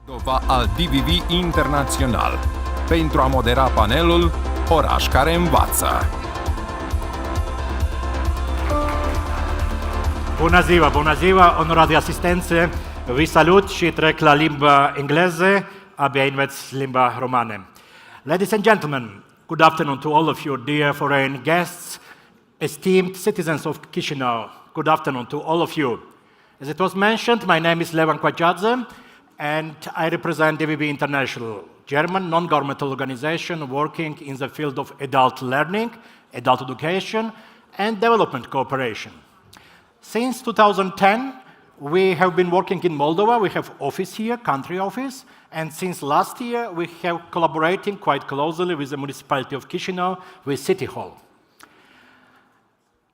Moldova al DVV Internațional, pentru a modera panelul Oraș care învață. Bună ziua, onorate asistențe, vi salut și trec la limba engleză, abia înveț limba română. Ladies and gentlemen, good afternoon to all of you, dear foreign guests, esteemed citizens of Chișinău, good afternoon to all of you. As it was mentioned, my name is Levan Quachadze, and I represent DVB International, German non-governmental organization working in the field of adult learning, adult education, and development cooperation. Since 2010, we have been working in Moldova. We have office here, country office, and since last year, we have collaborating quite closely with the municipality of Chișinău, with City Hall.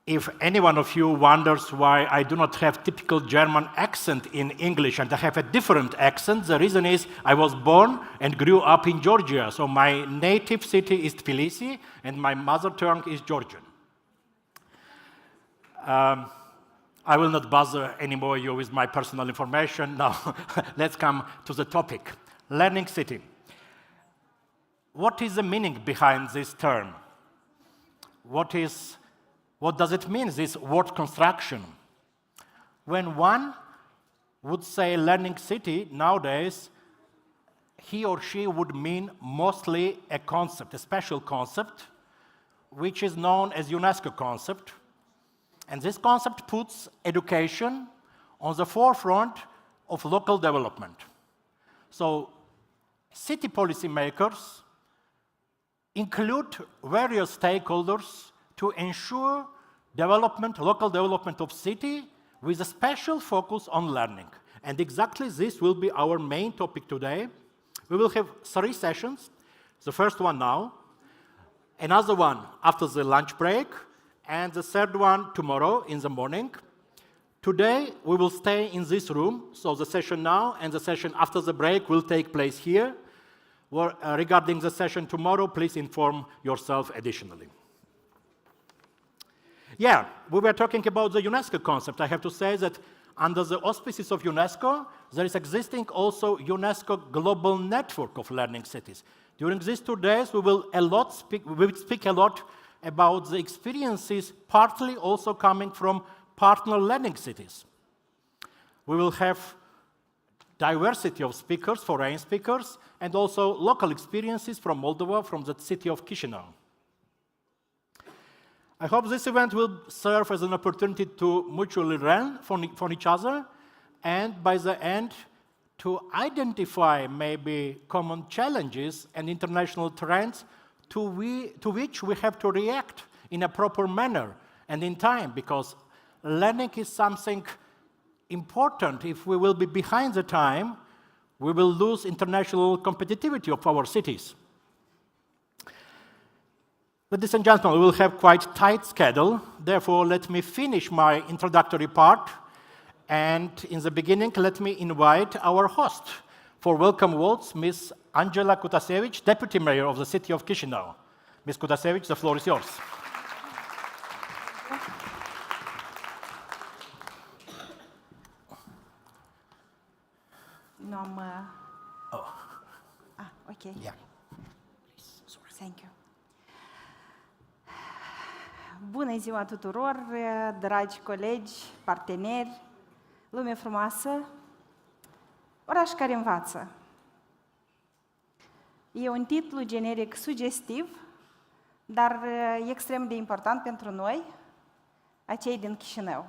If any one of you wonders why I do not have typical German accent in English and I have a different accent, the reason is I was born and grew up in Georgia, so my native city is Tbilisi and my mother tongue is Georgian. I will not bother anymore you with my personal information. Now, let's come to the topic. Learning city. What is the meaning behind this term? What is What does it mean, this word construction? When one would say learning city nowadays, he or she would mean mostly a concept, a special concept, which is known as UNESCO concept. And this concept puts education on the forefront of local development. So city policymakers include various stakeholders to ensure development, local development of city with a special focus on learning. And exactly this will be our main topic today. We will have 3 sessions. The first one now, another one after the lunch break, and the third one tomorrow in the morning. Today, we will stay in this room, so the session now and the session after the break will take place here. Regarding the session tomorrow, please inform yourself additionally. Yeah, we were talking about the UNESCO concept. I have to say that under the auspices of UNESCO, there is existing also UNESCO Global Network of Learning Cities. During these 2 days, we will speak a lot about the experiences, partly also coming from partner learning cities. We will have diversity of speakers, foreign speakers, and also local experiences from Moldova, from the city of Chișinău. I hope this event will serve as an opportunity to mutually learn from each other, and by the end, to identify maybe common challenges and international trends to which we have to react in a proper manner and in time, because learning is something important. If we will be behind the time, we will lose international competitivity of our cities. Ladies and gentlemen, we will have quite tight schedule. Therefore, let me finish my introductory part. And in the beginning, let me invite our host for welcome words, Ms. Angela Kutasevich, Deputy Mayor of the City of Chișinău. Ms. Kutasevich, the floor is yours. No, okay. Yeah. Thank you. Bună ziua tuturor, dragi colegi, parteneri, lume frumoasă, oraș care învață. E un titlu generic sugestiv, dar extrem de important pentru noi, acei din Chișinău.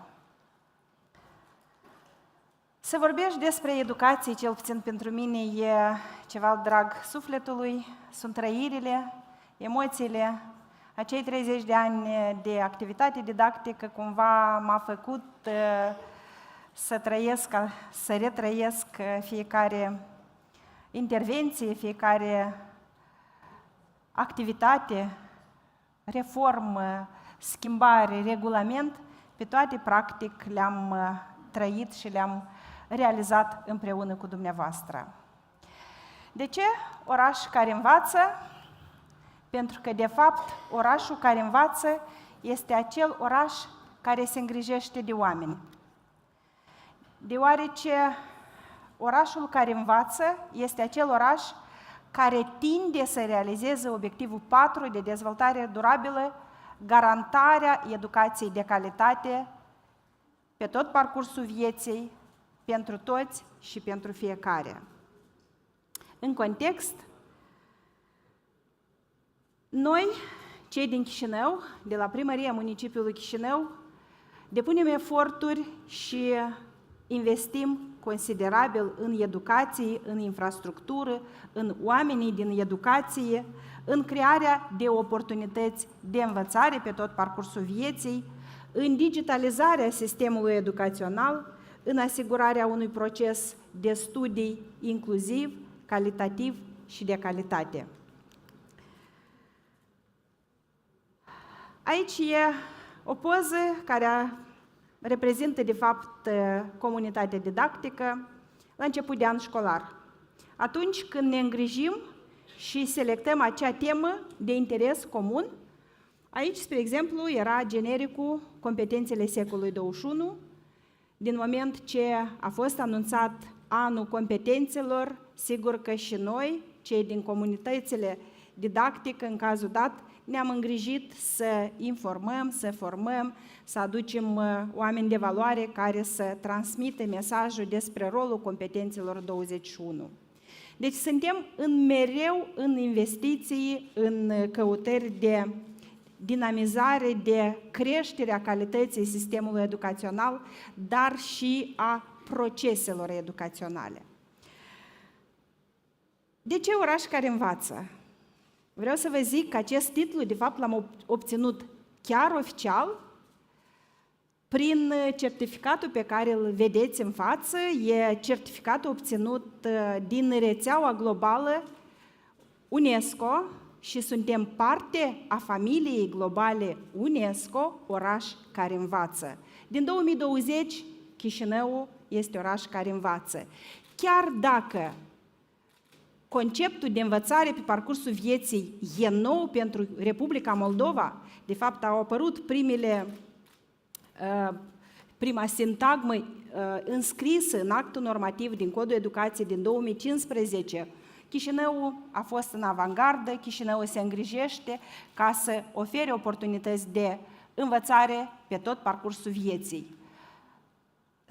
Să vorbești despre educație, cel puțin pentru mine, e ceva drag sufletului, sunt trăirile, emoțiile. Acei 30 de ani de activitate didactică cumva m-a făcut să trăiesc, să retrăiesc fiecare intervenție, fiecare activitate, reformă, schimbare, regulament, pe toate practic le-am trăit și le-am realizat împreună cu dumneavoastră. De ce oraș care învață? Pentru că, de fapt, orașul care învață este acel oraș care se îngrijește de oameni. Deoarece orașul care învață este acel oraș care tinde să realizeze obiectivul 4 de dezvoltare durabilă, garantarea educației de calitate pe tot parcursul vieții, pentru toți și pentru fiecare. În context, noi, cei din Chișinău, de la Primăria Municipiului Chișinău, depunem eforturi și investim considerabil în educație, în infrastructură, în oamenii din educație, în crearea de oportunități de învățare pe tot parcursul vieții, în digitalizarea sistemului educațional, în asigurarea unui proces de studii inclusiv, calitativ și de calitate. Aici e o poză care reprezintă, de fapt, comunitatea didactică la început de an școlar. Atunci când ne îngrijim și selectăm acea temă de interes comun, aici, spre exemplu, era genericul competențele secolului 21, din moment ce a fost anunțat anul competențelor, sigur că și noi, cei din comunitățile didactice, în cazul dat, ne-am îngrijit să informăm, să formăm, să aducem oameni de valoare care să transmită mesajul despre rolul competențelor 21. Deci suntem mereu în investiții, în căutări de dinamizare, de creștere a calității sistemului educațional, dar și a proceselor educaționale. De ce Oraș care învață? Vreau să vă zic că acest titlu, de fapt, l-am obținut chiar oficial prin certificatul pe care îl vedeți în față. E certificatul obținut din rețeaua globală UNESCO și suntem parte a familiei globale UNESCO, Oraș care învață. Din 2020, Chișinău este Oraș care învață. Chiar dacă conceptul de învățare pe parcursul vieții e nou pentru Republica Moldova, de fapt au apărut prima sintagmă înscrisă în actul normativ din Codul Educației din 2015, Chișinău a fost în avangardă, Chișinău se îngrijește ca să ofere oportunități de învățare pe tot parcursul vieții.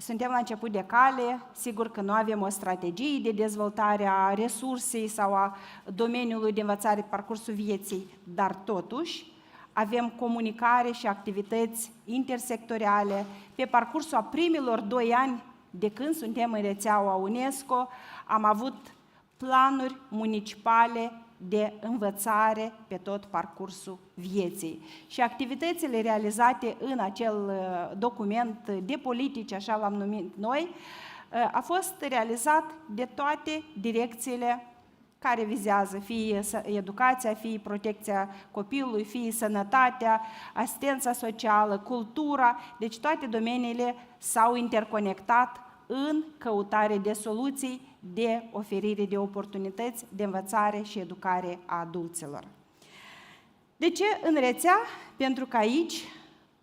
Suntem la început de cale, sigur că nu avem o strategie de dezvoltare a resursei sau a domeniului de învățare pe parcursul vieții, dar totuși avem comunicare și activități intersectoriale. Pe parcursul a primilor 2 ani de când suntem în rețeaua UNESCO, am avut planuri municipale de învățare pe tot parcursul vieții. Și activitățile realizate în acel document de politici, așa l-am numit noi, a fost realizat de toate direcțiile care vizează, fie educația, fie protecția copilului, fie sănătatea, asistența socială, cultura, deci toate domeniile s-au interconectat în căutare de soluții, de oferire de oportunități de învățare și educare a adulților. De ce în rețea? Pentru că aici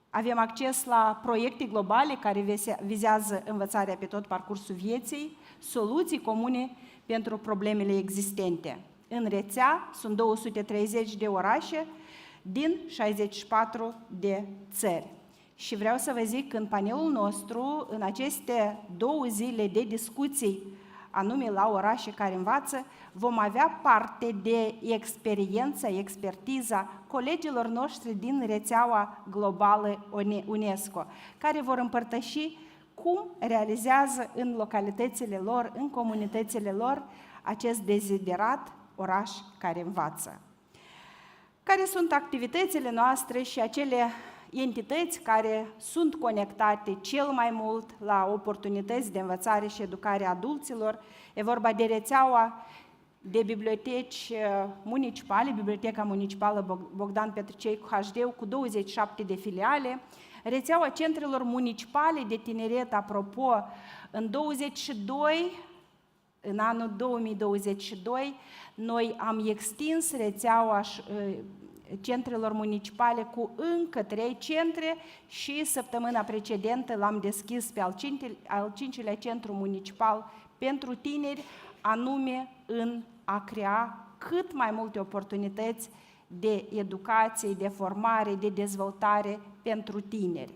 avem acces la proiecte globale care vizează învățarea pe tot parcursul vieții, soluții comune pentru problemele existente. În rețea sunt 230 de orașe din 64 de țări. Și vreau să vă zic că în panelul nostru, în aceste 2 zile de discuții, anume la Orașe care învață, vom avea parte de expertiza colegilor noștri din rețeaua globală UNESCO, care vor împărtăși cum realizează în localitățile lor, în comunitățile lor, acest deziderat Oraș care învață. Care sunt activitățile noastre și acele entități care sunt conectate cel mai mult la oportunități de învățare și educare a adulților? E vorba de rețeaua de biblioteci municipale, Biblioteca Municipală Bogdan Petricei cu HD, cu 27 de filiale, rețeaua centrelor municipale de tineret, apropo, în anul 2022, noi am extins rețeaua centrelor municipale cu încă 3 centre și săptămâna precedentă l-am deschis pe al 5-lea centru municipal pentru tineri, anume în a crea cât mai multe oportunități de educație, de formare, de dezvoltare pentru tineri.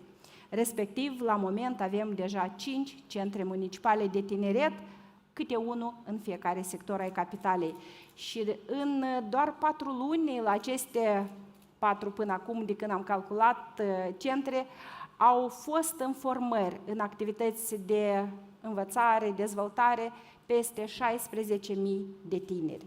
Respectiv, la moment avem deja 5 centre municipale de tineret, câte unul în fiecare sector ai capitalei. Și în doar 4 luni, la aceste 4 până acum, de când am calculat centre, au fost în formări, în activități de învățare, dezvoltare, peste 16.000 de tineri.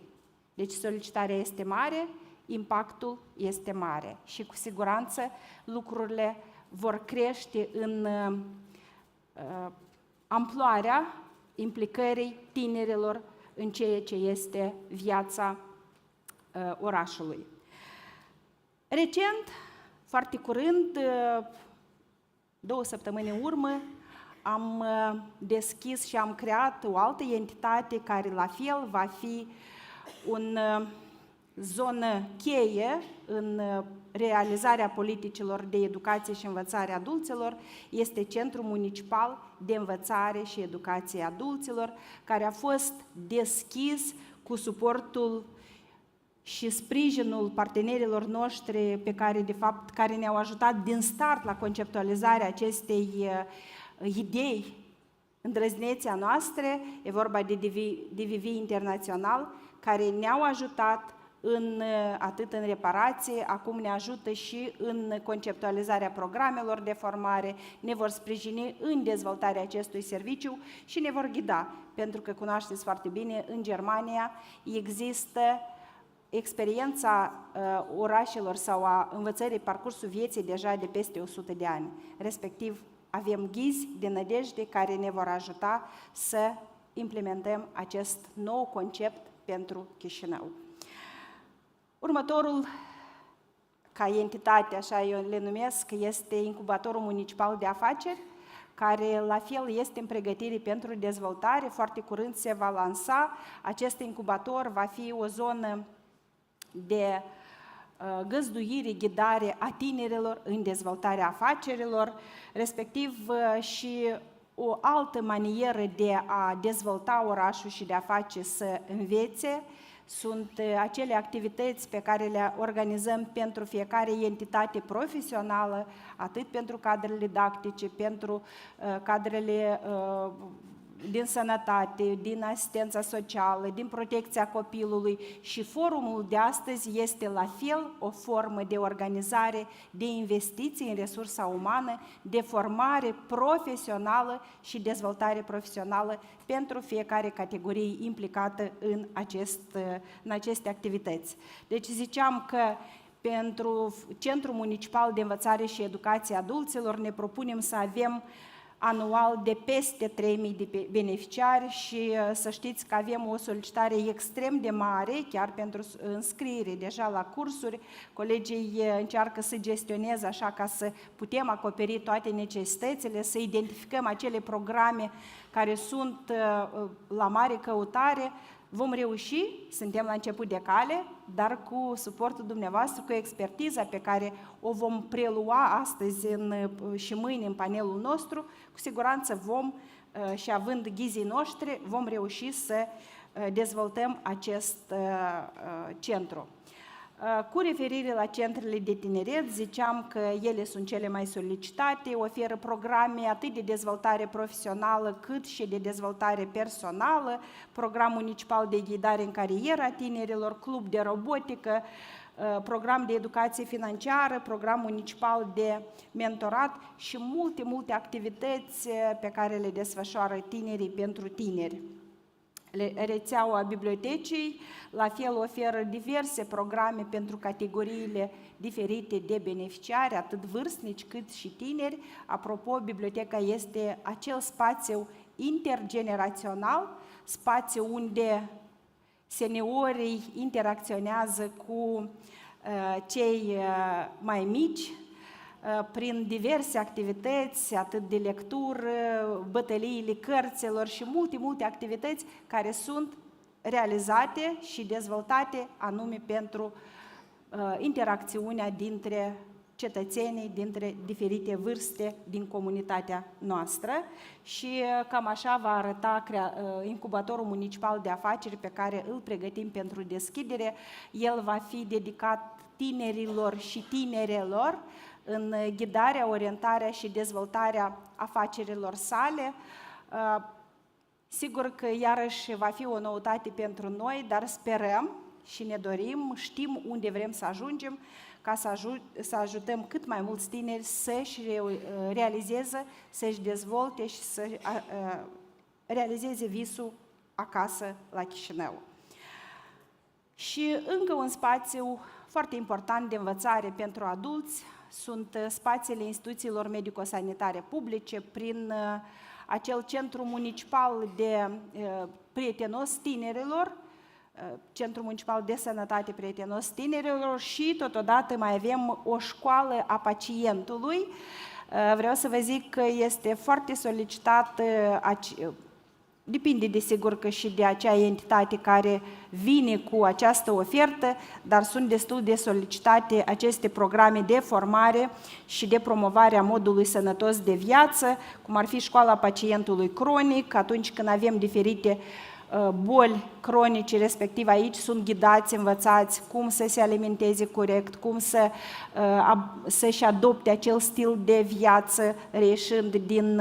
Deci solicitarea este mare, impactul este mare și cu siguranță lucrurile vor crește în amploarea implicării tinerilor în ceea ce este viața orașului. Recent, foarte curând, 2 săptămâni în urmă, am deschis și am creat o altă entitate care la fel va fi o zonă cheie în realizarea politicilor de educație și învățare a adulților. Este Centrul Municipal de Învățare și Educație a Adulților, care a fost deschis cu suportul și sprijinul partenerilor noștri care ne-au ajutat din start la conceptualizarea acestei idei îndrăznețe a noastre, e vorba de DVV Internațional, care ne-au ajutat atât în reparație, acum ne ajută și în conceptualizarea programelor de formare, ne vor sprijini în dezvoltarea acestui serviciu și ne vor ghida, pentru că cunoașteți foarte bine, în Germania există experiența orașelor sau a învățării parcursul vieții deja de peste 100 de ani. Respectiv, avem ghizi de nădejde care ne vor ajuta să implementăm acest nou concept pentru Chișinău. Următorul, ca entitate, așa eu le numesc, este Incubatorul Municipal de Afaceri, care la fel este în pregătire pentru dezvoltare. Foarte curând se va lansa. Acest incubator va fi o zonă de găzduire, ghidare a tinerilor în dezvoltarea afacerilor, respectiv și o altă manieră de a dezvolta orașul și de a face să învețe. Sunt acele activități pe care le organizăm pentru fiecare entitate profesională, atât pentru cadrele didactice, pentru cadrele din sănătate, din asistența socială, din protecția copilului și forumul de astăzi este la fel o formă de organizare, de investiții în resursa umană, de formare profesională și dezvoltare profesională pentru fiecare categorie implicată în aceste activități. Deci ziceam că pentru Centrul Municipal de Învățare și Educație Adulților ne propunem să avem anual de peste 3.000 de beneficiari și să știți că avem o solicitare extrem de mare, chiar pentru înscriere deja la cursuri. Colegii încearcă să gestioneze așa ca să putem acoperi toate necesitățile, să identificăm acele programe care sunt la mare căutare. Vom reuși, suntem la început de cale, dar cu suportul dumneavoastră, cu expertiza pe care o vom prelua astăzi și mâine în panelul nostru, cu siguranță vom, și având ghizii noștri, vom reuși să dezvoltăm acest centru. Cu referire la centrele de tineret, ziceam că ele sunt cele mai solicitate, oferă programe atât de dezvoltare profesională cât și de dezvoltare personală, program municipal de ghidare în carieră a tinerilor, club de robotică, program de educație financiară, program municipal de mentorat și multe activități pe care le desfășoară tinerii pentru tineri. Rețeaua bibliotecii la fel oferă diverse programe pentru categoriile diferite de beneficiari, atât vârstnici cât și tineri. Apropo, biblioteca este acel spațiu intergenerațional, spațiu unde seniorii interacționează cu cei mai mici, prin diverse activități, atât de lectură, bătăliile cărților și multe activități care sunt realizate și dezvoltate anume pentru interacțiunea dintre cetățenii, dintre diferite vârste din comunitatea noastră și cam așa va arăta incubatorul municipal de afaceri pe care îl pregătim pentru deschidere. El va fi dedicat tinerilor și tinerelor în ghidarea, orientarea și dezvoltarea afacerilor sale. Sigur că iarăși va fi o noutate pentru noi, dar sperăm și ne dorim, știm unde vrem să ajungem, ca să ajutăm cât mai mulți tineri să-și realizeze, să-și dezvolte și să realizeze visul acasă la Chișinău. Și încă un spațiu foarte important de învățare pentru adulți sunt spațiile instituțiilor medico-sanitare publice prin acel centru municipal de prietenos tinerilor, Centrul Municipal de Sănătate Prietenos Tinerilor și totodată mai avem o școală a pacientului. Vreau să vă zic că este foarte solicitat, depinde desigur că și de acea entitate care vine cu această ofertă, dar sunt destul de solicitate aceste programe de formare și de promovare a modului sănătos de viață, cum ar fi școala pacientului cronic, atunci când avem diferite boli cronice, respectiv aici sunt ghidați, învățați cum să se alimenteze corect, cum să-și adopte acel stil de viață, reieșind din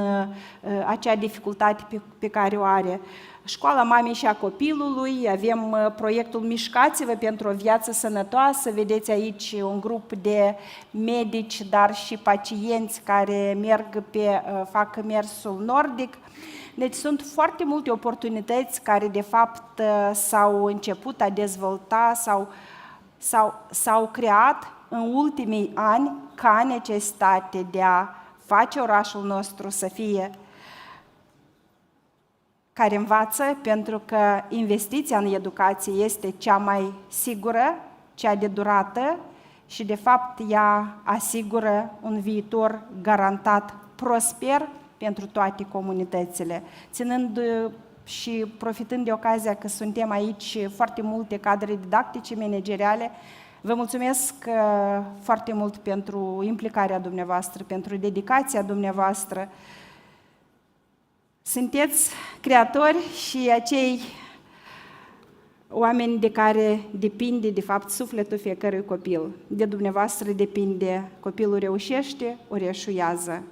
acea dificultate pe care o are. Școala mamei și a copilului, avem proiectul Mișcați-vă pentru o viață sănătoasă, vedeți aici un grup de medici, dar și pacienți care fac mersul nordic. Deci sunt foarte multe oportunități care de fapt s-au început a dezvolta s-au creat în ultimii ani ca necesitate de a face orașul nostru să fie care învață, pentru că investiția în educație este cea mai sigură, cea de durată și de fapt ea asigură un viitor garantat prosper pentru toate comunitățile. Ținând și profitând de ocazia că suntem aici foarte multe cadre didactice, manageriale, vă mulțumesc foarte mult pentru implicarea dumneavoastră, pentru dedicația dumneavoastră. Sunteți creatori și acei oameni de care depinde, de fapt, sufletul fiecărui copil. De dumneavoastră depinde, copilul reușește, ori eșuează.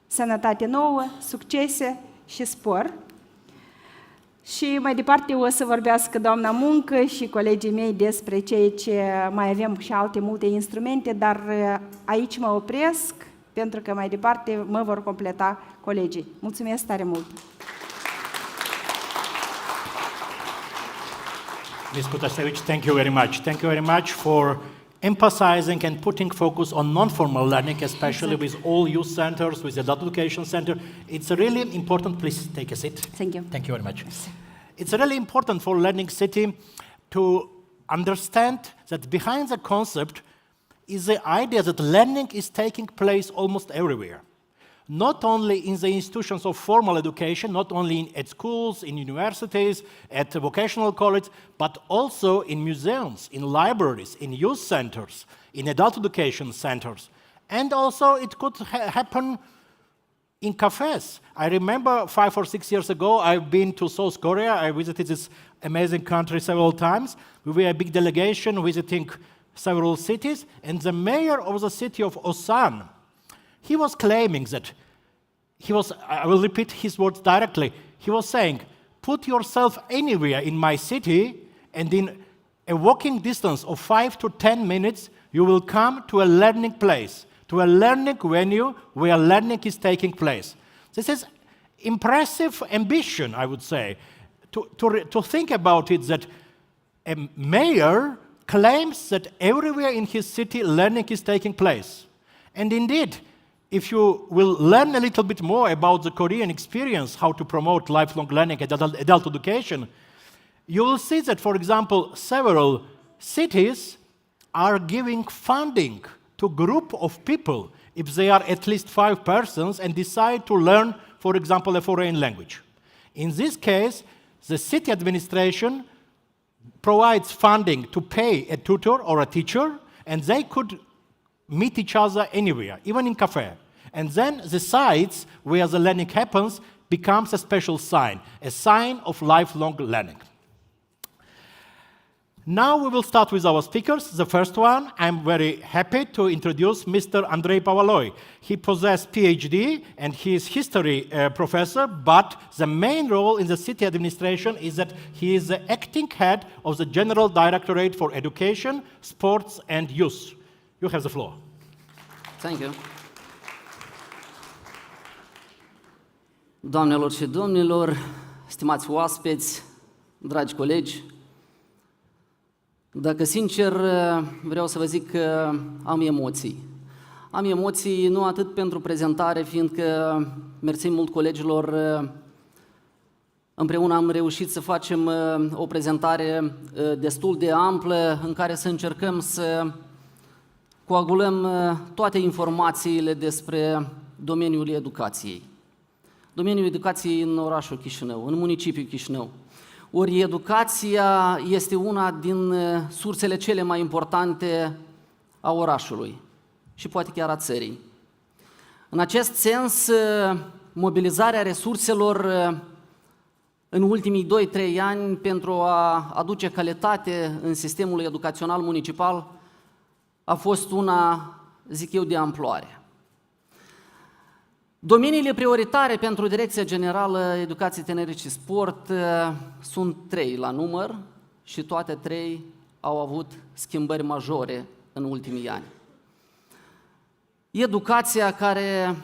Sănătate nouă, succese și spor. Și mai departe o să vorbească doamna Muncă și colegii mei despre ceea ce mai avem și alte multe instrumente, dar aici mă opresc, pentru că mai departe mă vor completa colegii. Mulțumesc tare mult! Ms. Kutasevich, thank you very much. Thank you very much for emphasizing and putting focus on non-formal learning, especially with all youth centers, with the adult education center. It's really important. Please take a seat. Thank you. Thank you very much. It's really important for Learning City to understand that behind the concept is the idea that learning is taking place almost everywhere. Not only in the institutions of formal education, not only at schools, in universities, at vocational colleges, but also in museums, in libraries, in youth centers, in adult education centers. And also it could happen in cafes. I remember 5 or 6 years ago, I've been to South Korea. I visited this amazing country several times. We were a big delegation visiting several cities, and the mayor of the city of Osan, he was claiming that I will repeat his words directly, he was saying, put yourself anywhere in my city, and in a walking distance of 5 to 10 minutes, you will come to a learning place, to a learning venue where learning is taking place. This is impressive ambition, I would say, to think about it, that a mayor claims that everywhere in his city learning is taking place. And indeed, if you will learn a little bit more about the Korean experience, how to promote lifelong learning and adult education, you will see that, for example, several cities are giving funding to a group of people if they are at least 5 persons and decide to learn, for example, a foreign language. In this case, the city administration provides funding to pay a tutor or a teacher, and they could meet each other anywhere, even in cafe. And then the sites where the learning happens becomes a special sign, a sign of lifelong learning. Now we will start with our speakers. The first one, I'm very happy to introduce Mr. Andrei Pavaloi. He possessed PhD and he is history professor, but the main role in the city administration is that he is the acting head of the General Directorate for Education, Sports and Youth. You have the floor. Thank you. Doamnelor și domnilor, stimați oaspeți, dragi colegi, dacă sincer vreau să vă zic că am emoții. Am emoții nu atât pentru prezentare, fiindcă, mersi mult colegilor, împreună am reușit să facem o prezentare destul de amplă în care să încercăm să coagulăm toate informațiile despre domeniul educației. Domeniul educației în orașul Chișinău, în municipiul Chișinău. Ori educația este una din sursele cele mai importante a orașului și poate chiar a țării. În acest sens, mobilizarea resurselor în ultimii 2-3 ani pentru a aduce calitate în sistemul educațional municipal a fost una, zic eu, de amploare. Domeniile prioritare pentru Direcția Generală Educație, Tineret și Sport sunt 3 la număr și toate 3 au avut schimbări majore în ultimii ani. Educația, care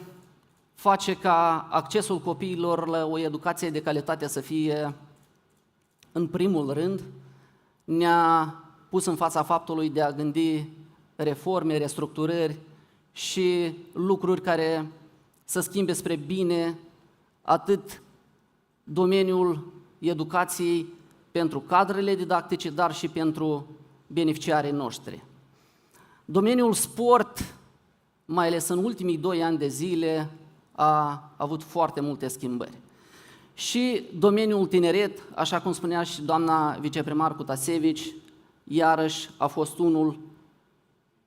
face ca accesul copiilor la o educație de calitate să fie în primul rând, ne-a pus în fața faptului de a gândi reforme, restructurări și lucruri care să schimbe spre bine atât domeniul educației pentru cadrele didactice, dar și pentru beneficiarii noștri. Domeniul sport, mai ales în ultimii 2 ani de zile, a avut foarte multe schimbări. Și domeniul tineret, așa cum spunea și doamna viceprimar Cutasevici, iarăși a fost unul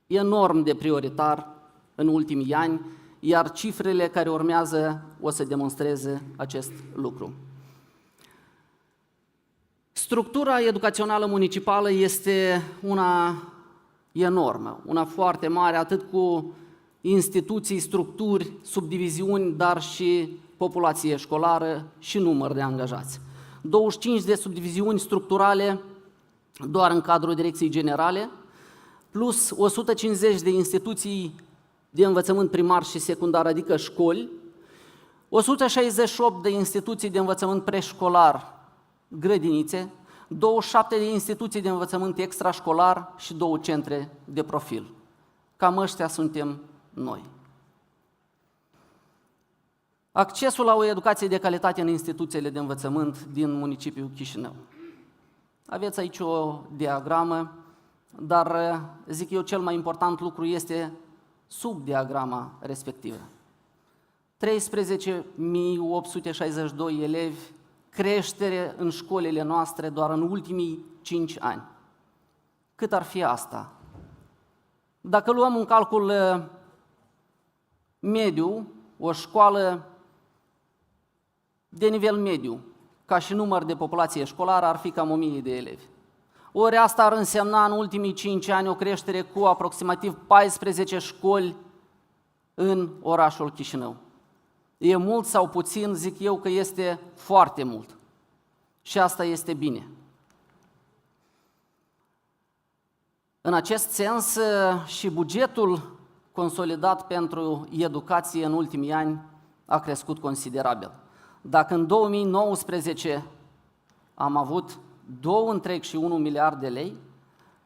enorm de prioritar în ultimii ani, iar cifrele care urmează o să demonstreze acest lucru. Structura educațională municipală este una enormă, una foarte mare, atât cu instituții, structuri, subdiviziuni, dar și populație școlară și număr de angajați. 25 de subdiviziuni structurale doar în cadrul Direcției Generale, plus 150 de instituții de învățământ primar și secundar, adică școli, 168 de instituții de învățământ preșcolar, grădinițe, 27 de instituții de învățământ extrașcolar și 2 centre de profil. Cam ăștia suntem noi. Accesul la o educație de calitate în instituțiile de învățământ din municipiul Chișinău. Aveți aici o diagramă, dar zic eu cel mai important lucru este sub diagrama respectivă. 13.862 elevi, creștere în școlile noastre doar în ultimii 5 ani. Cât ar fi asta? Dacă luăm un calcul mediu, o școală de nivel mediu, ca și număr de populație școlară, ar fi cam 1000 de elevi. Ori asta ar însemna în ultimii 5 ani o creștere cu aproximativ 14 școli în orașul Chișinău. E mult sau puțin? Zic eu că este foarte mult. Și asta este bine. În acest sens, și bugetul consolidat pentru educație în ultimii ani a crescut considerabil. Dacă în 2019 am avut 2,1 miliarde de lei,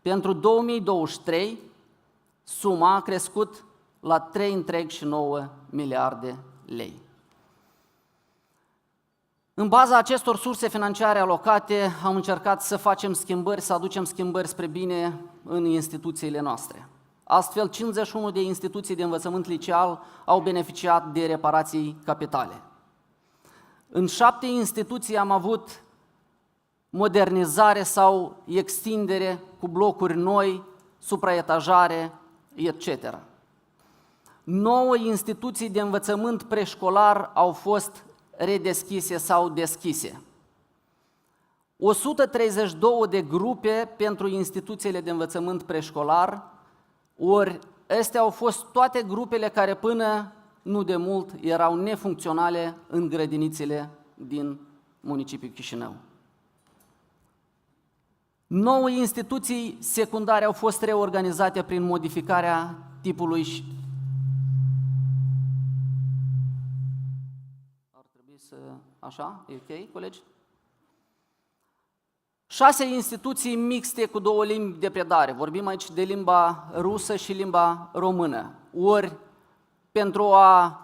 pentru 2023 suma a crescut la 3,9 miliarde de lei. În baza acestor surse financiare alocate, am încercat să facem schimbări, să aducem schimbări spre bine în instituțiile noastre. Astfel, 51 de instituții de învățământ liceal au beneficiat de reparații capitale. În 7 instituții am avut modernizare sau extindere cu blocuri noi, supraetajare, etc. 9 instituții de învățământ preșcolar au fost redeschise sau deschise. 132 de grupe pentru instituțiile de învățământ preșcolar, ori astea au fost toate grupele care până nu de mult erau nefuncționale în grădinițele din municipiul Chișinău. 9 instituții secundare au fost reorganizate prin modificarea tipului. Ar trebui să... Așa? E ok, colegi? 6 instituții mixte cu 2 limbi de predare. Vorbim aici de limba rusă și limba română. Ori, pentru a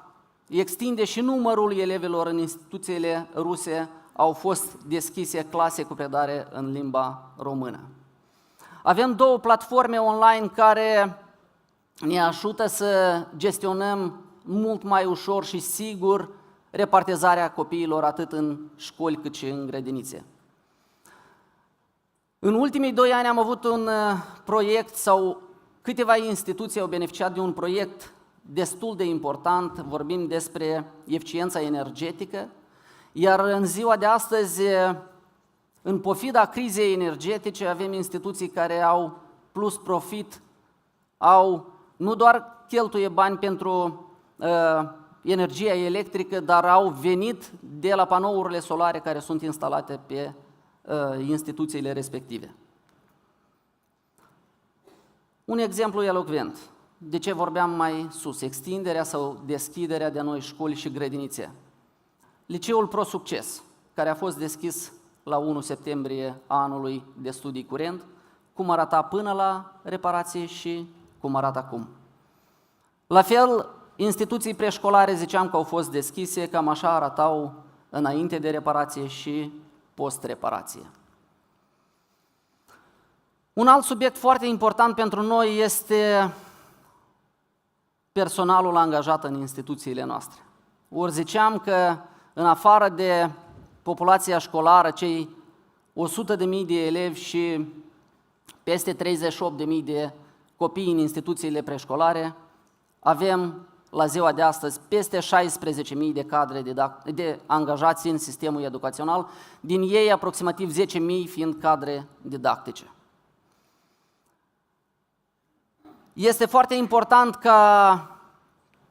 extinde și numărul elevilor în instituțiile ruse, au fost deschise clase cu predare în limba română. Avem 2 platforme online care ne ajută să gestionăm mult mai ușor și sigur repartizarea copiilor atât în școli cât și în grădinițe. În ultimii 2 ani am avut un proiect sau câteva instituții au beneficiat de un proiect destul de important, vorbim despre eficiența energetică, Iar în ziua de astăzi, în pofida crizei energetice, avem instituții care au plus profit, nu doar cheltuie bani pentru energia electrică, dar au venit de la panourile solare care sunt instalate pe instituțiile respective. Un exemplu elocvent. De ce vorbeam mai sus? Extinderea sau deschiderea de noi școli și grădinițe. Liceul Pro Succes, care a fost deschis la 1 septembrie anului de studii curent, cum arăta până la reparație și cum arată acum. La fel, instituții preșcolare ziceam că au fost deschise, cam așa arătau înainte de reparație și post-reparație. Un alt subiect foarte important pentru noi este personalul angajat în instituțiile noastre. Ori ziceam că în afară de populația școlară, cei 100.000 de elevi și peste 38.000 de copii în instituțiile preșcolare, avem la ziua de astăzi peste 16.000 de cadre de angajați în sistemul educațional, din ei aproximativ 10.000 fiind cadre didactice. Este foarte important ca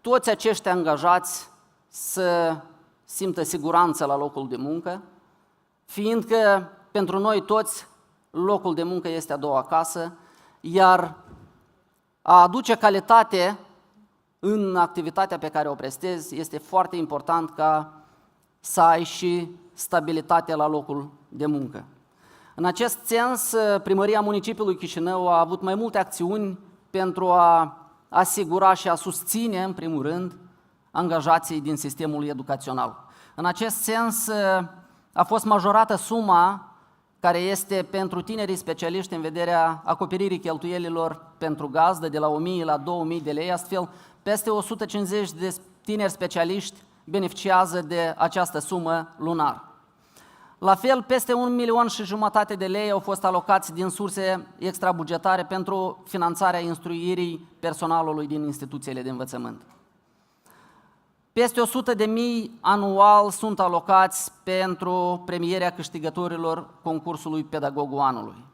toți acești angajați să simtă siguranță la locul de muncă, fiindcă pentru noi toți locul de muncă este a doua casă, iar a aduce calitate în activitatea pe care o prestezi este foarte important ca să ai și stabilitate la locul de muncă. În acest sens, Primăria Municipiului Chișinău a avut mai multe acțiuni pentru a asigura și a susține, în primul rând, angajații din sistemul educațional. În acest sens, a fost majorată suma care este pentru tinerii specialiști în vederea acoperirii cheltuielilor pentru gazdă de la 1.000 la 2.000 de lei, astfel peste 150 de tineri specialiști beneficiază de această sumă lunar. La fel, peste 1,5 milioane de lei au fost alocați din surse extrabugetare pentru finanțarea instruirii personalului din instituțiile de învățământ. Peste 100.000 anual sunt alocați pentru premierea câștigătorilor concursului Pedagogul Anului.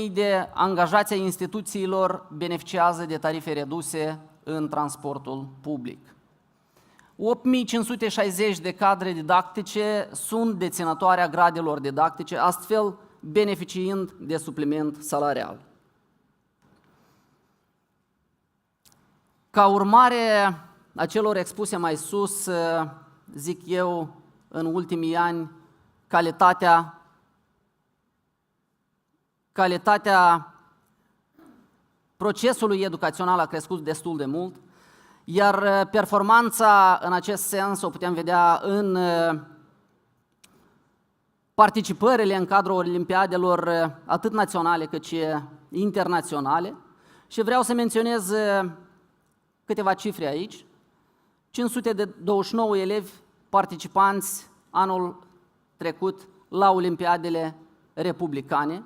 16.000 de angajați ai instituțiilor beneficiază de tarife reduse în transportul public. 8.560 de cadre didactice sunt deținătoare a gradelor didactice, astfel beneficiind de supliment salarial. Ca urmare a celor expuse mai sus, zic eu, în ultimii ani, calitatea procesului educațional a crescut destul de mult, iar performanța în acest sens o putem vedea în participările în cadrul olimpiadelor atât naționale cât și internaționale. Și vreau să menționez câteva cifre aici. 529 elevi participanți anul trecut la olimpiadele republicane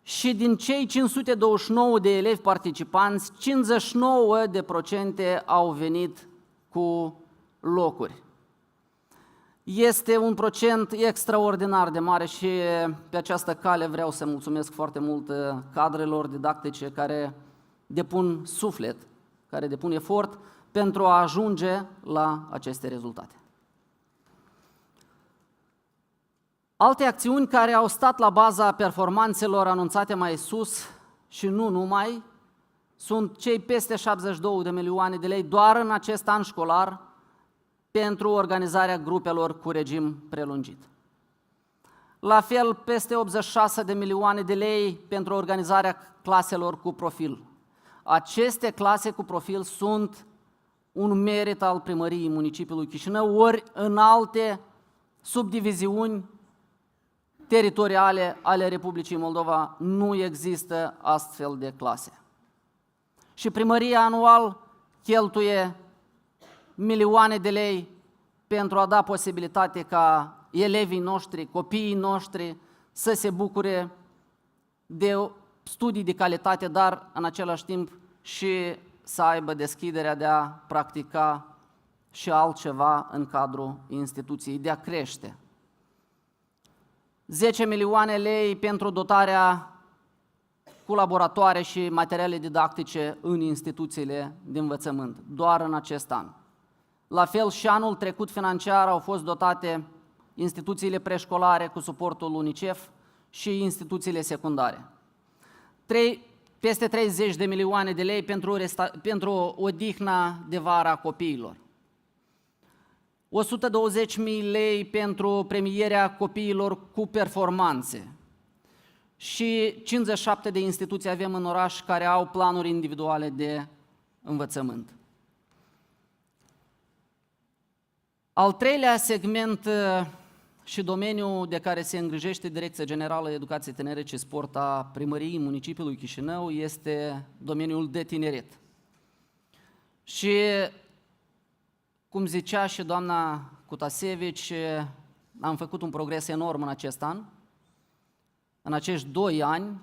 și din cei 529 de elevi participanți, 59% au venit cu locuri. Este un procent extraordinar de mare și pe această cale vreau să mulțumesc foarte mult cadrelor didactice care depun suflet, care depun efort pentru a ajunge la aceste rezultate. Alte acțiuni care au stat la baza performanțelor anunțate mai sus și nu numai, sunt cei peste 72 de milioane de lei doar în acest an școlar pentru organizarea grupelor cu regim prelungit. La fel, peste 86 de milioane de lei pentru organizarea claselor cu profil. Aceste clase cu profil sunt un merit al Primăriei Municipiului Chișinău, ori în alte subdiviziuni teritoriale ale Republicii Moldova nu există astfel de clase. Și Primăria anual cheltuie milioane de lei pentru a da posibilitate ca elevii noștri, copiii noștri să se bucure de studii de calitate, dar în același timp și să aibă deschiderea de a practica și altceva în cadrul instituției, de a crește. 10 milioane lei pentru dotarea cu laboratoare și materiale didactice în instituțiile de învățământ, doar în acest an. La fel și anul trecut financiar au fost dotate instituțiile preșcolare cu suportul UNICEF și instituțiile secundare. Peste 30 de milioane de lei pentru odihna de vară a copiilor. 120.000 lei pentru premierea copiilor cu performanțe. Și 57 de instituții avem în oraș care au planuri individuale de învățământ. Al treilea segment și domeniu de care se îngrijește Direcția Generală Educație, Tineret și Sport a Primăriei Municipiului Chișinău este domeniul de tineret. Și, cum zicea și doamna Cutasevici, am făcut un progres enorm în acest an. În acești 2 ani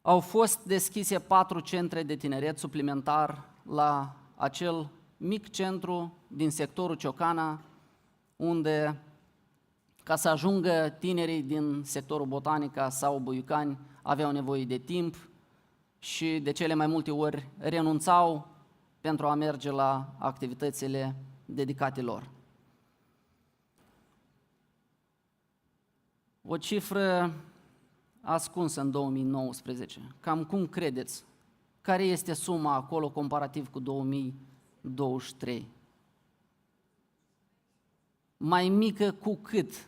au fost deschise 4 centre de tineret suplimentar la acel mic centru din sectorul Ciocana, unde, ca să ajungă tinerii din sectorul Botanica sau Buiucani, aveau nevoie de timp și de cele mai multe ori renunțau pentru a merge la activitățile dedicate lor. O cifră ascunsă în 2019. Cam cum credeți? Care este suma acolo comparativ cu 2023? Mai mică cu cât?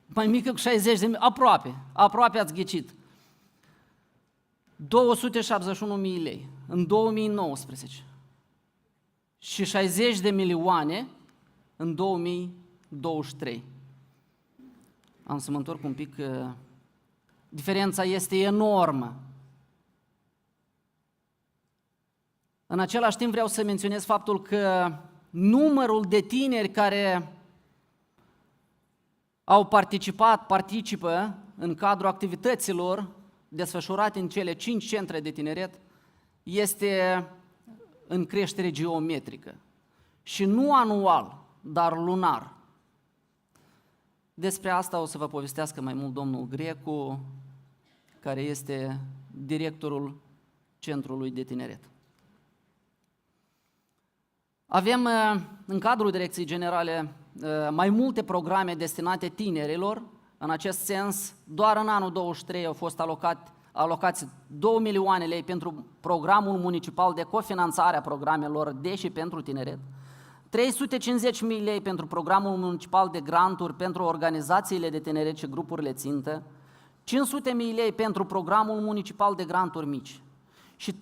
Mai mică cu 60 de milioane, aproape ați ghicit. 271.000 lei în 2019 și 60 de milioane în 2023. Am să mă întorc un pic, diferența este enormă. În același timp vreau să menționez faptul că numărul de tineri care au participă în cadrul activităților desfășurate în cele 5 centre de tineret este în creștere geometrică. Și nu anual, dar lunar. Despre asta o să vă povestească mai mult domnul Grecu, care este directorul Centrului de Tineret. Avem în cadrul Direcției Generale mai multe programe destinate tinerilor. În acest sens, doar în anul 2023 au fost alocați 2 milioane lei pentru programul municipal de cofinanțare a programelor de și pentru tineret, 350.000 lei pentru programul municipal de granturi pentru organizațiile de tineret și grupurile țintă, 500.000 lei pentru programul municipal de granturi mici și 3.000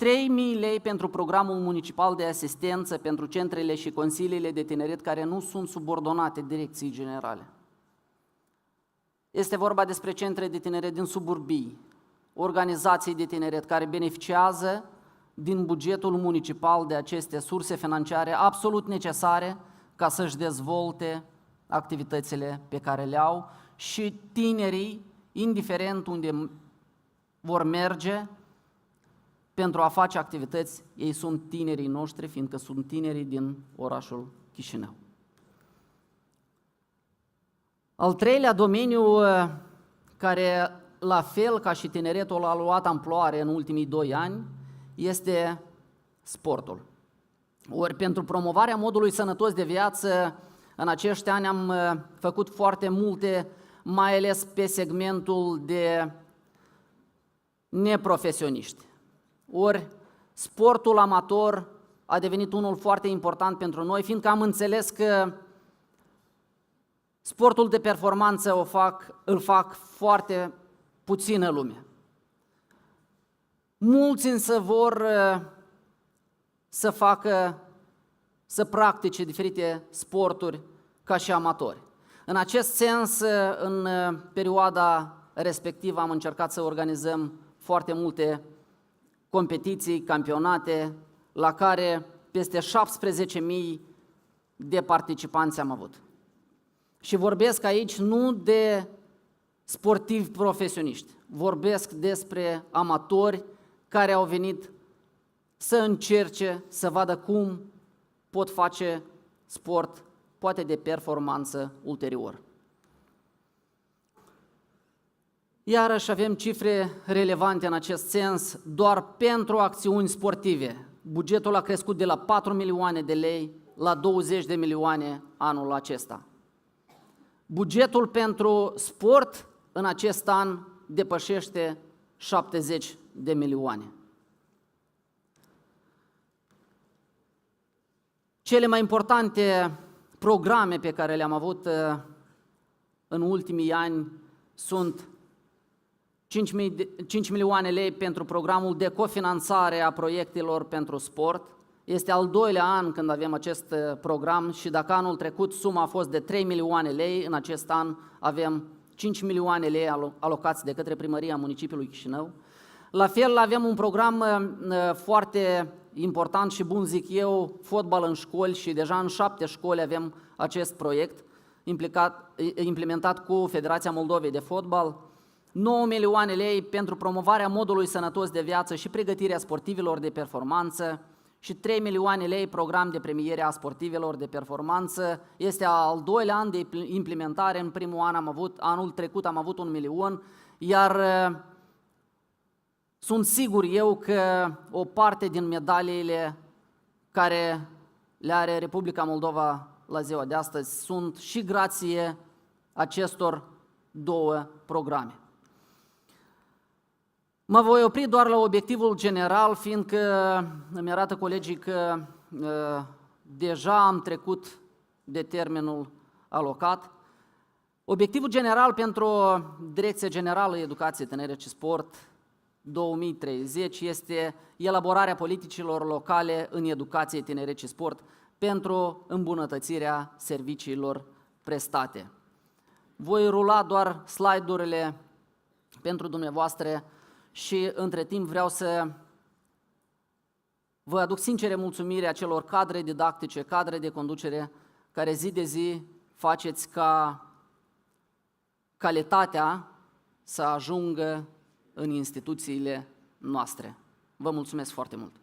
lei pentru programul municipal de asistență pentru centrele și consiliile de tineret care nu sunt subordonate Direcției Generale. Este vorba despre centre de tineret din suburbii, organizații de tineret care beneficiază din bugetul municipal de aceste surse financiare absolut necesare ca să-și dezvolte activitățile pe care le au și tinerii, indiferent unde vor merge pentru a face activități, ei sunt tinerii noștri, fiindcă sunt tinerii din orașul Chișinău. Al treilea domeniu care, la fel ca și tineretul, a luat amploare în ultimii 2 ani, este sportul. Ori pentru promovarea modului sănătos de viață, în acești ani am făcut foarte multe, mai ales pe segmentul de neprofesioniști. Ori sportul amator a devenit unul foarte important pentru noi, fiindcă am înțeles că sportul de performanță îl fac foarte puțină lume. Mulți însă vor să practice diferite sporturi ca și amatori. În acest sens, în perioada respectivă am încercat să organizăm foarte multe competiții, campionate, la care peste 17.000 de participanți am avut. Și vorbesc aici nu de sportivi profesioniști, vorbesc despre amatori care au venit să încerce să vadă cum pot face sport, poate de performanță ulterior. Iarăși avem cifre relevante în acest sens, doar pentru acțiuni sportive. Bugetul a crescut de la 4 milioane de lei la 20 de milioane anul acesta. Bugetul pentru sport în acest an depășește 70 de milioane. Cele mai importante programe pe care le-am avut în ultimii ani sunt 5 milioane lei pentru programul de cofinanțare a proiectelor pentru sport. Este al doilea an când avem acest program și dacă anul trecut suma a fost de 3 milioane lei, în acest an avem 5 milioane lei alocați de către Primăria Municipiului Chișinău. La fel avem un program foarte important și bun, zic eu, fotbal în școli și deja în 7 școli avem acest proiect implementat cu Federația Moldovei de Fotbal. 9 milioane lei pentru promovarea modului sănătos de viață și pregătirea sportivilor de performanță și 3 milioane lei program de premiere a sportivilor de performanță. Este al doilea an de implementare, în primul an anul trecut am avut 1 milion, iar sunt sigur eu că o parte din medaliile care le are Republica Moldova la ziua de astăzi sunt și grație acestor două programe. Mă voi opri doar la obiectivul general, fiindcă îmi arată colegii că deja am trecut de termenul alocat. Obiectivul general pentru Direcția Generală Educație, Tineret și Sport 2030 este elaborarea politicilor locale în educație, tineret și sport pentru îmbunătățirea serviciilor prestate. Voi rula doar slide-urile pentru dumneavoastră și între timp vreau să vă aduc sincere mulțumiri acelor cadre didactice, cadre de conducere care zi de zi faceți ca calitatea să ajungă în instituțiile noastre. Vă mulțumesc foarte mult!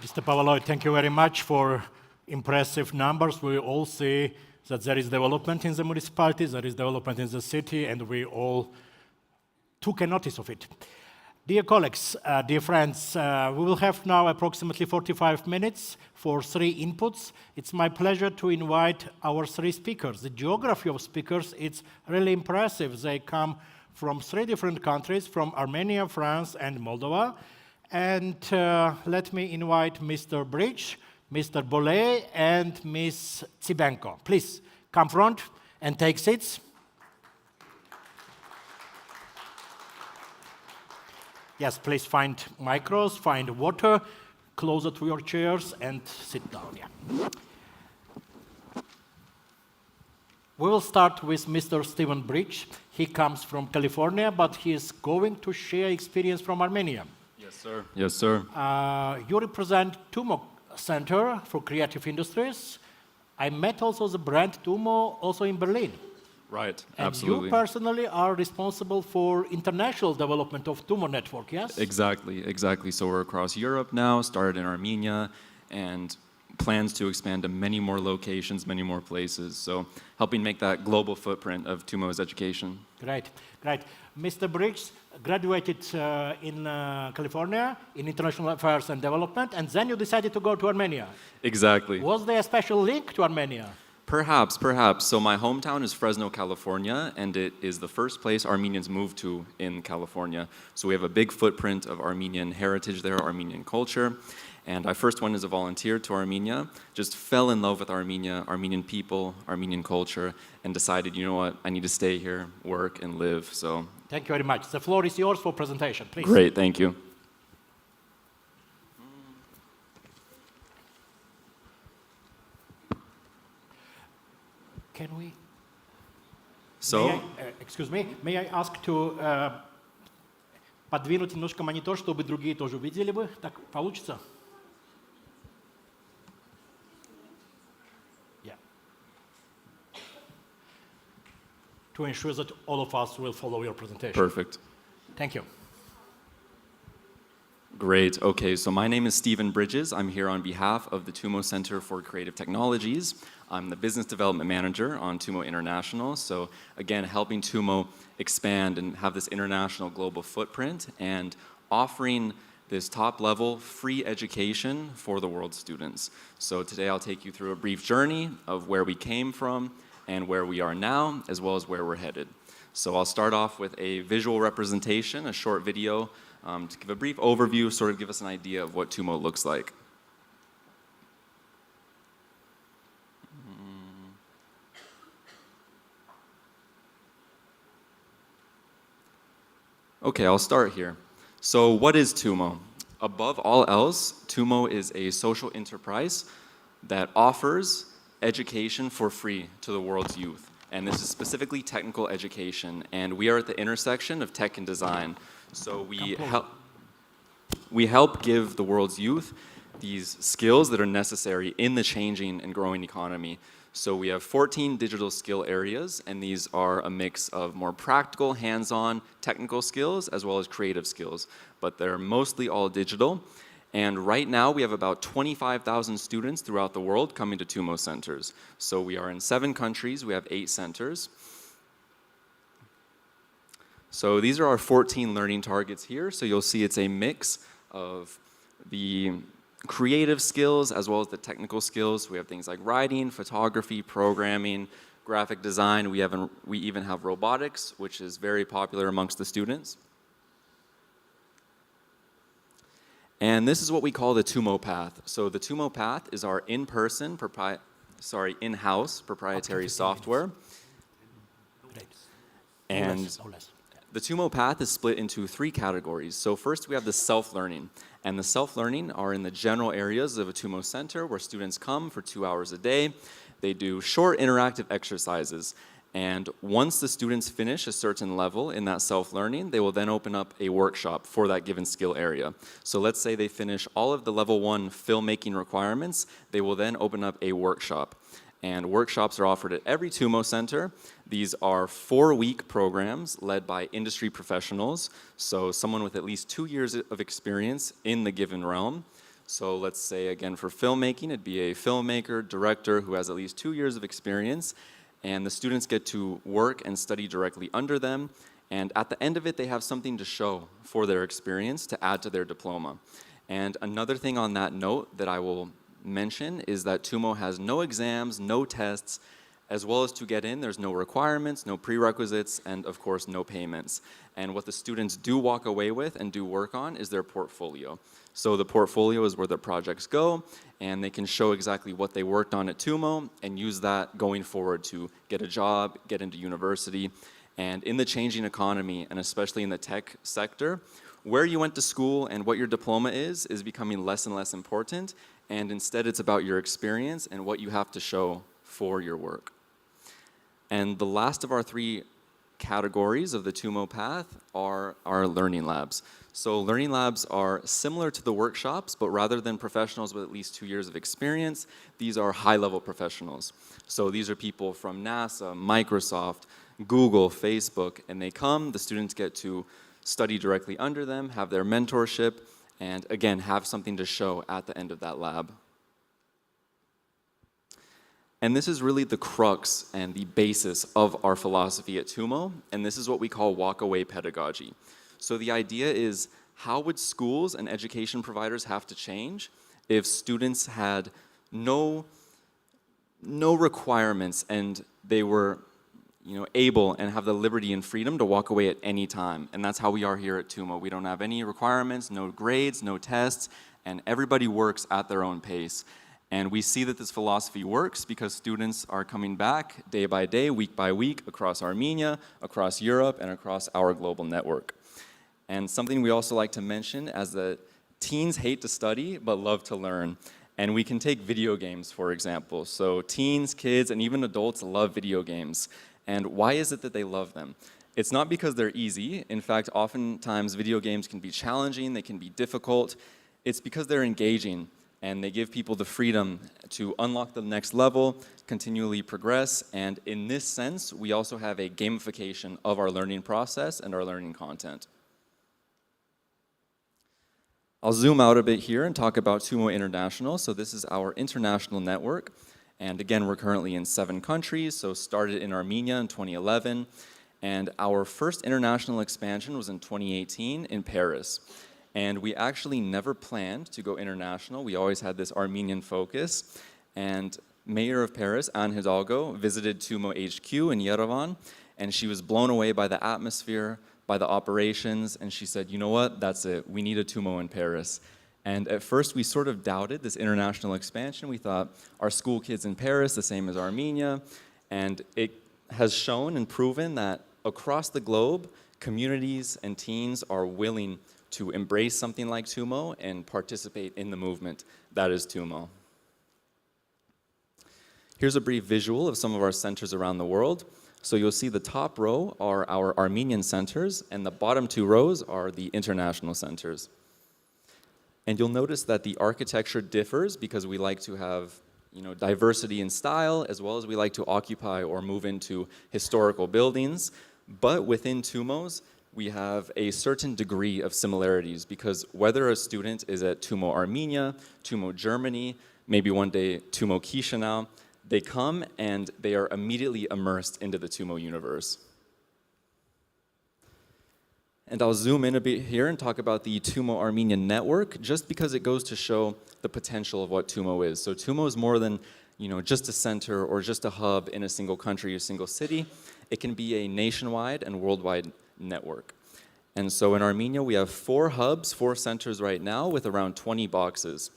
Mr. Pavaloi, thank you very much for impressive numbers. We all see that there is development in the municipality, there is development in the city, and we all took a notice of it. Dear colleagues, dear friends, we will have now approximately 45 minutes for 3 inputs. It's my pleasure to invite our 3 speakers. The geography of speakers, it's really impressive. They come from 3 different countries, from Armenia, France, and Moldova. And let me invite Mr. Bridge, Mr. Boley, and Ms. Tsibenko. Please come front and take seats. Yes, please find micros, find water closer to your chairs and sit down. Yeah. We will start with Mr. Steven Bridge. He comes from California, but he is going to share experience from Armenia. Yes, sir. Yes, sir. You represent Tumo Center for Creative Industries. I met also the brand Tumo also in Berlin. Right, And absolutely. you personally are responsible for international development of Tumo network, yes? Exactly. So we're across Europe now, started in Armenia, and plans to expand to many more locations, many more places. So helping make that global footprint of Tumo's education. Great. Mr. Briggs graduated in California in International Affairs and Development, and then you decided to go to Armenia. Exactly. Was there a special link to Armenia? Perhaps. So my hometown is Fresno, California, and it is the first place Armenians moved to in California. So we have a big footprint of Armenian heritage there, Armenian culture. And I first went as a volunteer to Armenia, just fell in love with Armenia, Armenian people, Armenian culture, and decided, you know what, I need to stay here, work, and live. So Thank you very much. The floor is yours for presentation, please. great, thank you. Can we? So, Excuse me, may I ask to подвинуть немножко монитор, чтобы другие тоже увидели бы? Так получится? Yeah. to ensure that all of us will follow your presentation. Perfect. Thank you. Great. Okay, so my name is Stephen Bridges. I'm here on behalf of the TUMO Center for Creative Technologies. I'm the Business Development Manager on TUMO International. So again, helping TUMO expand and have this international global footprint and offering this top-level free education for the world's students. So today I'll take you through a brief journey of where we came from and where we are now, as well as where we're headed. So I'll start off with a visual representation, a short video, to give a brief overview, sort of give us an idea of what TUMO looks like. Okay, I'll start here. So what is TUMO? Above all else, TUMO is a social enterprise that offers education for free to the world's youth. And this is specifically technical education. And we are at the intersection of tech and design. So we help give the world's youth these skills that are necessary in the changing and growing economy. So we have 14 digital skill areas, and these are a mix of more practical, hands-on, technical skills, as well as creative skills. But they're mostly all digital. And right now, we have about 25,000 students throughout the world coming to TUMO centers. So we are in 7 countries. We have 8 centers. So these are our 14 learning targets here. So you'll see it's a mix of the creative skills as well as the technical skills. We have things like writing, photography, programming, graphic design. We even have robotics, which is very popular amongst the students. And this is what we call the TUMO path. So the TUMO path is our in-house proprietary software. And the TUMO path is split into 3 categories. So first we have the self-learning. And the self-learning are in the general areas of a TUMO center where students come for 2 hours a day. They do short interactive exercises. And once the students finish a certain level in that self-learning, they will then open up a workshop for that given skill area. So let's say they finish all of the level 1 filmmaking requirements, they will then open up a workshop. And workshops are offered at every TUMO center. These are 4-week programs led by industry professionals, so someone with at least 2 years of experience in the given realm. So let's say, again, for filmmaking, it'd be a filmmaker, director who has at least 2 years of experience, and the students get to work and study directly under them, and at the end of it, they have something to show for their experience to add to their diploma. And another thing on that note that I will mention is that TUMO has no exams, no tests, as well as to get in, there's no requirements, no prerequisites, and of course, no payments. And what the students do walk away with and do work on is their portfolio. So the portfolio is where the projects go, and they can show exactly what they worked on at TUMO and use that going forward to get a job, get into university. And in the changing economy, and especially in the tech sector, where you went to school and what your diploma is becoming less and less important, and instead it's about your experience and what you have to show for your work. And the last of our 3 categories of the TUMO path are our learning labs. So learning labs are similar to the workshops, but rather than professionals with at least 2 years of experience, these are high-level professionals. So these are people from NASA, Microsoft, Google, Facebook, and they come, the students get to study directly under them, have their mentorship, and again, have something to show at the end of that lab. And this is really the crux and the basis of our philosophy at TUMO, and this is what we call walk-away pedagogy. So the idea is, how would schools and education providers have to change if students had no requirements and they were able and have the liberty and freedom to walk away at any time? And that's how we are here at TUMO. We don't have any requirements, no grades, no tests, and everybody works at their own pace. And we see that this philosophy works because students are coming back day by day, week by week, across Armenia, across Europe, and across our global network. And something we also like to mention is that teens hate to study, but love to learn. And we can take video games, for example. So teens, kids, and even adults love video games. And why is it that they love them? It's not because they're easy. In fact, oftentimes video games can be challenging, they can be difficult. It's because they're engaging, and they give people the freedom to unlock the next level, continually progress, and in this sense, we also have a gamification of our learning process and our learning content. I'll zoom out a bit here and talk about TUMO International. So this is our international network. And again, we're currently in 7 countries, so started in Armenia in 2011. And our first international expansion was in 2018 in Paris. And we actually never planned to go international. We always had this Armenian focus. And Mayor of Paris, Anne Hidalgo, visited TUMO HQ in Yerevan, and she was blown away by the atmosphere, by the operations, and she said, you know what, that's it, we need a TUMO in Paris. And at first we sort of doubted this international expansion. We thought, our school kids in Paris, the same as Armenia, and it has shown and proven that across the globe, communities and teens are willing to embrace something like TUMO and participate in the movement that is TUMO. Here's a brief visual of some of our centers around the world. So you'll see the top row are our Armenian centers, and the bottom 2 rows are the international centers. And you'll notice that the architecture differs because we like to have, diversity in style, as well as we like to occupy or move into historical buildings. But within TUMOs, we have a certain degree of similarities, because whether a student is at TUMO Armenia, TUMO Germany, maybe one day TUMO Chișinău, they come and they are immediately immersed into the TUMO universe. And I'll zoom in a bit here and talk about the TUMO Armenian network, just because it goes to show the potential of what TUMO is. So TUMO is more than just a center or just a hub in a single country or single city. It can be a nationwide and worldwide network. And so in Armenia, we have 4 hubs, 4 centers right now with around 20 boxes.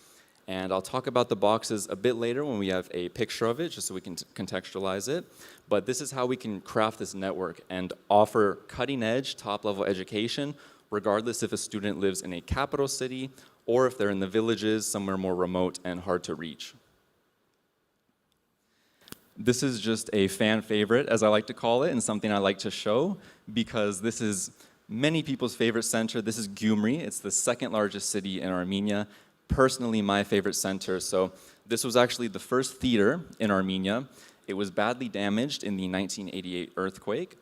And I'll talk about the boxes a bit later when we have a picture of it, just so we can contextualize it. But this is how we can craft this network and offer cutting-edge, top-level education, regardless if a student lives in a capital city or if they're in the villages, somewhere more remote and hard to reach. This is just a fan favorite, as I like to call it, and something I like to show, because this is many people's favorite center. This is Gyumri. It's the 2nd largest city in Armenia. Personally, my favorite center. So this was actually the first theater in Armenia. It was badly damaged in the 1988 earthquake,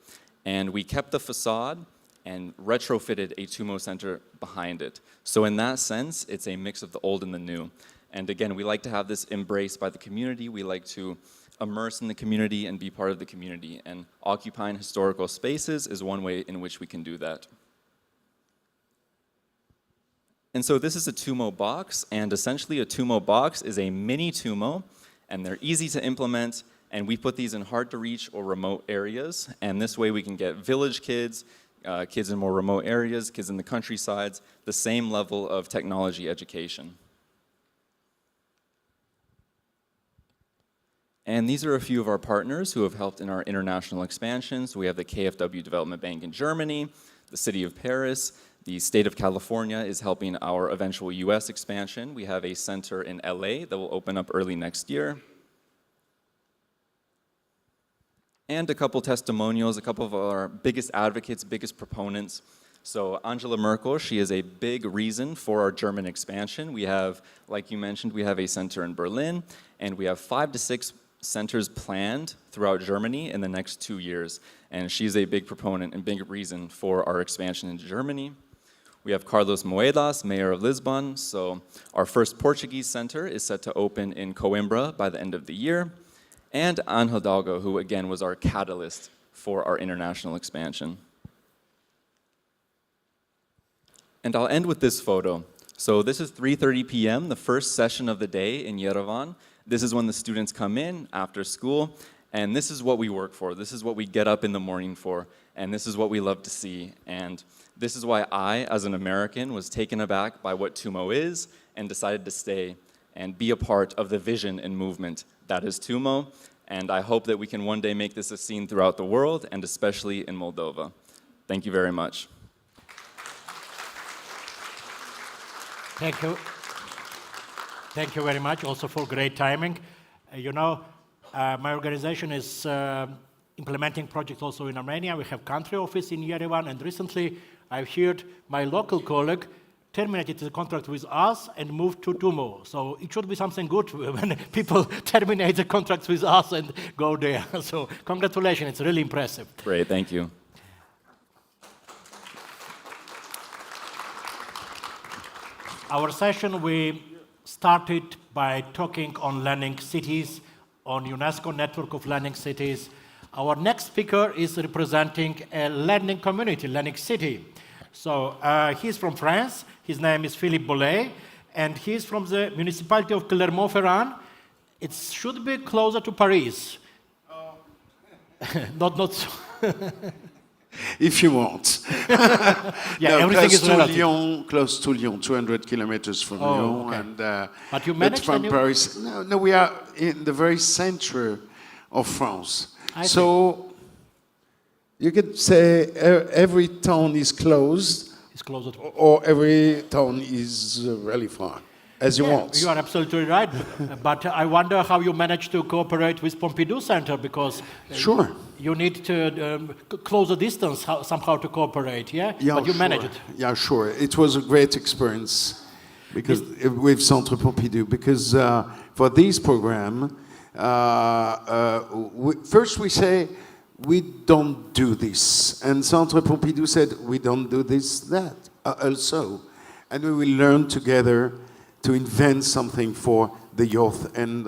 and we kept the facade and retrofitted a TUMO center behind it. So in that sense, it's a mix of the old and the new. And again, we like to have this embraced by the community. We like to immerse in the community and be part of the community. And occupying historical spaces is one way in which we can do that. And so this is a TUMO box, and essentially a TUMO box is a mini TUMO, and they're easy to implement, and we put these in hard-to-reach or remote areas, and this way we can get village kids, kids in more remote areas, kids in the countrysides, the same level of technology education. And these are a few of our partners who have helped in our international expansions. We have the KfW Development Bank in Germany, the City of Paris. The state of California is helping our eventual US expansion. We have a center in LA that will open up early next year. And a couple testimonials, a couple of our biggest advocates, biggest proponents. So Angela Merkel, she is a big reason for our German expansion. We have, like you mentioned, we have a center in Berlin, and we have 5 to 6 centers planned throughout Germany in the next 2 years. And she's a big proponent and big reason for our expansion into Germany. We have Carlos Moedas, Mayor of Lisbon. So our first Portuguese center is set to open in Coimbra by the end of the year. And Anne Hidalgo, who again was our catalyst for our international expansion. And I'll end with this photo. So this is 3:30 p.m., the first session of the day in Yerevan. This is when the students come in after school, and this is what we work for. This is what we get up in the morning for, and this is what we love to see. And this is why I, as an American, was taken aback by what TUMO is and decided to stay and be a part of the vision and movement that is TUMO. And I hope that we can one day make this a scene throughout the world, and especially in Moldova. Thank you very much. Thank you. Thank you very much, also for great timing. My organization is implementing projects also in Armenia. We have country office in Yerevan, and recently I've heard my local colleague terminated the contract with us and moved to Tumu. So it should be something good when people terminate the contracts with us and go there. So congratulations, it's really impressive. Great, thank you. Our session, we started by talking on learning cities, on UNESCO network of learning cities. Our next speaker is representing a learning community, learning city. So he's from France. His name is Philippe Bollet, and he's from the municipality of Clermont-Ferrand. It should be closer to Paris. Not so. If you want. Yeah, No, everything is relative. Close to Lyon, 200 kilometers from Oh, Lyon. okay. And, But you but managed from and you- Paris. No, we are in the very center of France. I So you could say every town is closed, It's closer to or every town is really far, as you want. You are absolutely right. But I wonder how you managed to cooperate with Pompidou Center, because Sure. you need to close the distance somehow to cooperate, yeah? Yeah, But you sure. managed it. Yeah, sure. It was a great experience because with Centre Pompidou, because for this program, first we say we don't do this, and Centre Pompidou said we don't do this, that also, and we will learn together to invent something for the youth, and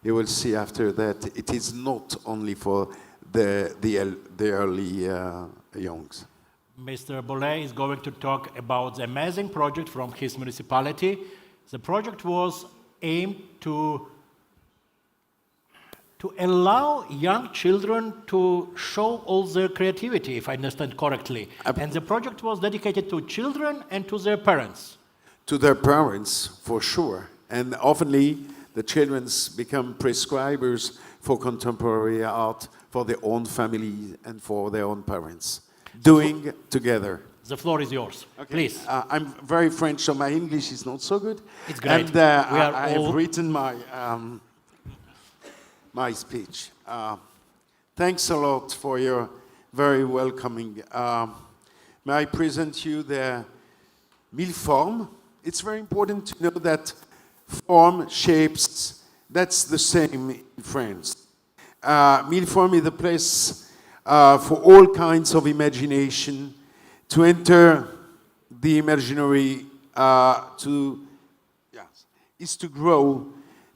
you will see after that it is not only for the early youngs. Mr. Bollet is going to talk about the amazing project from his municipality. The project was aimed to allow young children to show all their creativity, if I understand correctly. And the project was dedicated to children and to their parents. To their parents, for sure. And oftenly, the children become prescribers for contemporary art for their own family and for their own parents, doing together. The floor is yours. Please. I'm very French, so my English is not so good. It's great. And We are I all- have written my speech. Thanks a lot for your very welcoming. May I present you the mille formes? It's very important to know that form, shapes, that's the same in France. Mille formes is the place for all kinds of imagination, to enter the imaginary, is to grow,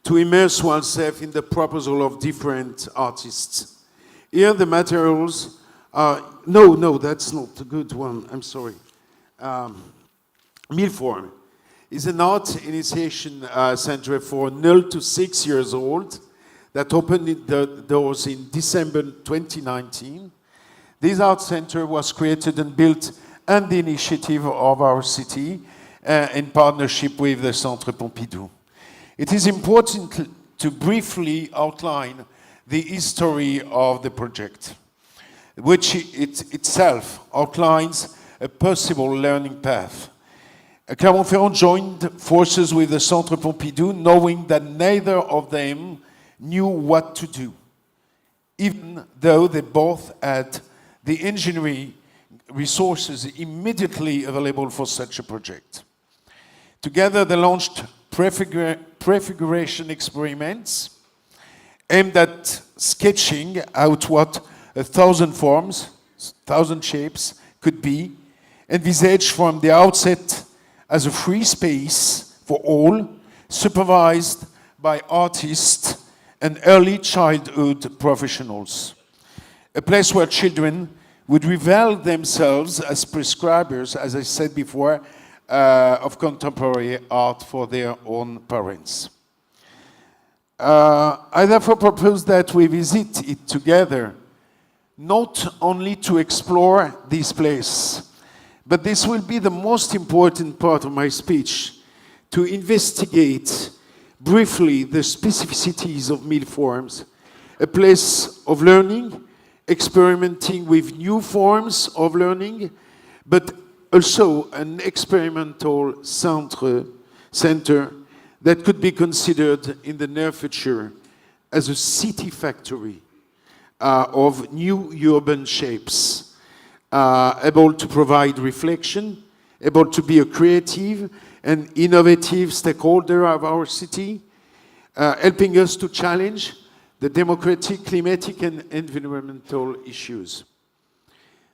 to immerse oneself in the proposal of different artists. Here the materials are, no, that's not a good one, I'm sorry. Mille formes is an art initiation center for 0 to 6 years old that opened the doors in December 2019. This art center was created and built on the initiative of our city in partnership with the Centre Pompidou. It is important to briefly outline the history of the project, which itself outlines a possible learning path. Clermont-Ferrand joined forces with the Centre Pompidou, knowing that neither of them knew what to do, even though they both had the engineering resources immediately available for such a project. Together, they launched prefiguration experiments aimed at sketching out what 1,000 forms, 1,000 shapes could be, envisaged from the outset as a free space for all, supervised by artists and early childhood professionals. A place where children would reveal themselves as prescribers, as I said before, of contemporary art for their own parents. I therefore propose that we visit it together, not only to explore this place, but this will be the most important part of my speech, to investigate briefly the specificities of mille formes, a place of learning, experimenting with new forms of learning, but also an experimental center that could be considered in the near future as a city factory of new urban shapes, able to provide reflection, able to be a creative and innovative stakeholder of our city, helping us to challenge the democratic, climatic, and environmental issues.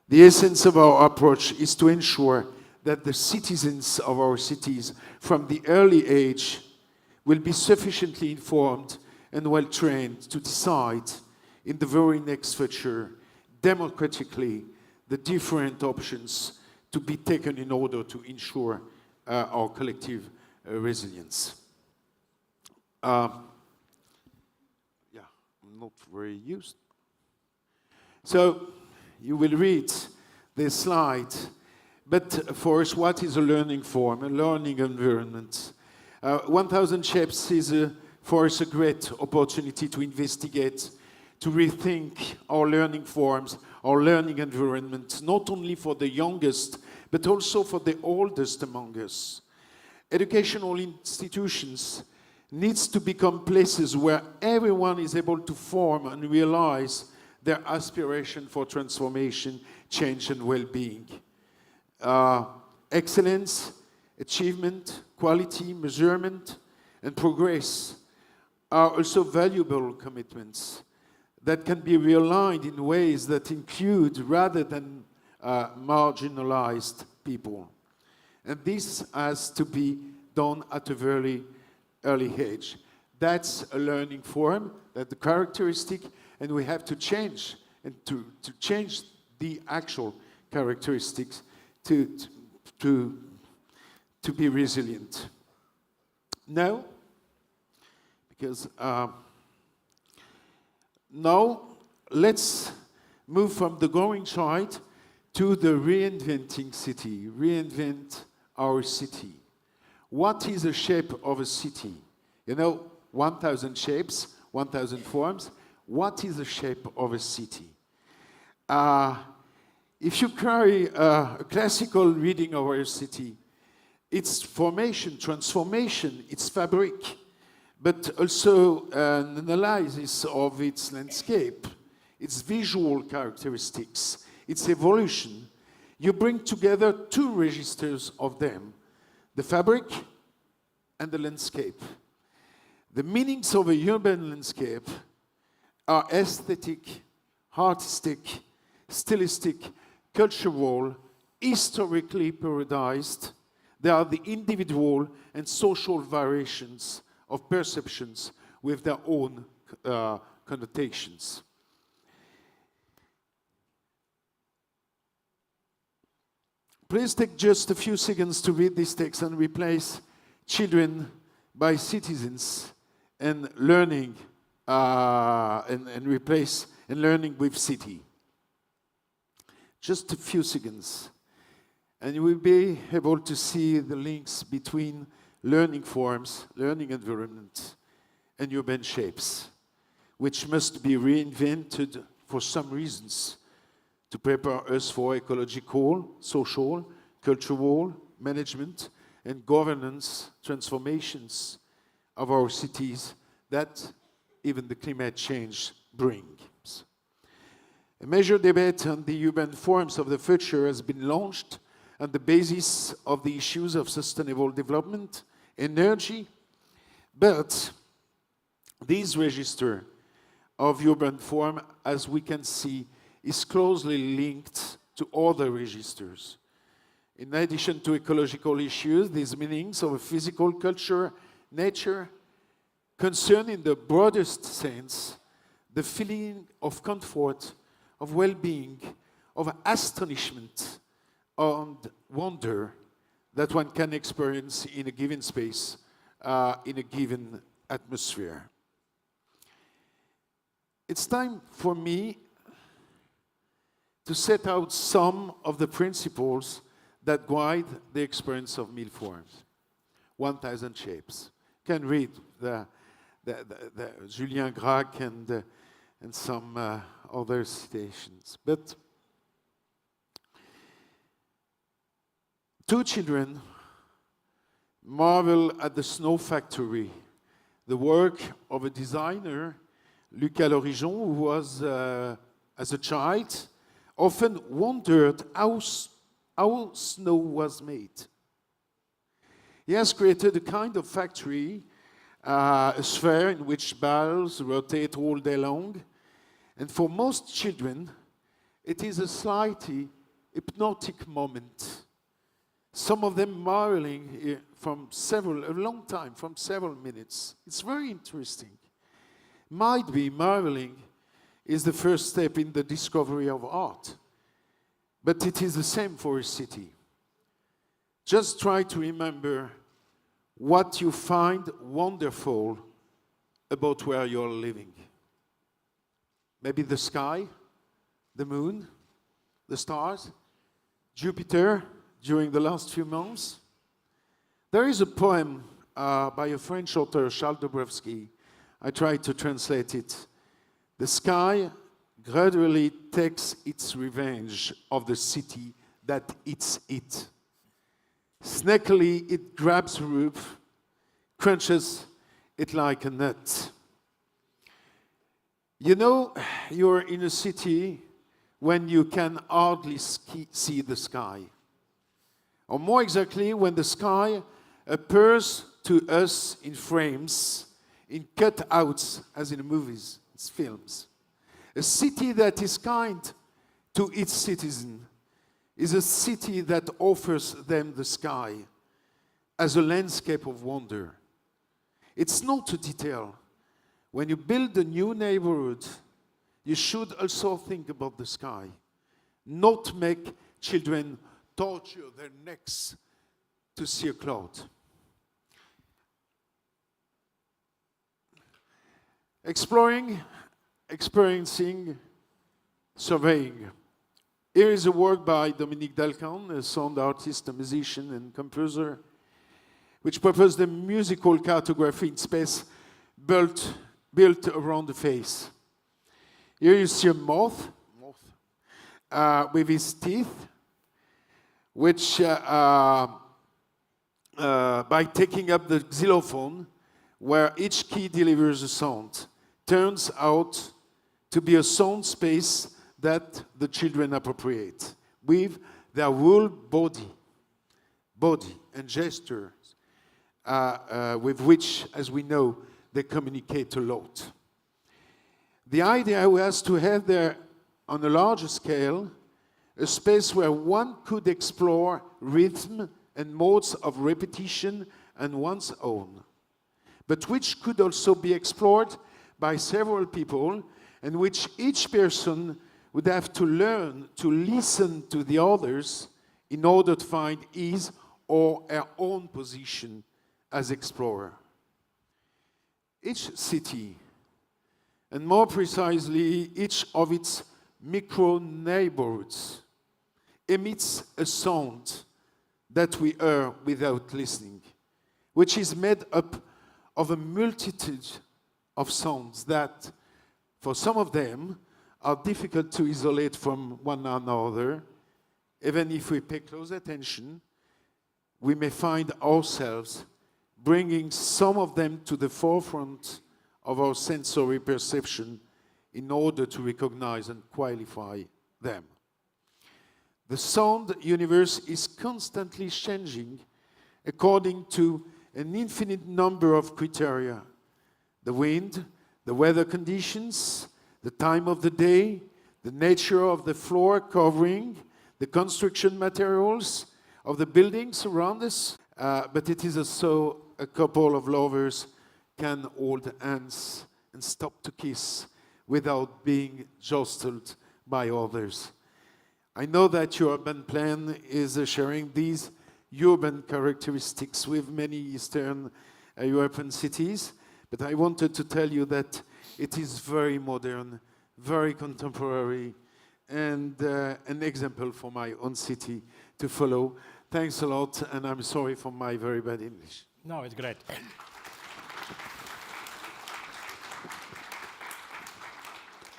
The essence of our approach is to ensure that the citizens of our cities from the early age will be sufficiently informed and well trained to decide in the very next future, democratically, the different options to be taken in order to ensure our collective resilience. Yeah, I'm not very used. So, you will read this slide, but for us, what is a learning form, a learning environment? 1000 Shapes is for us a great opportunity to investigate, to rethink our learning forms, our learning environment, not only for the youngest, but also for the oldest among us. Educational institutions needs to become places where everyone is able to form and realize their aspiration for transformation, change, and well-being. Excellence, achievement, quality, measurement, and progress are also valuable commitments that can be realigned in ways that include rather than marginalized people. And this has to be done at a very early age. That's a learning form, that's the characteristic, and we have to change, and to change the actual characteristics to be resilient. Now, because now let's move from the growing child to the reinventing city, reinvent our city. What is the shape of a city? You know, 1000 shapes, 1000 forms. What is the shape of a city? If you carry a classical reading of our city, its formation, transformation, its fabric, but also an analysis of its landscape, its visual characteristics, its evolution, you bring together two registers of them, the fabric and the landscape. The meanings of a urban landscape are aesthetic, artistic, stylistic, cultural, historically periodized. They are the individual and social variations of perceptions with their own connotations. Please take just a few seconds to read this text and replace children by citizens and learning and replace and learning with city. Just a few seconds. And you will be able to see the links between learning forms, learning environment, and urban shapes, which must be reinvented for some reasons to prepare us for ecological, social, cultural, management, and governance transformations of our cities that even the climate change brings. A major debate on the urban forms of the future has been launched on the basis of the issues of sustainable development, energy, but this register of urban form, as we can see, is closely linked to other registers. In addition to ecological issues, these meanings of a physical culture, nature, concern in the broadest sense the feeling of comfort, of well-being, of astonishment, and wonder that one can experience in a given space, in a given atmosphere. It's time for me to set out some of the principles that guide the experience of meal forms. 1000 shapes. You can read the Julien Gracq and some other citations. But two children marvel at the snow factory, the work of a designer, Lucas Lorigeon, who was, as a child, often wondered how how snow was made. He has created a kind of factory, a sphere in which balls rotate all day long. And for most children, it is a slightly hypnotic moment. Some of them marveling a long time, from several minutes. It's very interesting. Might be marveling is the first step in the discovery of art. But it is the same for a city. Just try to remember what you find wonderful about where you're living. Maybe the sky, the moon, the stars, Jupiter during the last few months. There is a poem by a French author, Charles Dobrowski. I tried to translate it. The sky gradually takes its revenge of the city that eats it. Snakily, it grabs the roof, crunches it like a nut. You know, you're in a city when you can hardly see the sky. Or more exactly, when the sky appears to us in frames, in cutouts, as in movies, films. A city that is kind to its citizens is a city that offers them the sky as a landscape of wonder. It's not a detail. When you build a new neighborhood, you should also think about the sky. Not make children torture their necks to see a cloud. Exploring, experiencing, surveying. Here is a work by Dominique Dalcan, a sound artist, a musician and composer, which proposed a musical cartography in space built around the face. Here you see a moth with his teeth, which by taking up the xylophone, where each key delivers a sound, turns out to be a sound space that the children appropriate with their whole body and gestures, with which, as we know, they communicate a lot. The idea was to have there, on a larger scale, a space where one could explore rhythm and modes of repetition and one's own, but which could also be explored by several people, and which each person would have to learn to listen to the others in order to find his or her own position as explorer. Each city, and more precisely, each of its micro-neighborhoods, emits a sound that we hear without listening, which is made up of a multitude of sounds that, for some of them, are difficult to isolate from one another. Even if we pay close attention, we may find ourselves bringing some of them to the forefront of our sensory perception in order to recognize and qualify them. The sound universe is constantly changing according to an infinite number of criteria: the wind, the weather conditions, the time of the day, the nature of the floor covering, the construction materials of the buildings around us. But it is also a couple of lovers can hold hands and stop to kiss without being jostled by others. I know that your urban plan is sharing these urban characteristics with many Eastern European cities, but I wanted to tell you that it is very modern, very contemporary, and an example for my own city to follow. Thanks a lot, and I'm sorry for my very bad English. No, it's great.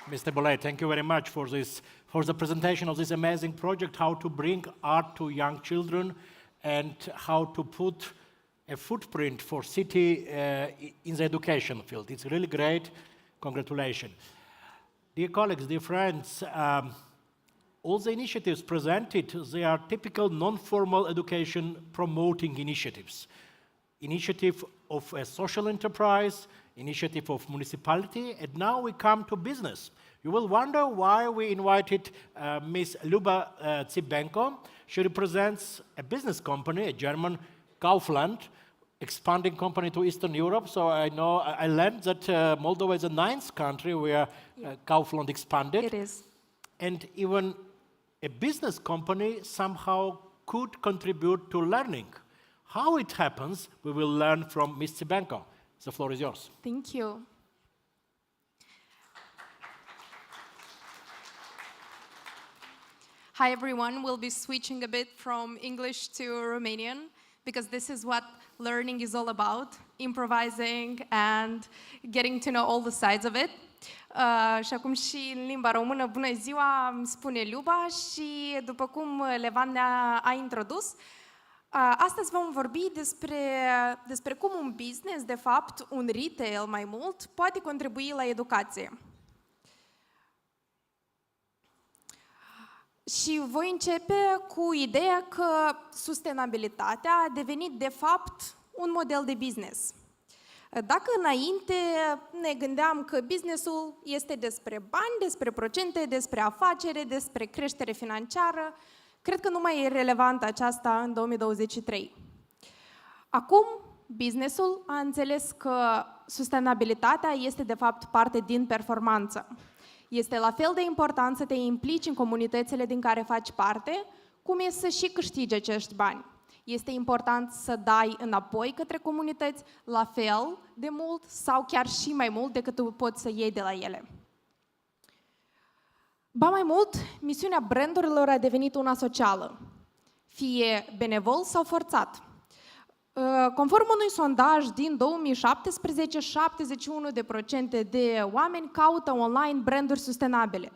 Mr. Bollet, thank you very much for the presentation of this amazing project, how to bring art to young children and how to put a footprint for city in the education field. It's really great. Congratulations. Dear colleagues, dear friends, all the initiatives presented, they are typical non-formal education promoting initiatives. Initiative of a social enterprise, initiative of municipality, and now we come to business. You will wonder why we invited Ms. Luba Tsibenko. She represents a business company, a German Kaufland, expanding company to Eastern Europe. So I learned that Moldova is the 9th country where Kaufland expanded. It is. And even a business company somehow could contribute to learning. How it happens, we will learn from Ms. Tsibenko. The floor is yours. Thank you. Hi everyone, we'll be switching a bit from English to Romanian because this is what learning is all about, improvising and getting to know all the sides of it. Și acum și în limba română, bună ziua, îmi spune Luba și după cum Levan ne-a introdus, astăzi vom vorbi despre cum un business, de fapt un retail mai mult, poate contribui la educație. Și voi începe cu ideea că sustenabilitatea a devenit de fapt un model de business. Dacă înainte ne gândeam că businessul este despre bani, despre procente, despre afacere, despre creștere financiară, cred că nu mai e relevantă aceasta în 2023. Acum, businessul a înțeles că sustenabilitatea este de fapt parte din performanță. Este la fel de important să te implici în comunitățile din care faci parte, cum e să și câștigi acești bani. Este important să dai înapoi către comunități la fel de mult sau chiar și mai mult decât tu poți să iei de la ele. Ba mai mult, misiunea brandurilor a devenit una socială, fie benevol sau forțat. Conform unui sondaj din 2017, 71% de oameni caută online branduri sustenabile.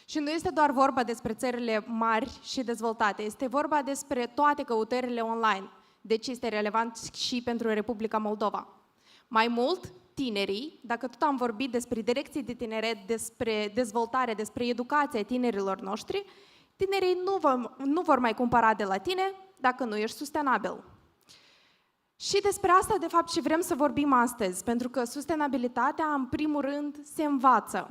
Și nu este doar vorba despre țările mari și dezvoltate, este vorba despre toate căutările online. Deci este relevant și pentru Republica Moldova. Mai mult, tinerii, dacă tot am vorbit despre direcții de tineret, despre dezvoltare, despre educația tinerilor noștri, tinerii nu vor mai cumpăra de la tine dacă nu ești sustenabil. Și despre asta, de fapt, și vrem să vorbim astăzi, pentru că sustenabilitatea, în primul rând, se învață.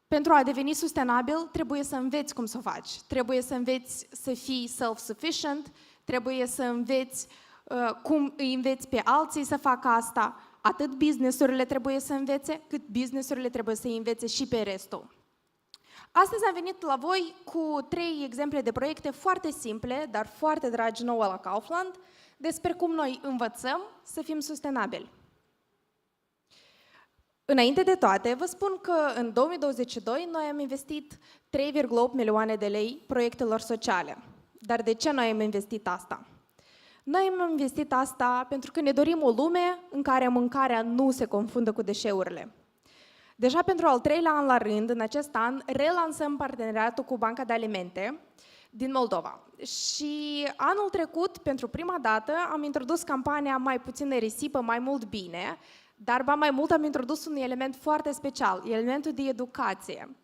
Pentru a deveni sustenabil, trebuie să înveți cum să o faci. Trebuie să înveți să fii self-sufficient, trebuie să înveți cum îi înveți pe alții să facă asta. Atât business-urile trebuie să învețe, cât business-urile trebuie să învețe și pe restul. Astăzi am venit la voi cu 3 exemple de proiecte foarte simple, dar foarte dragi nouă la Kaufland, despre cum noi învățăm să fim sustenabili. Înainte de toate, vă spun că în 2022 noi am investit 3,8 milioane de lei proiectelor sociale. Dar de ce noi am investit asta? Noi am investit asta pentru că ne dorim o lume în care mâncarea nu se confundă cu deșeurile. Deja pentru al 3-lea an la rând, în acest an, relansăm parteneriatul cu Banca de Alimente din Moldova. Și anul trecut, pentru prima dată, am introdus campania Mai puțină risipă, mai mult bine, dar ba mai mult am introdus un element foarte special, elementul de educație.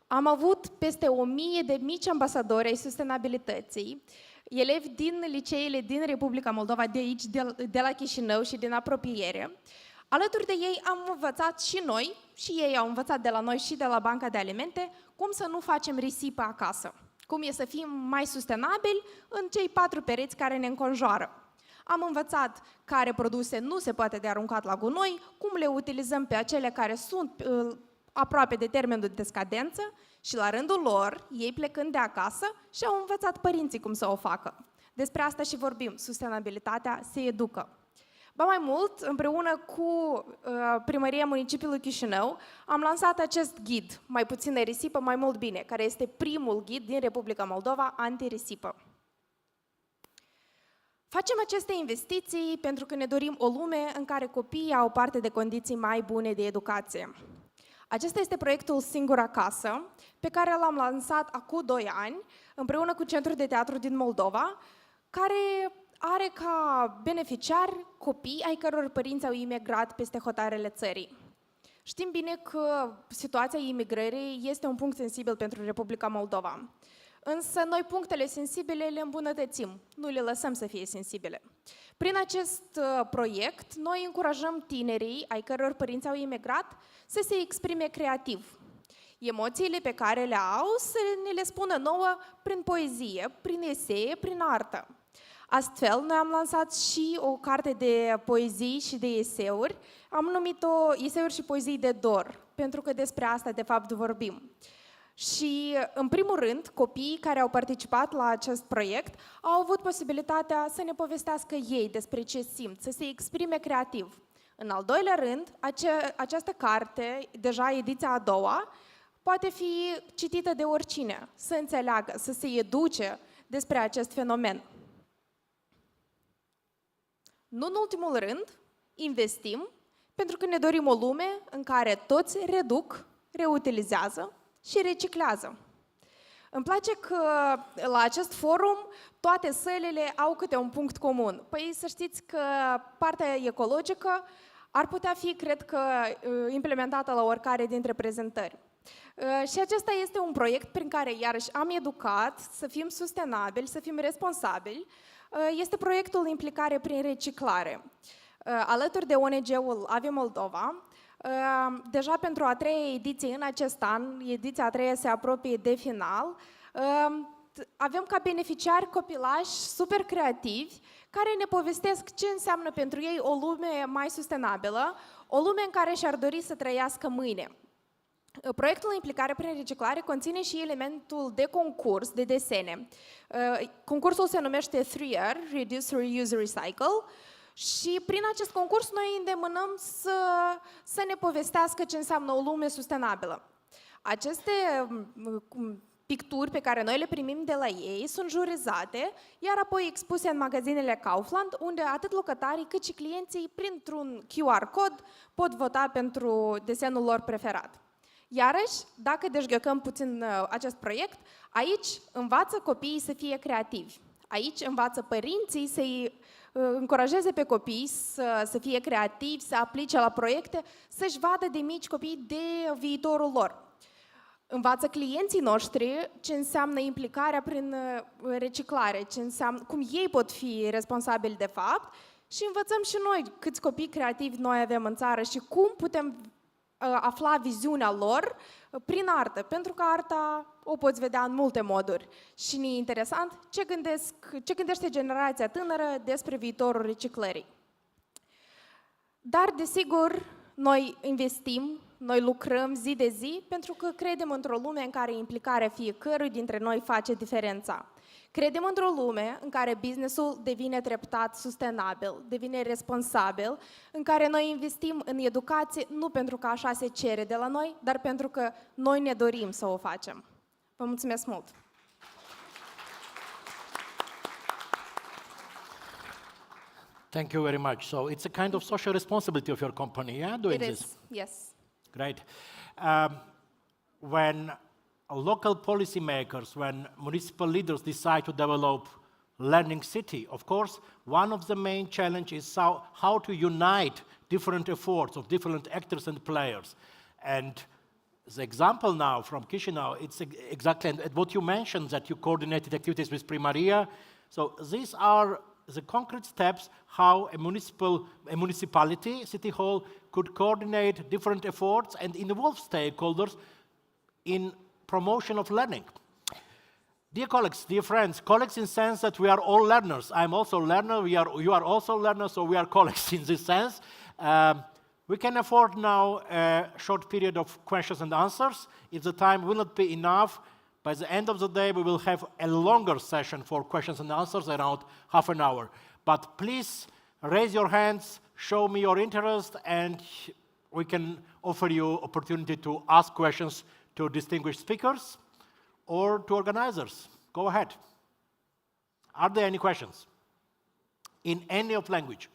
Am avut peste 1000 de mici ambasadori ai sustenabilității, elevi din liceele din Republica Moldova, de aici, de la Chișinău și din apropiere. Alături de ei am învățat și noi, și ei au învățat de la noi și de la Banca de Alimente, cum să nu facem risipă acasă, cum e să fim mai sustenabili în cei 4 pereți care ne înconjoară. Am învățat care produse nu se poate de aruncat la gunoi, cum le utilizăm pe acele care sunt aproape de termenul de scadență și la rândul lor, ei plecând de acasă, și-au învățat părinții cum să o facă. Despre asta și vorbim, sustenabilitatea se educă. Ba mai mult, împreună cu Primăria Municipiului Chișinău, am lansat acest ghid, Mai puțină risipă, mai mult bine, care este primul ghid din Republica Moldova anti-risipă. Facem aceste investiții pentru că ne dorim o lume în care copiii au parte de condiții mai bune de educație. Acesta este proiectul Singur Acasă, pe care l-am lansat acum 2 ani, împreună cu Centrul de Teatru din Moldova, care are ca beneficiari copii ai căror părinți au imigrat peste hotarele țării. Știm bine că situația imigrării este un punct sensibil pentru Republica Moldova. Însă noi punctele sensibile le îmbunătățim, nu le lăsăm să fie sensibile. Prin acest proiect, noi încurajăm tinerii, ai căror părinți au imigrat, să se exprime creativ. Emoțiile pe care le au să ne le spună nouă prin poezie, prin esee, prin artă. Astfel, noi am lansat și o carte de poezii și de eseuri. Am numit-o Eseuri și poezii de dor, pentru că despre asta, de fapt, vorbim. Și, în primul rând, copiii care au participat la acest proiect au avut posibilitatea să ne povestească ei despre ce simt, să se exprime creativ. În al doilea rând, această carte, deja ediția a doua, poate fi citită de oricine, să înțeleagă, să se educe despre acest fenomen. Nu în ultimul rând, investim pentru că ne dorim o lume în care toți reduc, reutilizează și reciclează. Îmi place că la acest forum toate sălile au câte un punct comun. Păi să știți că partea ecologică ar putea fi, cred că, implementată la oricare dintre prezentări. Și acesta este un proiect prin care, iarăși, am educat să fim sustenabili, să fim responsabili. Este proiectul Implicare prin reciclare. Alături de ONG-ul Ave Moldova, deja pentru a treia ediție în acest an, ediția a treia se apropie de final, avem ca beneficiari copilași super creativi care ne povestesc ce înseamnă pentru ei o lume mai sustenabilă, o lume în care și-ar dori să trăiască mâine. Proiectul Implicare prin reciclare conține și elementul de concurs de desene. Concursul se numește 3R, Reduce, Reuse, Recycle, și prin acest concurs noi îndemânăm să ne povestească ce înseamnă o lume sustenabilă. Aceste picturi pe care noi le primim de la ei sunt jurizate, iar apoi expuse în magazinele Kaufland, unde atât locatarii cât și clienții, printr-un QR cod, pot vota pentru desenul lor preferat. Iarăși, dacă deșghiocăm puțin acest proiect, aici învață copiii să fie creativi. Aici învață părinții să-i încurajeze pe copii să fie creativi, să aplice la proiecte, să-și vadă de mici copii de viitorul lor. Învață clienții noștri ce înseamnă implicarea prin reciclare, cum ei pot fi responsabili de fapt și învățăm și noi câți copii creativi noi avem în țară și cum putem afla viziunea lor prin artă, pentru că arta o poți vedea în multe moduri. Și ne-e interesant ce gândește generația tânără despre viitorul reciclării. Dar, desigur, noi investim, noi lucrăm zi de zi, pentru că credem într-o lume în care implicarea fiecărui dintre noi face diferența. Credem într-o lume în care businessul devine treptat sustenabil, devine responsabil, în care noi investim în educație nu pentru că așa se cere de la noi, dar pentru că noi ne dorim să o facem. Vă mulțumesc mult! Thank you very much. So it's a kind of social responsibility of your company, yeah, doing this? It is, yes. Great. When local policymakers, when municipal leaders decide to develop learning city, of course, one of the main challenges is how to unite different efforts of different actors and players. And the example now from Chișinău, it's exactly what you mentioned, that you coordinated activities with Primăria. So these are the concrete steps how a municipality, city hall, could coordinate different efforts and involve stakeholders in promotion of learning. Dear colleagues, dear friends, colleagues in the sense that we are all learners. I'm also a learner, you are also learners, so we are colleagues in this sense. We can afford now a short period of questions and answers. If the time will not be enough, by the end of the day, we will have a longer session for questions and answers, around half an hour. But please raise your hands, show me your interest, and we can offer you opportunity to ask questions to distinguished speakers or to organizers. Go ahead. Are there any questions? In any of language?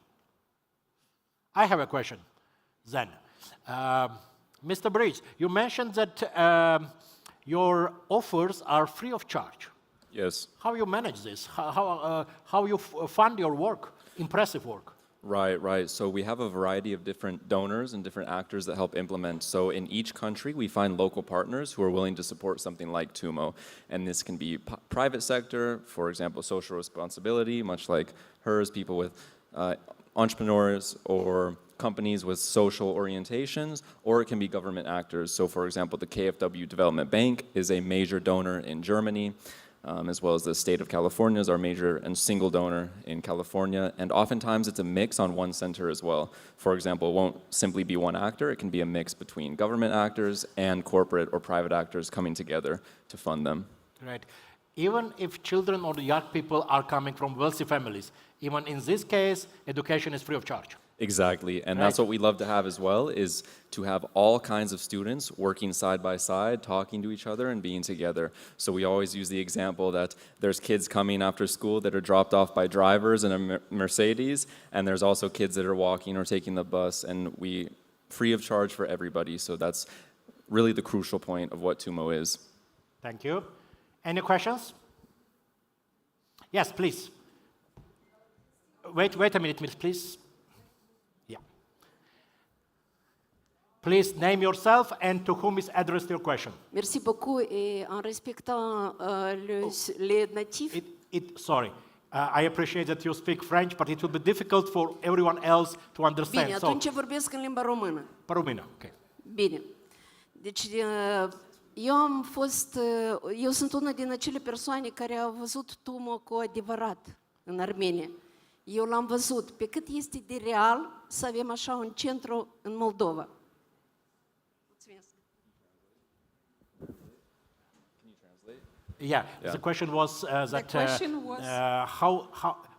I have a question then. Mr. Bridge, you mentioned that your offers are free of charge. Yes. How you manage this? How you fund your work? Impressive work. Right. So we have a variety of different donors and different actors that help implement. So in each country, we find local partners who are willing to support something like TUMO. And this can be private sector, for example, social responsibility, much like hers, people with entrepreneurs or companies with social orientations, or it can be government actors. So for example, the KfW Development Bank is a major donor in Germany. As well as the state of California is our major and single donor in California. And oftentimes it's a mix on one center as well. For example, it won't simply be one actor. It can be a mix between government actors and corporate or private actors coming together to fund them. Right. Even if children or young people are coming from wealthy families, even in this case, education is free of charge. Exactly, and that's what we love to have as well, is to have all kinds of students working side by side, talking to each other and being together. So we always use the example that there's kids coming after school that are dropped off by drivers in a Mercedes, and there's also kids that are walking or taking the bus, and we free of charge for everybody. So that's really the crucial point of what TUMO is. Thank you. Any questions? Yes, please. Wait a minute, please. Please name yourself and to whom is addressed your question. Merci beaucoup et en respectant les natifs. Sorry, I appreciate that you speak French, but it will be difficult for everyone else to understand. Bine, atunci vorbesc în limba română. Română, ok. Bine. Deci eu sunt una din acele persoane care au văzut TUMO cu adevărat în Armenia. Eu l-am văzut pe cât este de real să avem așa un centru în Moldova. Yeah. The question was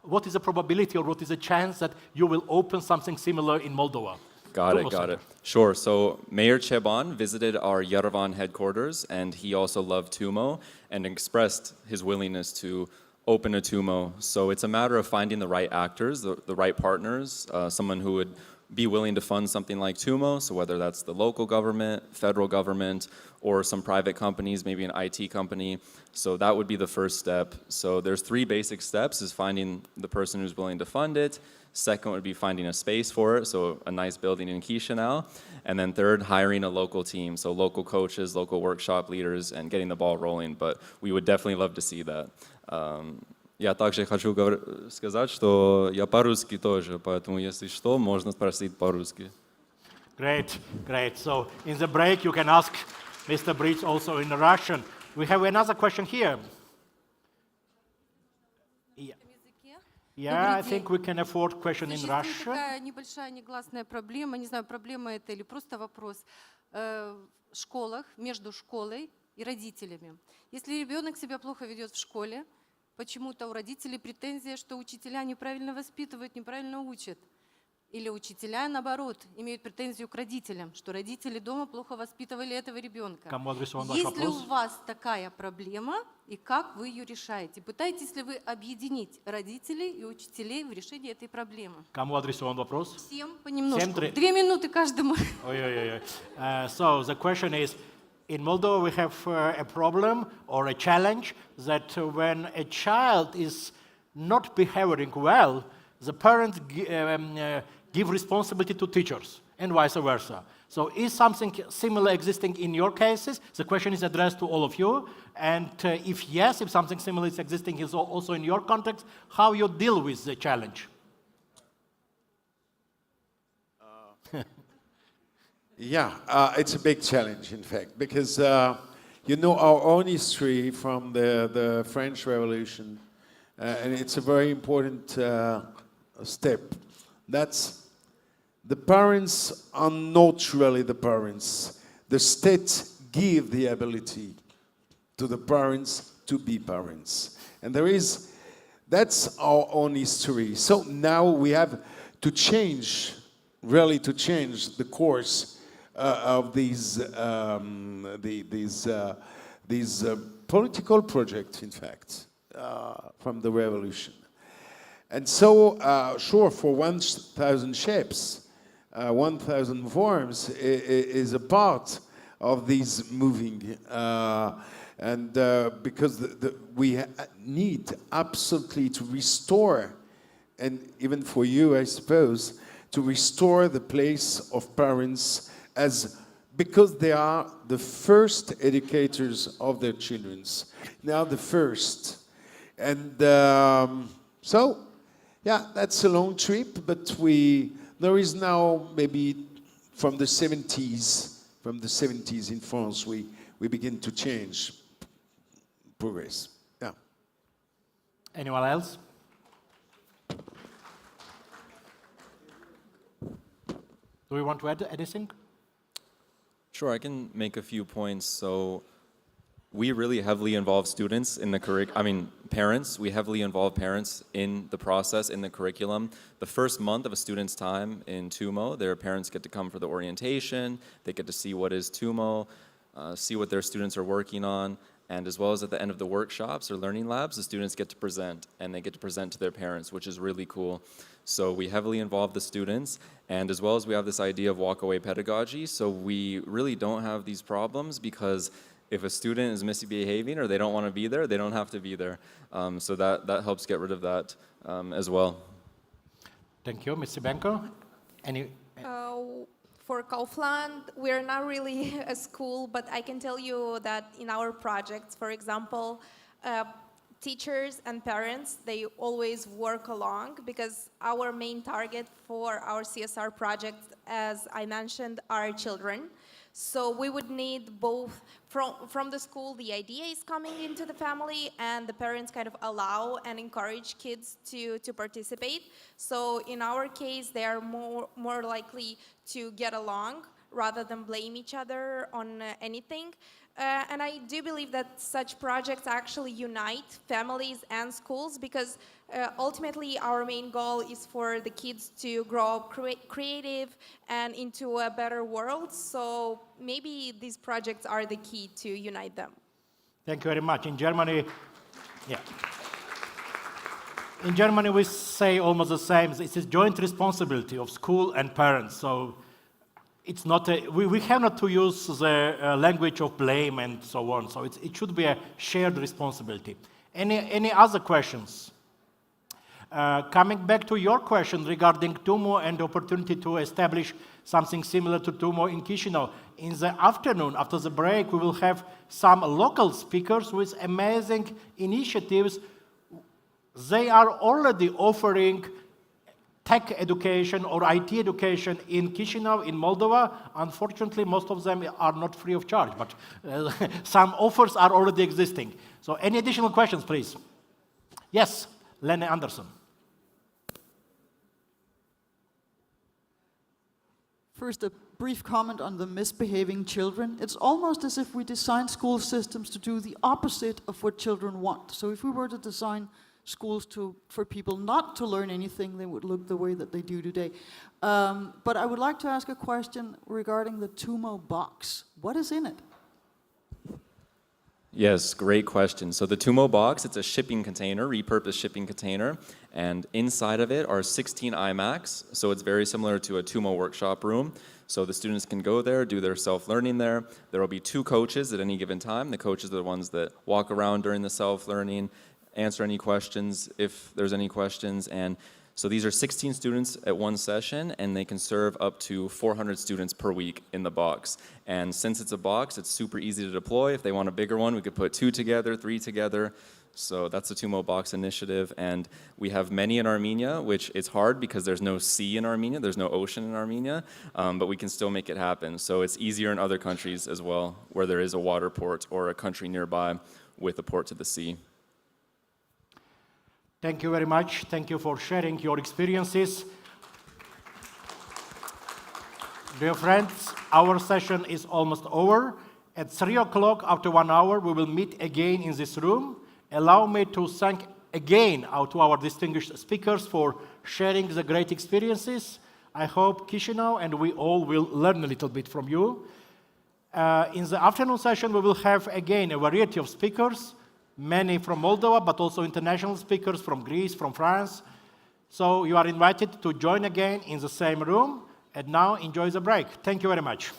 what is the probability or what is the chance that you will open something similar in Moldova? Got it. Sure. So Mayor Ceban visited our Yerevan headquarters, and he also loved TUMO and expressed his willingness to open a TUMO. So it's a matter of finding the right actors, the right partners, someone who would be willing to fund something like TUMO, so whether that's the local government, federal government, or some private companies, maybe an IT company. So that would be the first step. So there's 3 basic steps, is finding the person who's willing to fund it. Second would be finding a space for it, so a nice building in Chișinău. And then third, hiring a local team, so local coaches, local workshop leaders, and getting the ball rolling. But we would definitely love to see that. Я также хочу сказать, что я по-русски тоже, поэтому если что, можно спросить по-русски. Great. So in the break you can ask Mr. Brits also in Russian. We have another question here. Yeah, I think we can afford question in Russian. Такая небольшая негласная проблема, не знаю, проблема это или просто вопрос. В школах, между школой и родителями. Если ребенок себя плохо ведет в школе, почему-то у родителей претензия, что учителя неправильно воспитывают, неправильно учат. Или учителя, наоборот, имеют претензию к родителям, что родители дома плохо воспитывали этого ребенка. Кому адресован ваш Есть ли вопрос? у вас такая проблема и как вы ее решаете? Пытаетесь ли вы объединить родителей и учителей в решении этой проблемы? Кому адресован вопрос? Всем понемножку. Всем 2 минуты каждому. So the question is, in Moldova we have a problem or a challenge that when a child is not behaving well, the parents give responsibility to teachers and vice versa. So is something similar existing in your cases? The question is addressed to all of you. And if yes, if something similar is existing is also in your context, how you deal with the challenge? It's a big challenge, in fact, because you know our own history from the French Revolution, and it's a very important step. That's the parents are not really the parents. The state give the ability to the parents to be parents, and that's our own history. So now we have to change, really to change the course of these political projects, in fact, from the revolution. And so, sure, for 1,000 ships, 1,000 farms is a part of this moving, and because we need absolutely to restore and even for you, I suppose, to restore the place of parents because they are the first educators of their children. They are the first. And so, yeah, that's a long trip, but there is now maybe from the 70s in France, we begin to change, progress. Yeah. Anyone else? Do we want to add anything? Sure, I can make a few points. So we really heavily involve students in the parents. We heavily involve parents in the process, in the curriculum. The first month of a student's time in TUMO, their parents get to come for the orientation. They get to see what is TUMO, see what their students are working on. And as well as at the end of the workshops or learning labs, the students get to present, and they get to present to their parents, which is really cool. So we heavily involve the students, and as well as we have this idea of walk-away pedagogy, so we really don't have these problems because if a student is misbehaving or they don't want to be there, they don't have to be there. So that helps get rid of that as well. Thank you. Mr. Benko? For Kaufland, we're not really a school, but I can tell you that in our projects, for example, teachers and parents, they always work along because our main target for our CSR projects, as I mentioned, are children. So we would need both from the school, the idea is coming into the family, and the parents kind of allow and encourage kids to participate. So in our case, they are more likely to get along rather than blame each other on anything. And I do believe that such projects actually unite families and schools because ultimately our main goal is for the kids to grow up creative and into a better world. So maybe these projects are the key to unite them. Thank you very much. In Germany, in Germany we say almost the same. It's a joint responsibility of school and parents. So it's not we have not to use the language of blame and so on. So it should be a shared responsibility. Any other questions? Coming back to your question regarding TUMO and the opportunity to establish something similar to TUMO in Chișinău. In the afternoon, after the break, we will have some local speakers with amazing initiatives. They are already offering tech education or IT education in Chișinău, in Moldova. Unfortunately, most of them are not free of charge, but some offers are already existing. So any additional questions, please? Yes, Lene Anderson. First, a brief comment on the misbehaving children. It's almost as if we design school systems to do the opposite of what children want. So if we were to design schools for people not to learn anything, they would look the way that they do today. But I would like to ask a question regarding the TUMO box. What is in it? Yes, great question. So the TUMO box, it's a shipping container, repurposed shipping container, and inside of it are 16 iMacs, so it's very similar to a TUMO workshop room. So the students can go there, do their self-learning there. There will be 2 coaches at any given time. The coaches are the ones that walk around during the self-learning, answer any questions if there's any questions, and so these are 16 students at one session, and they can serve up to 400 students per week in the box. And since it's a box, it's super easy to deploy. If they want a bigger one, we could put 2 together, 3 together. So that's the TUMO box initiative, and we have many in Armenia, which it's hard because there's no sea in Armenia, there's no ocean in Armenia, but we can still make it happen. So it's easier in other countries as well, where there is a water port or a country nearby with a port to the sea. Thank you very much. Thank you for sharing your experiences. Dear friends, our session is almost over. At 3 o'clock, after 1 hour, we will meet again in this room. Allow me to thank again to our distinguished speakers for sharing the great experiences. I hope Chișinău and we all will learn a little bit from you. In the afternoon session, we will have again a variety of speakers, many from Moldova, but also international speakers from Greece, from France. So you are invited to join again in the same room. And now enjoy the break. Thank you very much.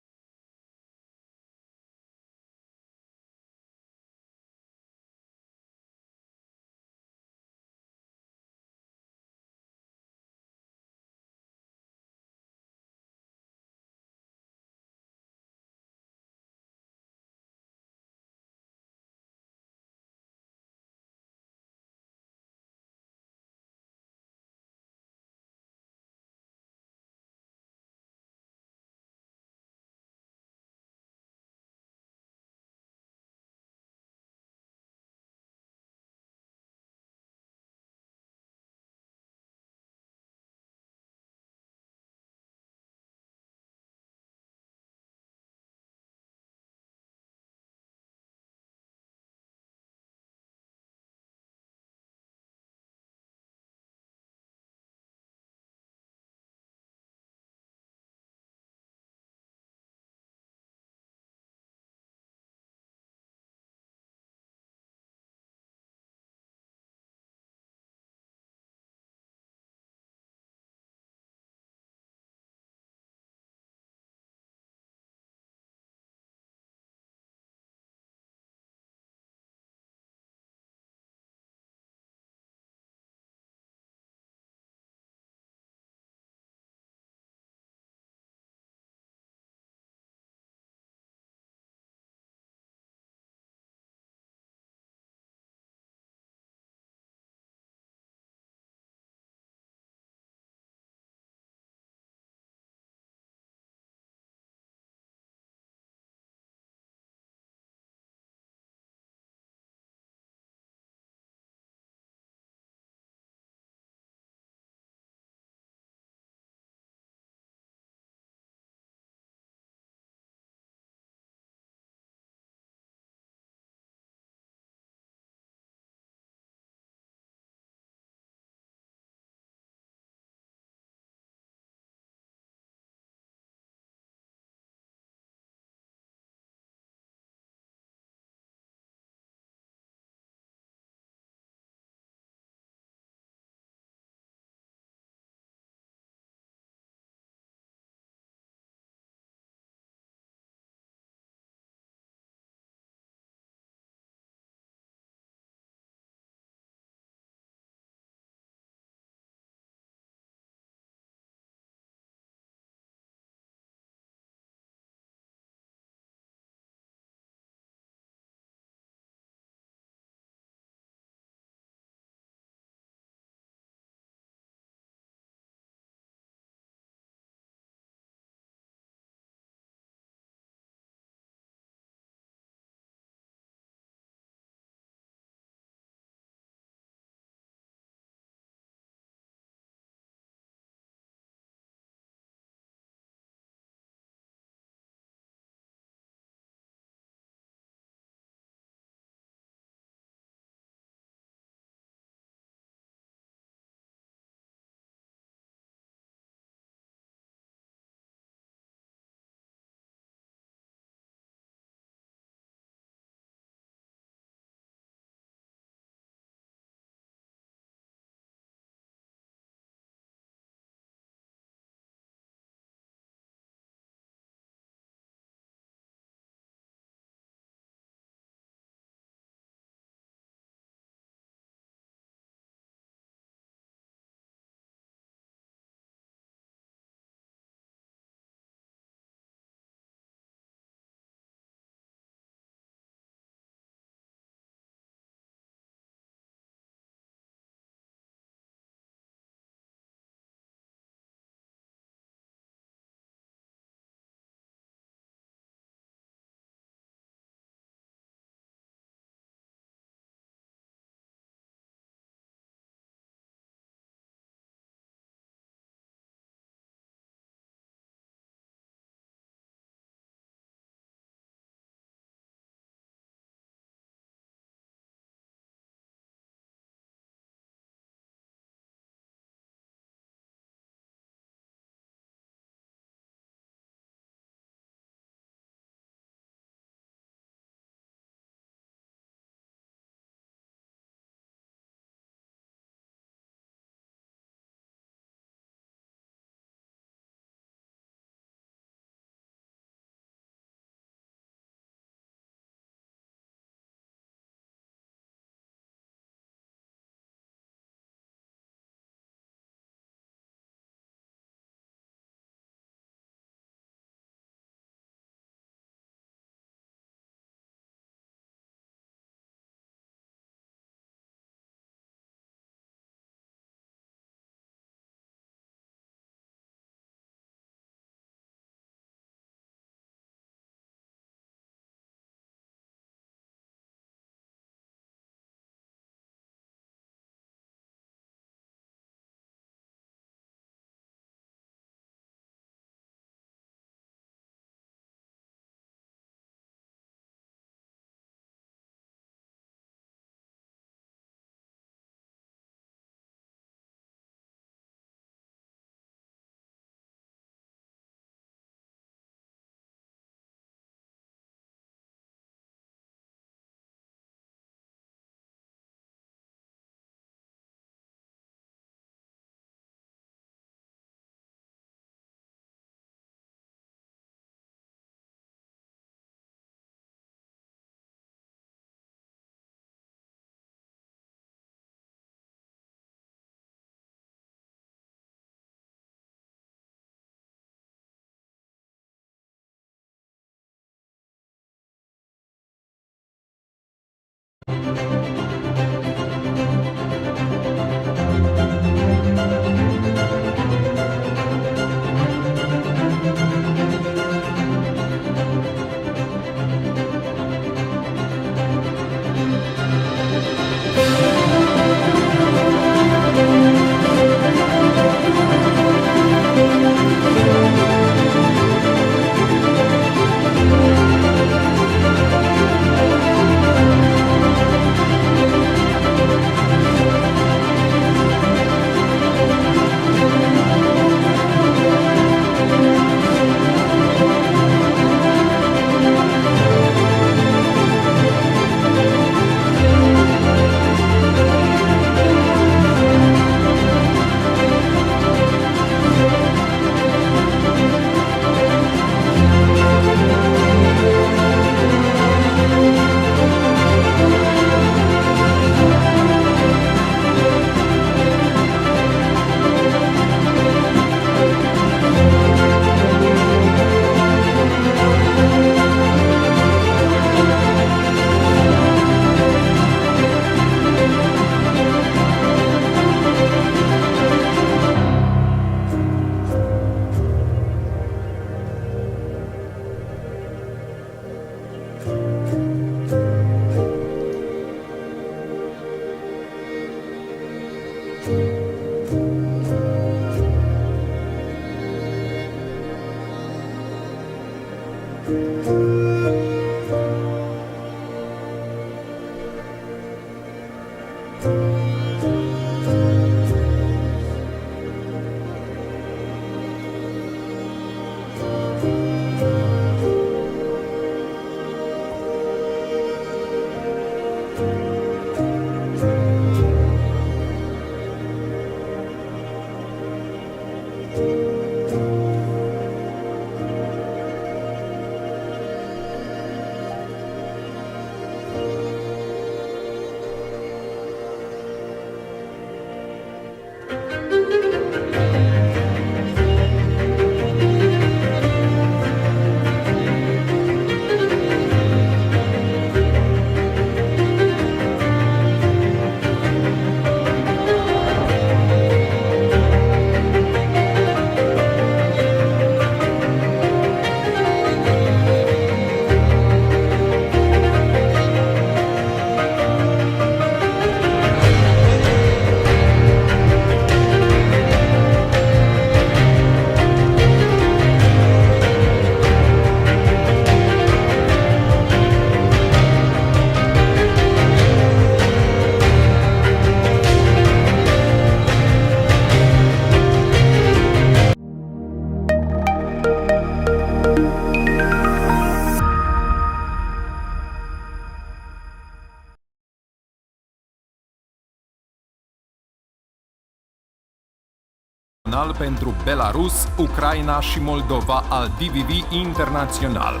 pentru Belarus, Ucraina și Moldova al DVV Internațional.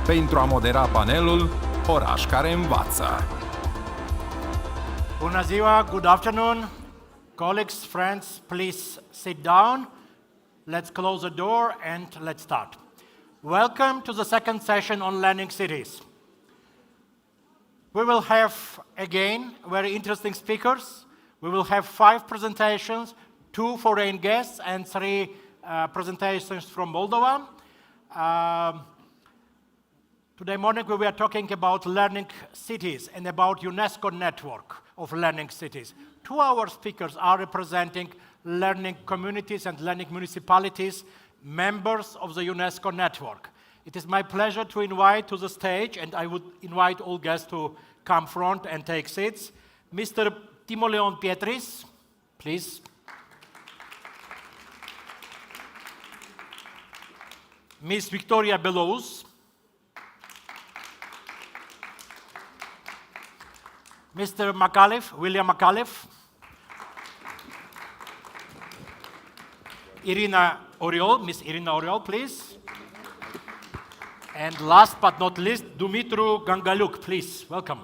Pentru a modera panelul, Oraș care învață. Bună ziua, good afternoon. Colleagues, friends, please sit down. Let's close the door and let's start. Welcome to the second session on learning cities. We will have, again, very interesting speakers. We will have 5 presentations, 2 foreign guests and 3 presentations from Moldova. Today morning we were talking about learning cities and about UNESCO network of learning cities. 2 our speakers are representing learning communities and learning municipalities, members of the UNESCO network. It is my pleasure to invite to the stage, and I would invite all guests to come front and take seats, Mr. Timoleon Pietris, please. Ms. Victoria Belouz, Mr. McAuliffe, William McAuliffe, Irina Oriol, Miss Irina Oriol, please. And last but not least, Dumitru Gangaluk, please, welcome.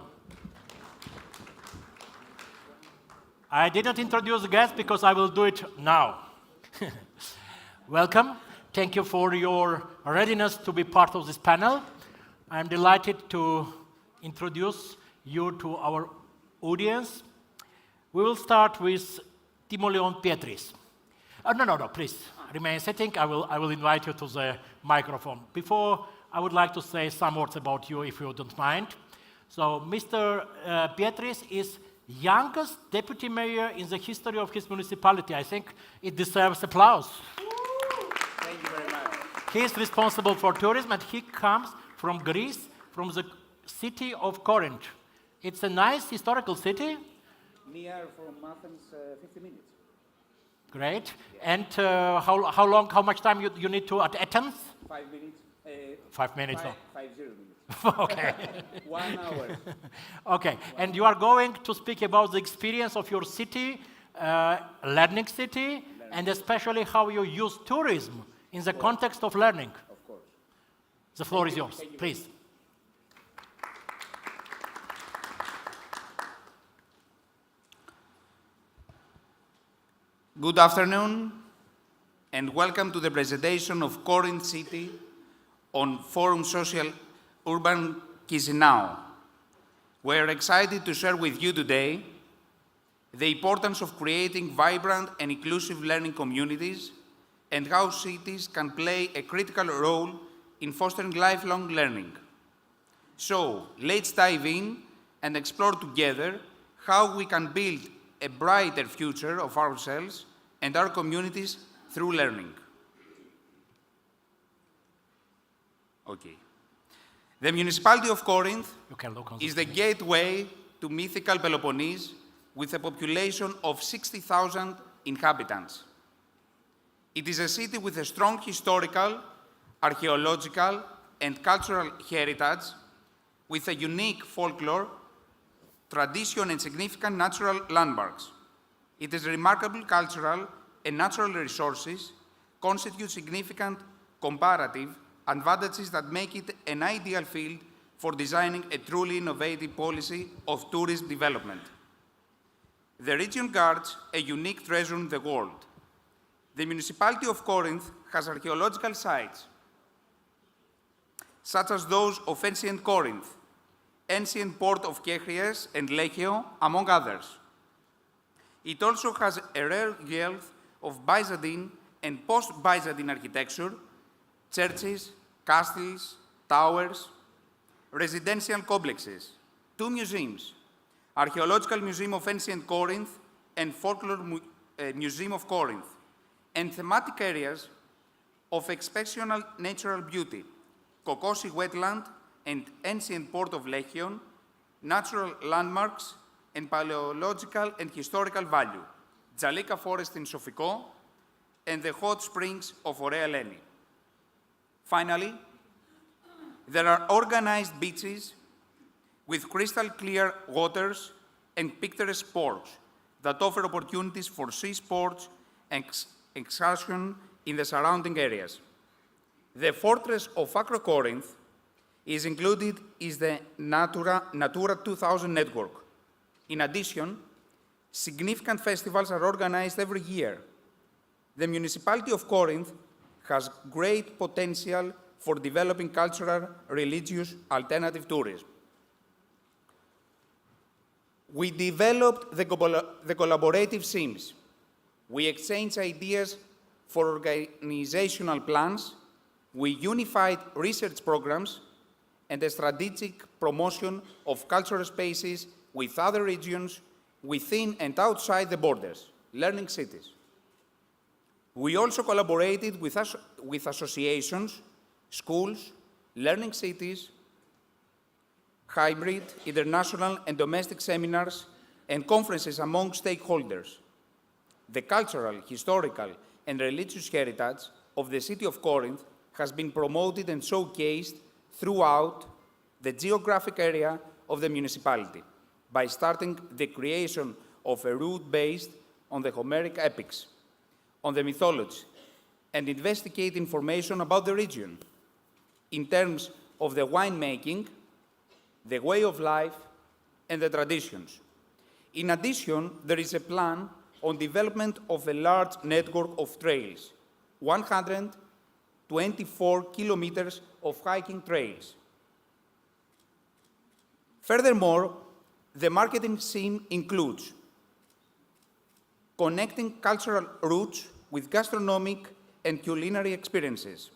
I didn't introduce the guests because I will do it now. Welcome. Thank you for your readiness to be part of this panel. I'm delighted to introduce you to our audience. We will start with Timoleon Pietris. No, please remain sitting. I will invite you to the microphone. Before, I would like to say some words about you, if you don't mind. So, Mr. Pietris is youngest deputy mayor in the history of his municipality. I think it deserves applause. Thank you very much. He is responsible for tourism, and he comes from Greece, from the city of Corinth. It's a nice historical city. Near from Athens, 50 minutes. Great. And how much time you need to at Athens? 5 minutes. 5 minutes. 5 minutes. Okay. 1 hour. Okay. And you are going to speak about the experience of your city, learning city, and especially how you use tourism in the context of learning. Of course. The floor is yours, please. Good afternoon, and welcome to the presentation of Corinth City on Forum Social Urban Chișinău. We are excited to share with you today the importance of creating vibrant and inclusive learning communities and how cities can play a critical role in fostering lifelong learning. So, let's dive in and explore together how we can build a brighter future of ourselves and our communities through learning. Okay. The municipality of Corinth You can look on is the gateway to mythical Peloponnese with a population of 60,000 inhabitants. It is a city with a strong historical, archaeological, and cultural heritage, with a unique folklore, tradition, and significant natural landmarks. It is remarkable cultural and natural resources constitute significant comparative advantages that make it an ideal field for designing a truly innovative policy of tourism development. The region guards a unique treasure in the world. The municipality of Corinth has archaeological sites, such as those of ancient Corinth, ancient port of Kechries and Lechio, among others. It also has a rare wealth of Byzantine and post-Byzantine architecture, churches, castles, towers, residential complexes, 2 museums, Archaeological Museum of Ancient Corinth and Folklore Museum of Corinth, and thematic areas of exceptional natural beauty, Kokosi wetland and ancient port of Lechion, natural landmarks and paleological and historical value, Jalika forest in Sofiko, and the hot springs of Orea Eleni. Finally, there are organized beaches with crystal clear waters and picturesque ports that offer opportunities for sea sports and excursion in the surrounding areas. The fortress of Acro Corinth is included in the Natura 2000 network. In addition, significant festivals are organized every year. The municipality of Corinth has great potential for developing cultural, religious, alternative tourism. We developed the collaborative teams. We exchanged ideas for organizational plans. We unified research programs and the strategic promotion of cultural spaces with other regions within and outside the borders, learning cities. We also collaborated with associations, schools, learning cities, hybrid, international and domestic seminars and conferences among stakeholders. The cultural, historical and religious heritage of the city of Corinth has been promoted and showcased throughout the geographic area of the municipality by starting the creation of a route based on the Homeric epics, on the mythology, and investigate information about the region in terms of the winemaking, the way of life, and the traditions. In addition, there is a plan on development of a large network of trails, 124 kilometers of hiking trails. Furthermore, the marketing theme includes connecting cultural roots with gastronomic and culinary experiences,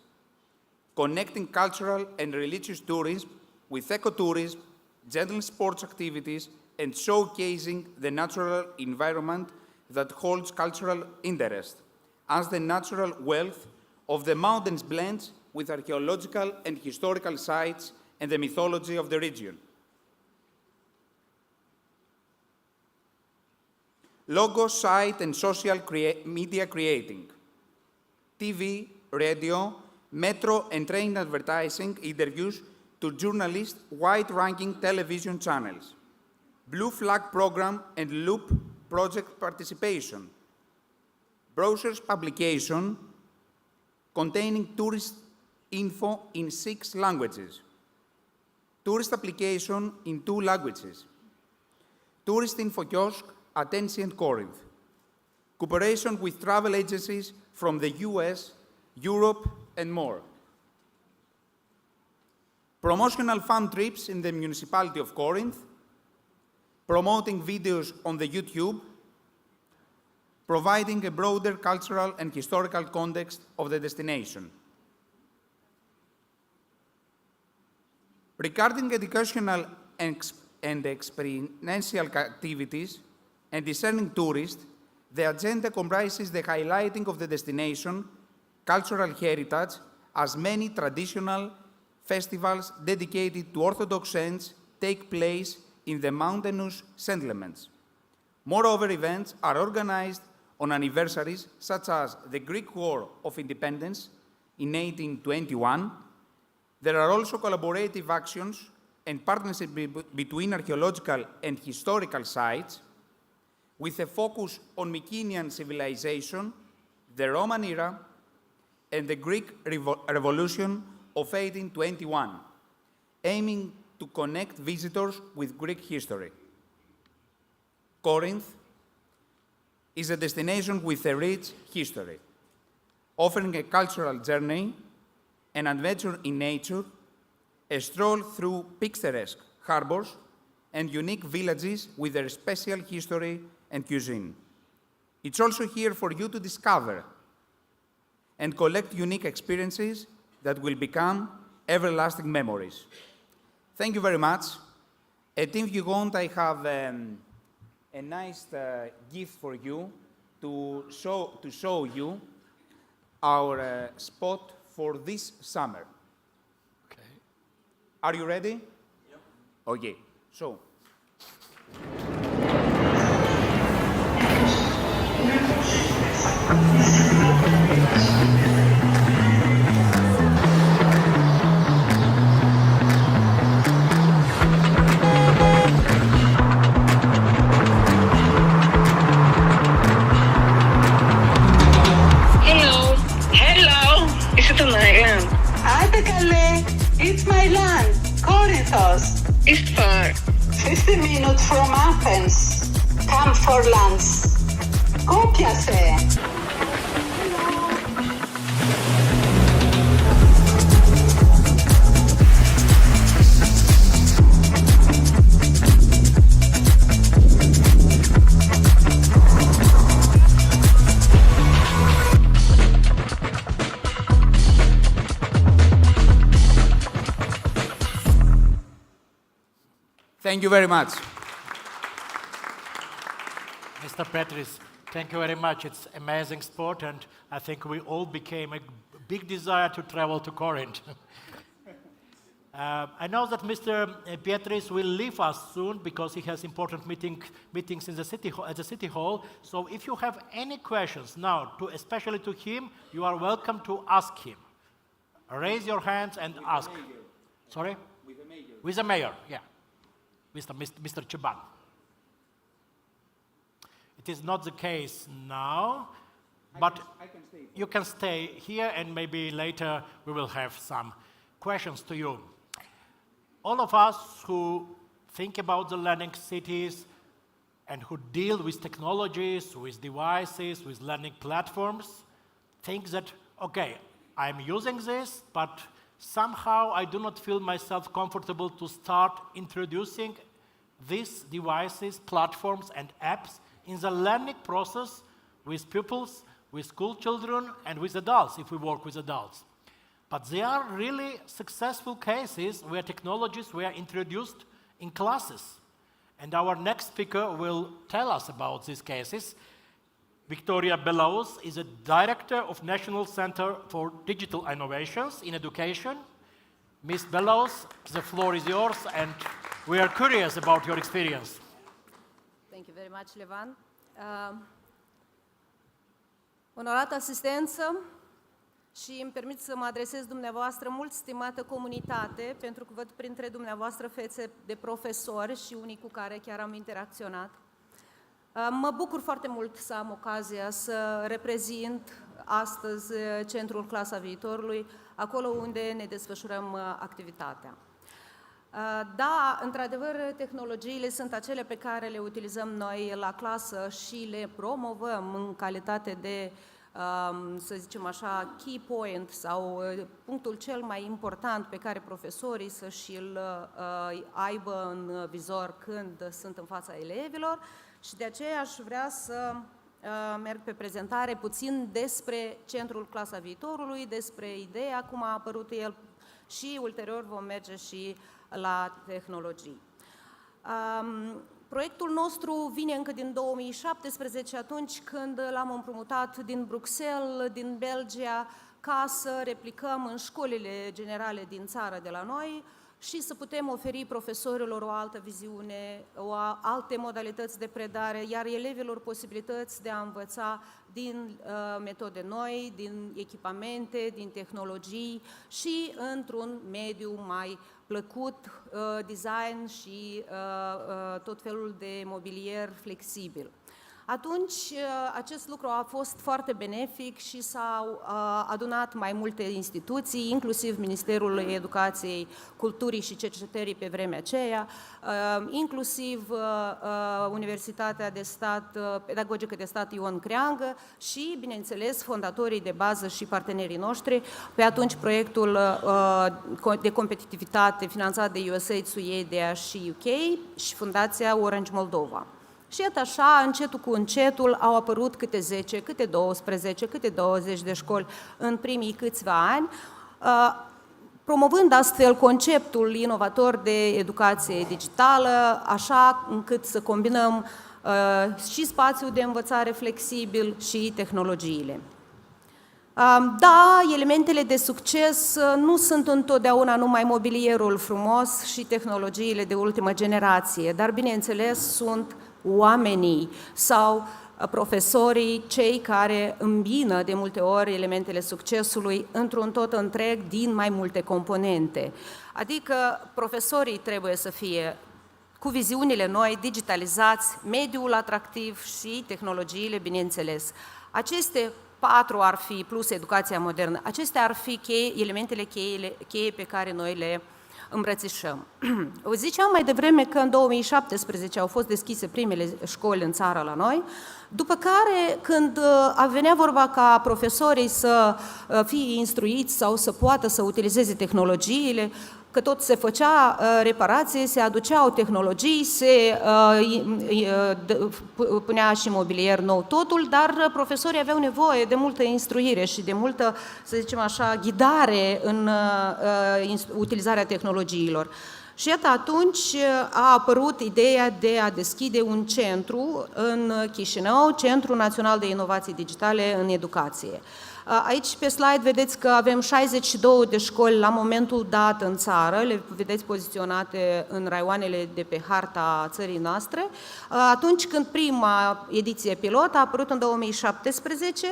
connecting cultural and religious tourism with ecotourism, gentle sports activities, and showcasing the natural environment that holds cultural interest, as the natural wealth of the mountains blends with archaeological and historical sites and the mythology of the region. Logo, site, and social media creating, TV, radio, metro, and train advertising interviews to journalists, wide-ranging television channels, Blue Flag program and Loop project participation, brochures publication containing tourist info in 6 languages, tourist application in 2 languages, tourist info kiosk at ancient Corinth, cooperation with travel agencies from the US, Europe, and more. Promotional fun trips in the municipality of Corinth, promoting videos on the YouTube, providing a broader cultural and historical context of the destination. Regarding educational and experiential activities and discerning tourists, the agenda comprises the highlighting of the destination, cultural heritage, as many traditional, festivals dedicated to Orthodox saints take place in the mountainous settlements. Moreover, events are organized on anniversaries such as the Greek War of Independence in 1821. There are also collaborative actions and partnerships between archaeological and historical sites with a focus on Mycenaean civilization, the Roman era, and the Greek Revolution of 1821, aiming to connect visitors with Greek history. Corinth is a destination with a rich history, offering a cultural journey, an adventure in nature, a stroll through picturesque harbors, and unique villages with their special history and cuisine. It's also here for you to discover and collect unique experiences that will become everlasting memories. Thank you very much. And if you want, I have a nice gift for you to show you our spot for this summer. Okay. Are you ready? Yep. Okay. So. It's my land, Corinthos. It's far. 50 minutes from Athens. Come for lunch. Κόπιασε. Thank you very much. Mr. Petris, thank you very much. It's amazing sport, and I think we all became a big desire to travel to Corinth. I know that Mr. Petris will leave us soon because he has important meetings in the at the city hall. So if you have any questions now, especially to him, you are welcome to ask him. Raise your hands and ask. Sorry? With the mayor. With the mayor, yeah. Mr. Chiban. It is not the case now, but you can stay here and maybe later we will have some questions to you. All of us who think about the learning cities and who deal with technologies, with devices, with learning platforms, think that, okay, I'm using this, but somehow I do not feel myself comfortable to start introducing these devices, platforms, and apps in the learning process with pupils, with school children, and with adults, if we work with adults. But there are really successful cases where technologies were introduced in classes. And our next speaker will tell us about these cases. Victoria Belaus is a director of National Center for Digital Innovations in Education. Ms. Belaus, the floor is yours, and we are curious about your experience. Thank you very much, Levan. Onorată asistență, și îmi permit să mă adresez dumneavoastră mult stimată comunitate, pentru că văd printre dumneavoastră fețe de profesori și unii cu care chiar am interacționat. Mă bucur foarte mult să am ocazia să reprezint astăzi Centrul Clasa Viitorului, acolo unde ne desfășurăm activitatea. Da, într-adevăr, tehnologiile sunt acele pe care le utilizăm noi la clasă și le promovăm în calitate de, să zicem așa, key point sau punctul cel mai important pe care profesorii să și-l aibă în vizor când sunt în fața elevilor. Și de aceea aș vrea să merg pe prezentare puțin despre Centrul Clasa Viitorului, despre ideea, cum a apărut el și ulterior vom merge și la tehnologii. Proiectul nostru vine încă din 2017, atunci când l-am împrumutat din Bruxelles, din Belgia, ca să replicăm în școlile generale din țară de la noi și să putem oferi profesorilor o altă viziune, alte modalități de predare, iar elevilor posibilități de a învăța din metode noi, din echipamente, din tehnologii și într-un mediu mai plăcut, design și tot felul de mobilier flexibil. Atunci, acest lucru a fost foarte benefic și s-au adunat mai multe instituții, inclusiv Ministerul Educației, Culturii și Cercetării pe vremea aceea, inclusiv Universitatea de Stat, Pedagogică de Stat Ion Creangă și, bineînțeles, fondatorii de bază și partenerii noștri, pe atunci proiectul de competitivitate finanțat de USAID, Suedia și UK și Fundația Orange Moldova. Și iată așa, încetul cu încetul, au apărut câte 10, câte 12, câte 20 de școli în primii câțiva ani, promovând astfel conceptul inovator de educație digitală, așa încât să combinăm și spațiul de învățare flexibil și tehnologiile. Da, elementele de succes nu sunt întotdeauna numai mobilierul frumos și tehnologiile de ultimă generație, dar bineînțeles sunt oamenii sau profesorii, cei care îmbină de multe ori elementele succesului într-un tot întreg din mai multe componente. Adică profesorii trebuie să fie cu viziunile noi, digitalizați, mediul atractiv și tehnologiile, bineînțeles. Aceste 4 ar fi, plus educația modernă, acestea ar fi elementele cheie pe care noi le îmbrățișăm. Ziceam mai devreme că în 2017 au fost deschise primele școli în țară la noi, după care, când venea vorba ca profesorii să fie instruiți sau să poată să utilizeze tehnologiile, că tot se făcea reparație, se aduceau tehnologii, se punea și mobilier nou totul, dar profesorii aveau nevoie de multă instruire și de multă, să zicem așa, ghidare în utilizarea tehnologiilor. Și iată, atunci a apărut ideea de a deschide un centru în Chișinău, Centrul Național de Inovații Digitale în Educație. Aici pe slide vedeți că avem 62 de școli la momentul dat în țară, le vedeți poziționate în raioanele de pe harta țării noastre. Atunci când prima ediție pilot a apărut în 2017,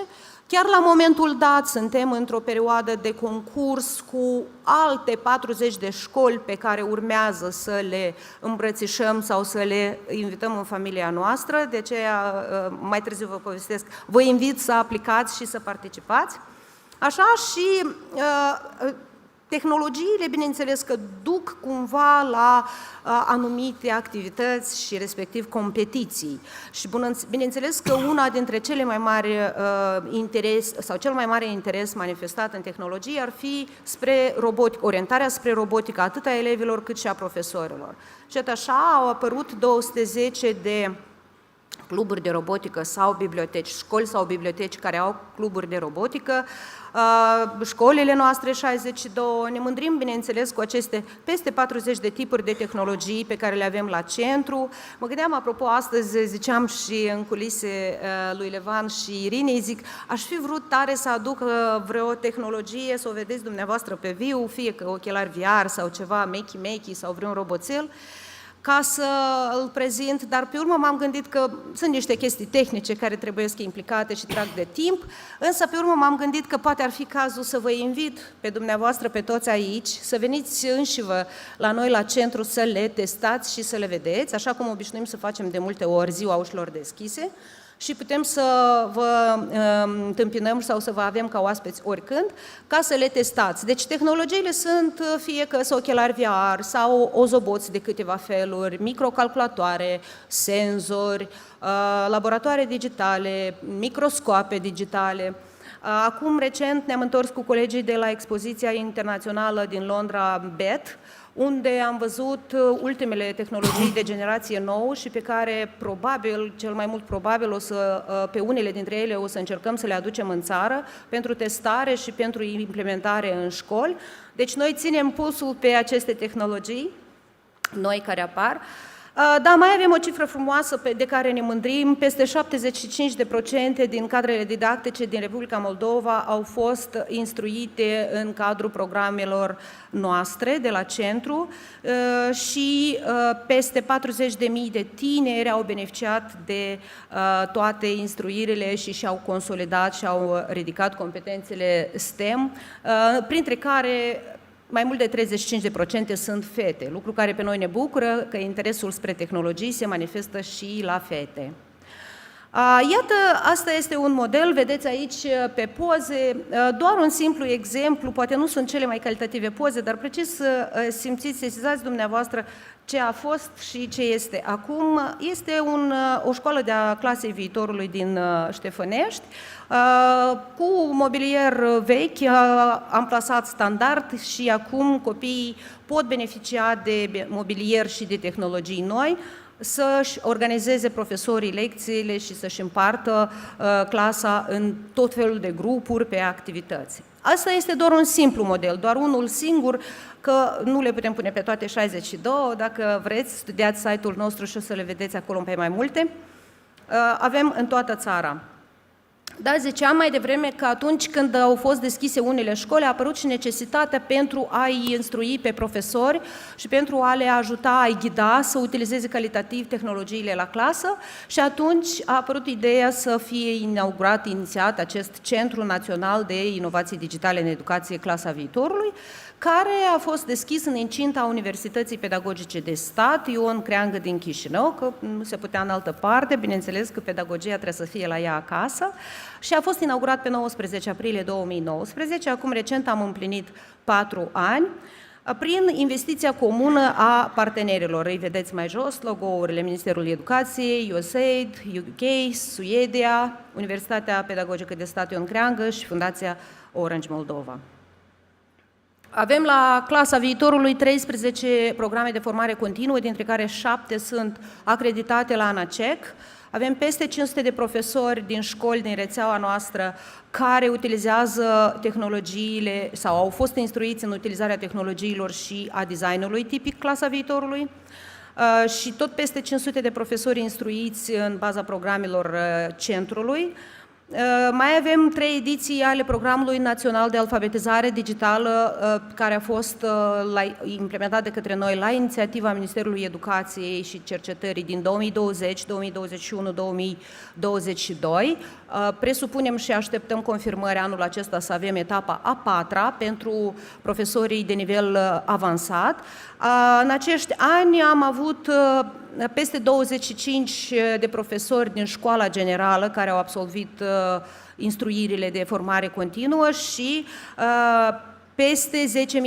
chiar la momentul dat suntem într-o perioadă de concurs cu alte 40 de școli pe care urmează să le îmbrățișăm sau să le invităm în familia noastră, de aceea mai târziu vă povestesc. Vă invit să aplicați și să participați. Așa și tehnologiile, bineînțeles că duc cumva la anumite activități și respectiv competiții. Și bineînțeles că una dintre cele mai mari interes sau cel mai mare interes manifestat în tehnologie ar fi spre robotică, orientarea spre robotică atât a elevilor cât și a profesorilor. Și așa au apărut 210 de cluburi de robotică sau biblioteci, școli sau biblioteci care au cluburi de robotică, școlile noastre 62, ne mândrim, bineînțeles, cu aceste peste 40 de tipuri de tehnologii pe care le avem la centru. Mă gândeam, apropo, astăzi ziceam și în culise lui Levan și Irinei, zic, aș fi vrut tare să aduc vreo tehnologie, să o vedeți dumneavoastră pe viu, fie că ochelari VR sau ceva, makey sau vreun roboțel, ca să îl prezint, dar pe urmă m-am gândit că sunt niște chestii tehnice care trebuie să fie implicate și trag de timp, însă pe urmă m-am gândit că poate ar fi cazul să vă invit pe dumneavoastră, pe toți aici, să veniți înșivă la noi la centru să le testați și să le vedeți, așa cum obișnuim să facem de multe ori ziua ușilor deschise, și putem să vă întâmpinăm sau să vă avem ca oaspeți oricând, ca să le testați. Deci tehnologiile sunt fie că sunt ochelari VR sau ozoboți de câteva feluri, microcalculatoare, senzori, laboratoare digitale, microscoape digitale. Acum, recent, ne-am întors cu colegii de la expoziția internațională din Londra, BET, unde am văzut ultimele tehnologii de generație nouă și pe care probabil, cel mai mult probabil, pe unele dintre ele o să încercăm să le aducem în țară pentru testare și pentru implementare în școli. Deci noi ținem pulsul pe aceste tehnologii noi care apar. Da, mai avem o cifră frumoasă de care ne mândrim. Peste 75% din cadrele didactice din Republica Moldova au fost instruite în cadrul programelor noastre de la centru și peste 40.000 de tineri au beneficiat de toate instruirile și și-au consolidat și au ridicat competențele STEM, printre care mai mult de 35% sunt fete, lucru care pe noi ne bucură, că interesul spre tehnologii se manifestă și la fete. Iată, asta este un model, vedeți aici pe poze, doar un simplu exemplu, poate nu sunt cele mai calitative poze, dar precis să simțiți, sesizați dumneavoastră ce a fost și ce este acum. Este o școală de-a clasei viitorului din Ștefănești, cu mobilier vechi, amplasat standard și acum copiii pot beneficia de mobilier și de tehnologii noi, să-și organizeze profesorii lecțiile și să-și împartă clasa în tot felul de grupuri pe activități. Asta este doar un simplu model, doar unul singur, că nu le putem pune pe toate 62, dacă vreți, studiați site-ul nostru și o să le vedeți acolo pe mai multe. Avem în toată țara. Da, ziceam mai devreme că atunci când au fost deschise unele școli a apărut și necesitatea pentru a-i instrui pe profesori și pentru a le ajuta, a-i ghida să utilizeze calitativ tehnologiile la clasă și atunci a apărut ideea să fie inaugurat, inițiat acest Centru Național de Inovații Digitale în Educație Clasa Viitorului, care a fost deschis în incinta Universității Pedagogice de Stat Ion Creangă din Chișinău, că nu se putea în altă parte, bineînțeles că pedagogia trebuie să fie la ea acasă, și a fost inaugurat pe 19 aprilie 2019, acum recent am împlinit 4 ani, prin investiția comună a partenerilor. Îi vedeți mai jos, logo-urile Ministerului Educației, USAID, UK, Suedia, Universitatea Pedagogică de Stat Ion Creangă și Fundația Orange Moldova. Avem la clasa viitorului 13 programe de formare continuă, dintre care 7 sunt acreditate la ANACEC. Avem peste 500 de profesori din școli din rețeaua noastră care utilizează tehnologiile sau au fost instruiți în utilizarea tehnologiilor și a designului tipic clasa viitorului. Și tot peste 500 de profesori instruiți în baza programelor centrului. Mai avem 3 ediții ale Programului Național de Alfabetizare Digitală, care a fost implementat de către noi la inițiativa Ministerului Educației și Cercetării din 2020, 2021, 2022. Presupunem și așteptăm confirmări anul acesta să avem etapa a 4-a pentru profesorii de nivel avansat. În acești ani am avut peste 25 de profesori din școala generală care au absolvit instruirile de formare continuă și peste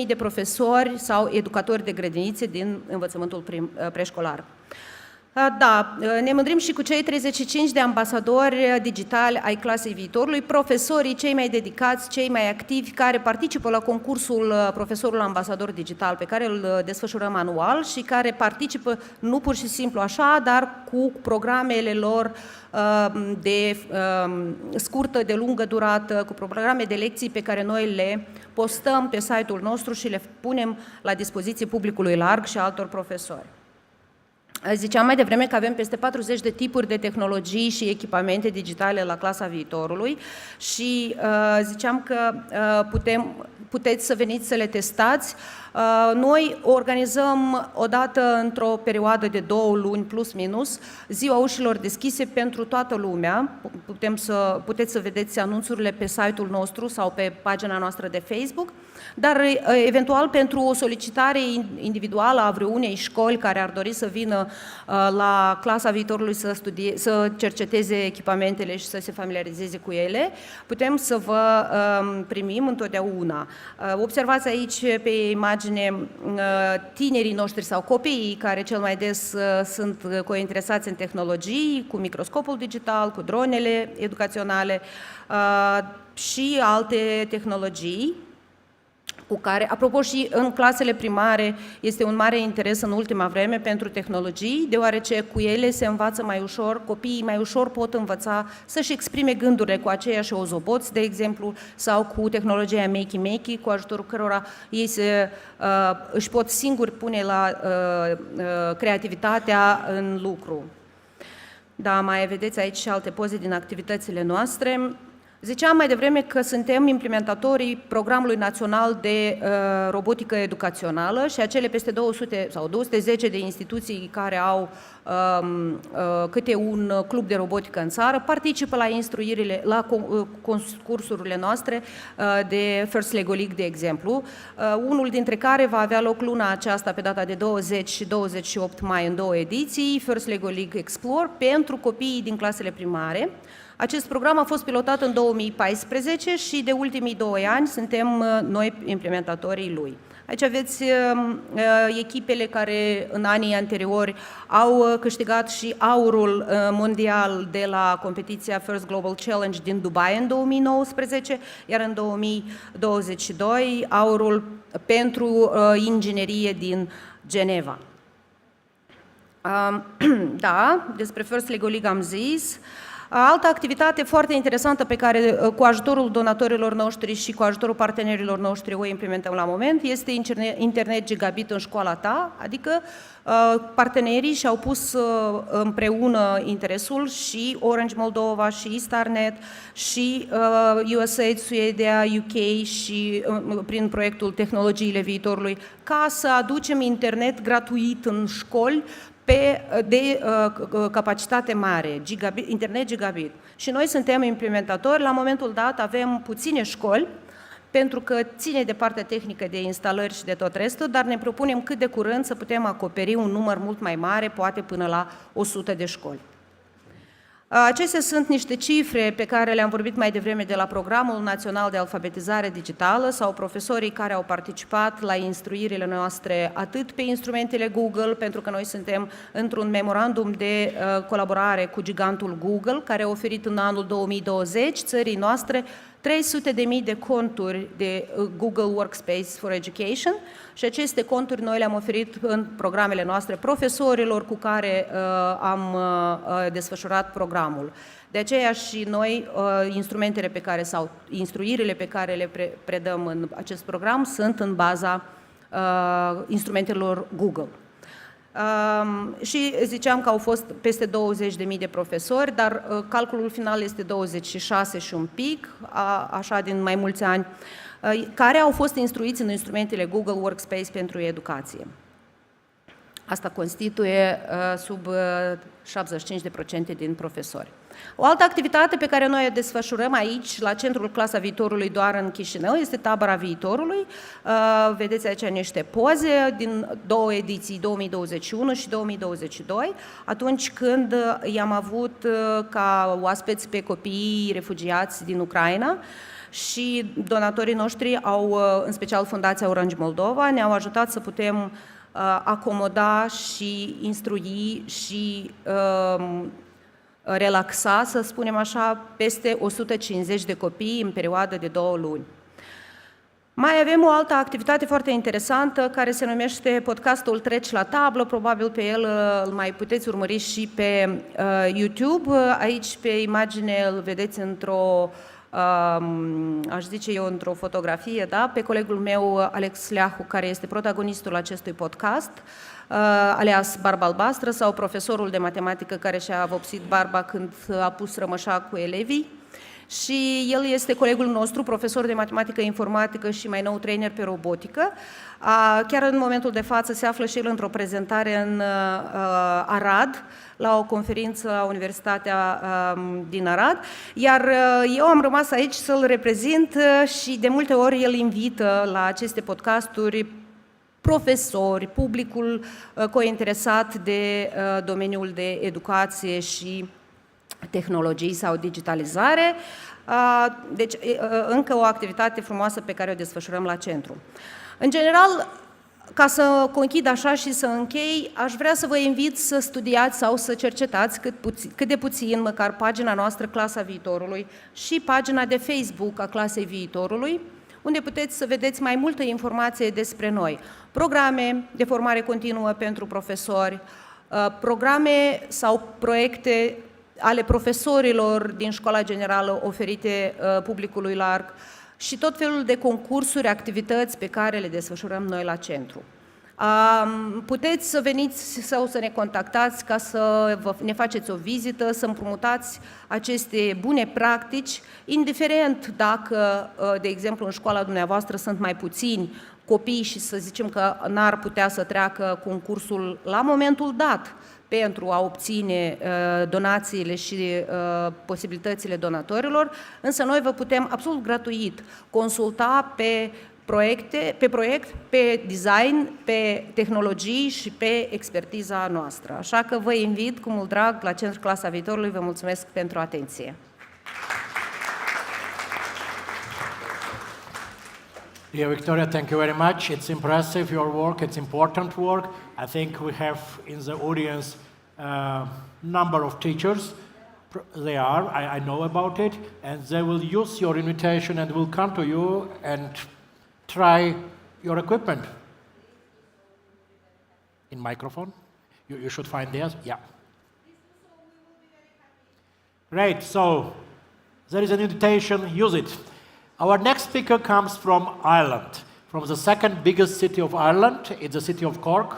10.000 de profesori sau educatori de grădinițe din învățământul preșcolar. Da, ne mândrim și cu cei 35 de ambasadori digitali ai clasei viitorului, profesorii cei mai dedicați, cei mai activi, care participă la concursul Profesorul Ambasador Digital, pe care îl desfășurăm anual și care participă nu pur și simplu așa, dar cu programele lor de scurtă, de lungă durată, cu programe de lecții pe care noi le postăm pe site-ul nostru și le punem la dispoziție publicului larg și altor profesori. Ziceam mai devreme că avem peste 40 de tipuri de tehnologii și echipamente digitale la clasa viitorului și ziceam că puteți să veniți să le testați. Noi organizăm odată într-o perioadă de 2 luni plus minus ziua ușilor deschise pentru toată lumea. Puteți să vedeți anunțurile pe site-ul nostru sau pe pagina noastră de Facebook, dar eventual pentru o solicitare individuală a vreunei școli care ar dori să vină la clasa viitorului să cerceteze echipamentele și să se familiarizeze cu ele, putem să vă primim întotdeauna. Observați aici pe imagine tinerii noștri sau copiii care cel mai des sunt cointeresați în tehnologii, cu microscopul digital, cu dronele educaționale și alte tehnologii. cu care, apropo, și în clasele primare este un mare interes în ultima vreme pentru tehnologii, deoarece cu ele se învață mai ușor, copiii mai ușor pot învăța să-și exprime gândurile cu aceiași ozoboți, de exemplu, sau cu tehnologia Makey, cu ajutorul cărora ei își pot singuri pune la creativitatea în lucru. Da, mai vedeți aici și alte poze din activitățile noastre. Ziceam mai devreme că suntem implementatorii Programului Național de Robotică Educațională și acele peste 200 sau 210 de instituții care au câte un club de robotică în țară participă la instruirile, la concursurile noastre de First Lego League, de exemplu, unul dintre care va avea loc luna aceasta pe data de 20 și 28 mai în 2 ediții, First Lego League Explore, pentru copiii din clasele primare. Acest program a fost pilotat în 2014 și de ultimii 2 ani suntem noi implementatorii lui. Aici aveți echipele care în anii anteriori au câștigat și aurul mondial de la competiția First Global Challenge din Dubai în 2019, iar în 2022 aurul pentru inginerie din Geneva. Da, despre First Lego League am zis. Altă activitate foarte interesantă pe care, cu ajutorul donatorilor noștri și cu ajutorul partenerilor noștri, o implementăm la moment, este internet gigabit în școala ta, adică partenerii și-au pus împreună interesul și Orange Moldova și Starnet și USAID, Suedia, UK și prin proiectul Tehnologiile Viitorului, ca să aducem internet gratuit în școli de capacitate mare, internet gigabit. Și noi suntem implementatori, la momentul dat avem puține școli, pentru că ține de partea tehnică de instalări și de tot restul, dar ne propunem cât de curând să putem acoperi un număr mult mai mare, poate până la 100 de școli. Acestea sunt niște cifre pe care le-am vorbit mai devreme de la Programul Național de Alfabetizare Digitală sau profesorii care au participat la instruirile noastre atât pe instrumentele Google, pentru că noi suntem într-un memorandum de colaborare cu gigantul Google, care a oferit în anul 2020 țării noastre 300.000 de conturi de Google Workspace for Education și aceste conturi noi le-am oferit în programele noastre profesorilor cu care am desfășurat programul. De aceea și noi, instrumentele pe care sau instruirile pe care le predăm în acest program sunt în baza instrumentelor Google. Și ziceam că au fost peste 20.000 de profesori, dar calculul final este 26 și un pic, așa din mai mulți ani, care au fost instruiți în instrumentele Google Workspace pentru educație. Asta constituie sub 75% din profesori. O altă activitate pe care noi o desfășurăm aici, la Centrul Clasa Viitorului, doar în Chișinău, este Tabăra Viitorului. Vedeți aici niște poze din 2 ediții, 2021 și 2022, atunci când i-am avut ca oaspeți pe copiii refugiați din Ucraina și donatorii noștri, în special Fundația Orange Moldova, ne-au ajutat să putem acomoda și instrui și relaxa, să spunem așa, peste 150 de copii în perioadă de 2 luni. Mai avem o altă activitate foarte interesantă care se numește podcastul Treci la tablă, probabil pe el îl mai puteți urmări și pe YouTube. Aici pe imagine îl vedeți aș zice eu, într-o fotografie, da? Pe colegul meu, Alex Leahu, care este protagonistul acestui podcast, alias Barba Albastră, sau profesorul de matematică care și-a vopsit barba când a pus rămășa cu elevii. Și el este colegul nostru, profesor de matematică informatică și mai nou trainer pe robotică. Chiar în momentul de față se află și el într-o prezentare în Arad, la o conferință la Universitatea din Arad, iar eu am rămas aici să-l reprezint și de multe ori el invită la aceste podcasturi profesori, publicul cointeresat de domeniul de educație și tehnologii sau digitalizare. Deci, încă o activitate frumoasă pe care o desfășurăm la centru. În general, ca să conchid așa și să închei, aș vrea să vă invit să studiați sau să cercetați cât de puțin, măcar pagina noastră Clasa Viitorului și pagina de Facebook a Clasei Viitorului, unde puteți să vedeți mai multă informație despre noi. Programe de formare continuă pentru profesori, programe sau proiecte ale profesorilor din școala generală oferite publicului larg și tot felul de concursuri, activități pe care le desfășurăm noi la centru. Puteți să veniți sau să ne contactați ca să ne faceți o vizită, să împrumutați aceste bune practici, indiferent dacă, de exemplu, în școala dumneavoastră sunt mai puțini copii și să zicem că n-ar putea să treacă concursul la momentul dat pentru a obține donațiile și posibilitățile donatorilor, însă noi vă putem absolut gratuit consulta pe proiect, pe design, pe tehnologii și pe expertiza noastră. Așa că vă invit cu mult drag la Centrul Clasa Viitorului. Vă mulțumesc pentru atenție. Dear Victoria, thank you very much. It's impressive, your work. It's important work. I think we have in the audience a number of teachers. They are, I know about it, and they will use your invitation and will come to you and try your equipment. In microphone? You should find theirs? Yeah. Great, so there is an invitation, use it. Our next speaker comes from Ireland, from the second biggest city of Ireland, it's the city of Cork.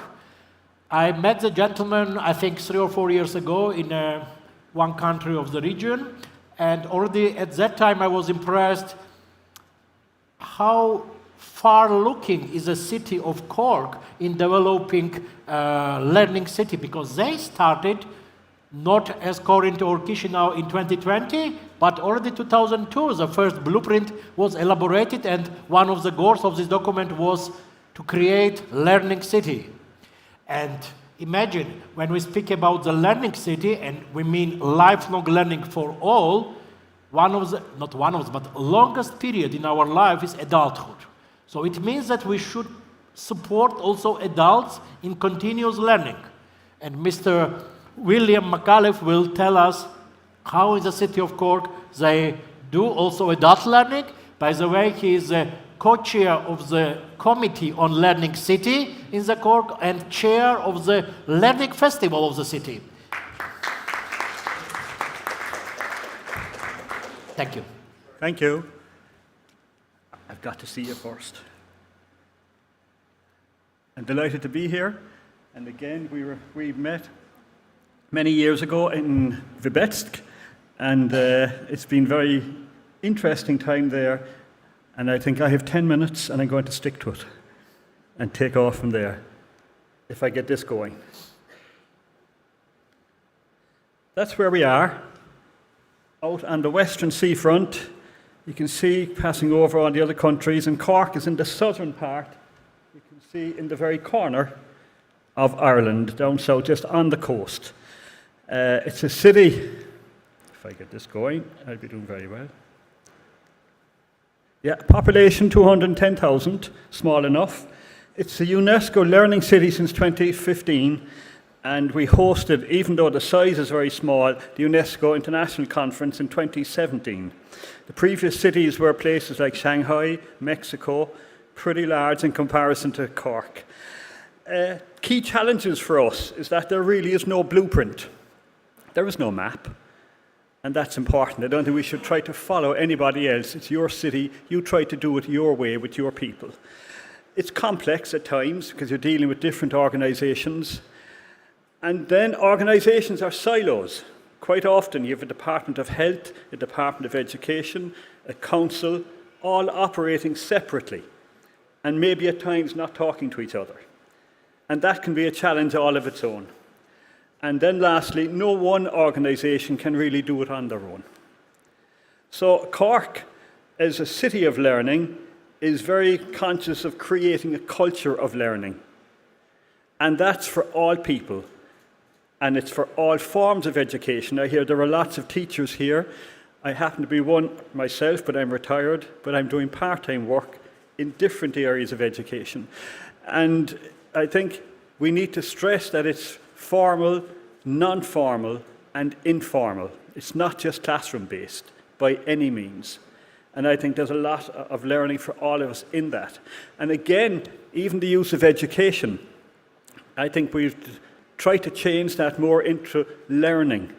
I met the gentleman, I think 3 or 4 years ago in one country of the region, and already at that time I was impressed how far-looking is the city of Cork in developing learning city, because they started not as Corinth or Chișinău in 2020, but already 2002, the first blueprint was elaborated, and one of the goals of this document was to create learning city. And imagine, when we speak about the learning city, and we mean lifelong learning for all, but longest period in our life is adulthood. So it means that we should support also adults in continuous learning. And Mr. William McAuliffe will tell us how in the city of Cork they do also adult learning. By the way, he is the co-chair of the Committee on Learning City in the Cork and chair of the Learning Festival of the city. Thank you. Thank you. I've got to see you first. I'm delighted to be here. And again, we met many years ago in Vibetsk, and it's been very interesting time there. And I think I have 10 minutes, and I'm going to stick to it and take off from there if I get this going. That's where we are, out on the western seafront. You can see passing over all the other countries, and Cork is in the southern part. You can see in the very corner of Ireland, down south, just on the coast. It's a city, if I get this going, I'll be doing very well. Yeah, population 210,000, small enough. It's a UNESCO Learning City since 2015, and we hosted, even though the size is very small, the UNESCO International Conference in 2017. The previous cities were places like Shanghai, Mexico, pretty large in comparison to Cork. Key challenges for us is that there really is no blueprint. There is no map, and that's important. I don't think we should try to follow anybody else. It's your city. You try to do it your way with your people. It's complex at times because you're dealing with different organizations. And then organizations are silos. Quite often you have a Department of Health, a Department of Education, a council, all operating separately, and maybe at times not talking to each other. And that can be a challenge all of its own. And then lastly, no one organisation can really do it on their own. So Cork, as a city of learning, is very conscious of creating a culture of learning. And that's for all people. And it's for all forms of education. I hear there are lots of teachers here. I happen to be one myself, but I'm retired, but I'm doing part-time work in different areas of education. And I think we need to stress that it's formal, non-formal, and informal. It's not just classroom-based by any means. And I think there's a lot of learning for all of us in that. And again, even the use of education, I think we've tried to change that more into learning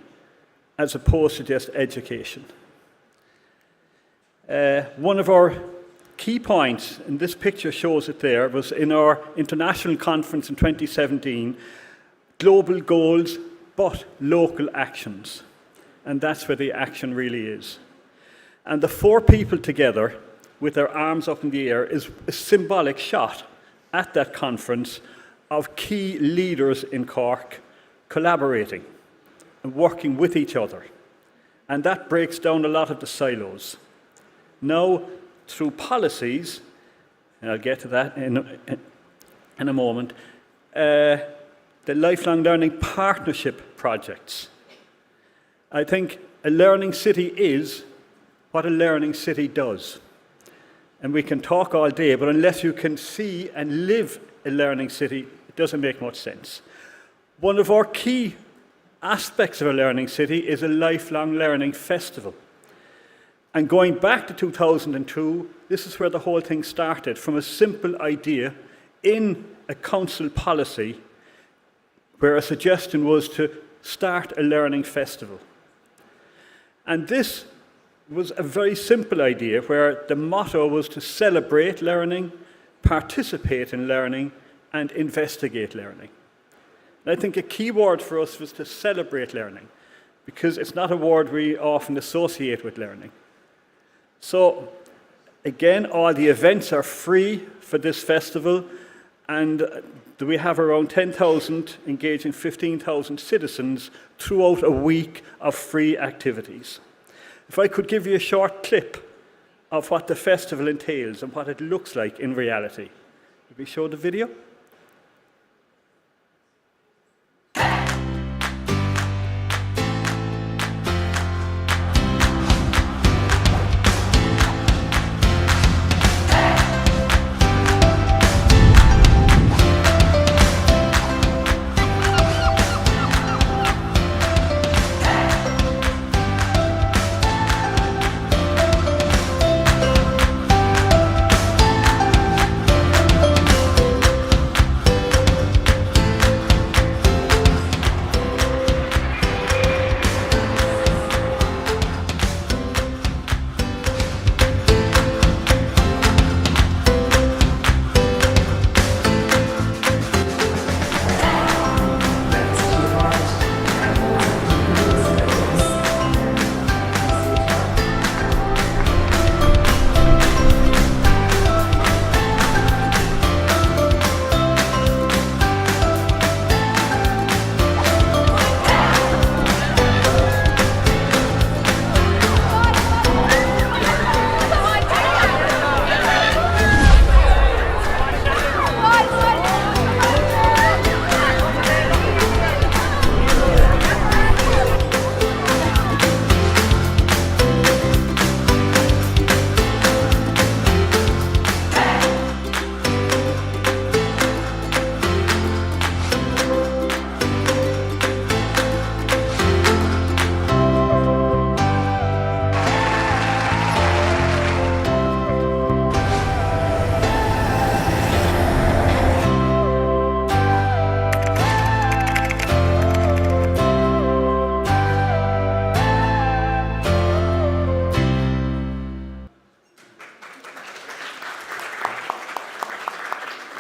as opposed to just education. One of our key points, and this picture shows it there, was in our international conference in 2017, global goals but local actions. And that's where the action really is. And the 4 people together with their arms up in the air is a symbolic shot at that conference of key leaders in Cork collaborating and working with each other. And that breaks down a lot of the silos. Now, through policies, and I'll get to that in a moment, the lifelong learning partnership projects. I think a learning city is what a learning city does. And we can talk all day, but unless you can see and live a learning city, it doesn't make much sense. One of our key aspects of a learning city is a lifelong learning festival. And going back to 2002, this is where the whole thing started, from a simple idea in a council policy where a suggestion was to start a learning festival. And this was a very simple idea where the motto was to celebrate learning, participate in learning, and investigate learning. And I think a key word for us was to celebrate learning, because it's not a word we often associate with learning. So, again, all the events are free for this festival, and we have around 10,000 engaging 15,000 citizens throughout a week of free activities. If I could give you a short clip of what the festival entails and what it looks like in reality. Could we show the video?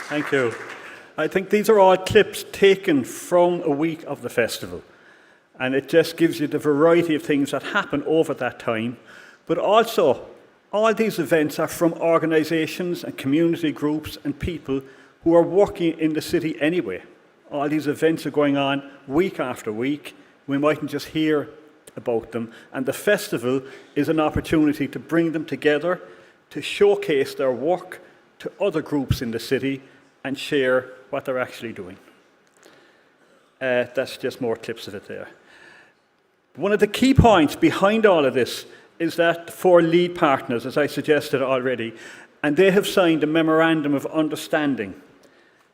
Thank you. I think these are all clips taken from a week of the festival. And it just gives you the variety of things that happen over that time. But also, all these events are from organisations and community groups and people who are working in the city anyway. All these events are going on week after week. We mightn't just hear about them. And the festival is an opportunity to bring them together, to showcase their work to other groups in the city and share what they're actually doing. That's just more clips of it there. One of the key points behind all of this is that 4 lead partners, as I suggested already, and they have signed a memorandum of understanding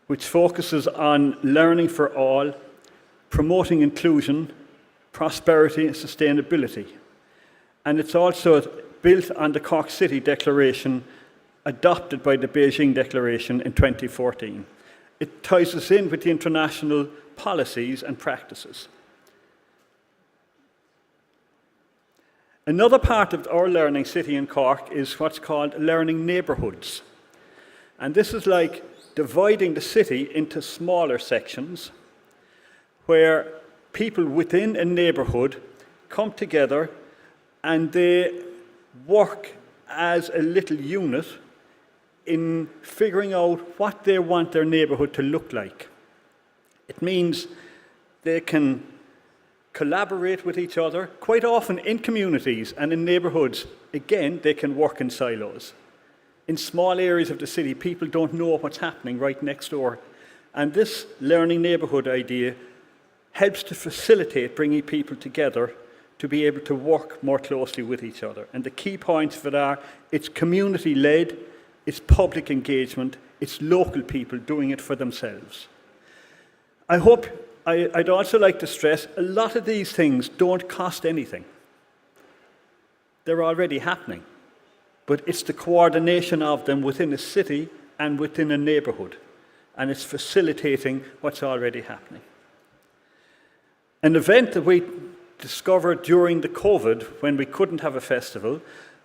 which focuses on learning for all, promoting inclusion, prosperity and sustainability. And it's also built on the Cork City Declaration adopted by the Beijing Declaration in 2014. It ties us in with the international policies and practices. Another part of our learning city in Cork is what's called learning neighbourhoods. And this is like dividing the city into smaller sections where people within a neighbourhood come together and they work as a little unit in figuring out what they want their neighbourhood to look like. It means they can collaborate with each other, quite often in communities and in neighbourhoods. Again, they can work in silos. In small areas of the city, people don't know what's happening right next door. And this learning neighbourhood idea helps to facilitate bringing people together to be able to work more closely with each other. And the key points of it are, it's community-led, it's public engagement, it's local people doing it for themselves. I'd also like to stress, a lot of these things don't cost anything. They're already happening. But it's the coordination of them within a city and within a neighbourhood. And it's facilitating what's already happening. An event that we discovered during the COVID, when we couldn't have a festival,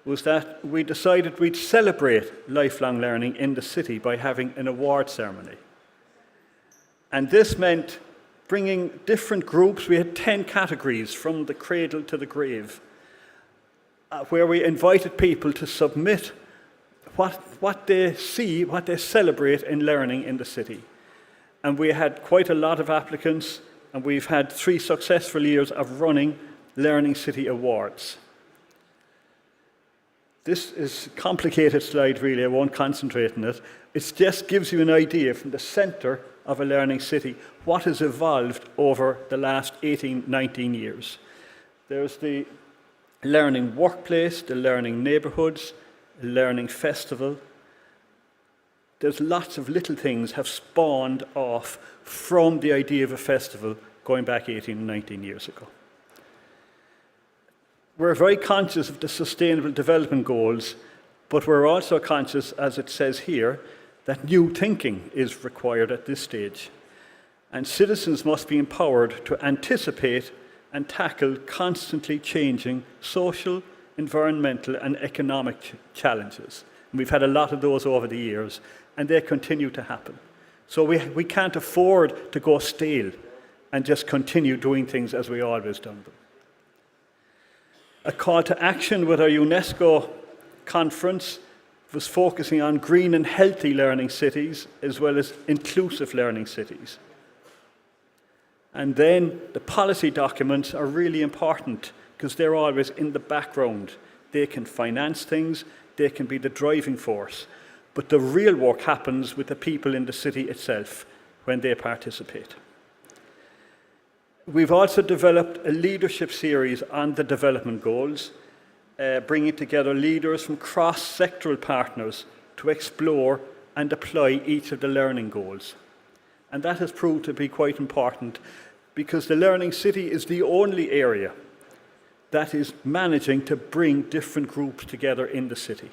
was that we decided we'd celebrate lifelong learning in the city by having an award ceremony. And this meant bringing different groups. We had 10 categories from the cradle to the grave, where we invited people to submit what they see, what they celebrate in learning in the city. And we had quite a lot of applicants, and we've had 3 successful years of running Learning City Awards. This is a complicated slide, really. I won't concentrate on it. It just gives you an idea from the centre of a learning city what has evolved over the last 18, 19 years. There's the learning workplace, the learning neighbourhoods, the learning festival. There's lots of little things have spawned off from the idea of a festival going back 18 and 19 years ago. We're very conscious of the Sustainable Development Goals, but we're also conscious, as it says here, that new thinking is required at this stage. And citizens must be empowered to anticipate and tackle constantly changing social, environmental, and economic challenges. And we've had a lot of those over the years, and they continue to happen. So we can't afford to go stale and just continue doing things as we always done them. A call to action with our UNESCO conference was focusing on green and healthy learning cities as well as inclusive learning cities. And then the policy documents are really important because they're always in the background. They can finance things, they can be the driving force, but the real work happens with the people in the city itself when they participate. We've also developed a leadership series on the development goals, bringing together leaders from cross-sectoral partners to explore and apply each of the learning goals. And that has proved to be quite important because the Learning City is the only area that is managing to bring different groups together in the city.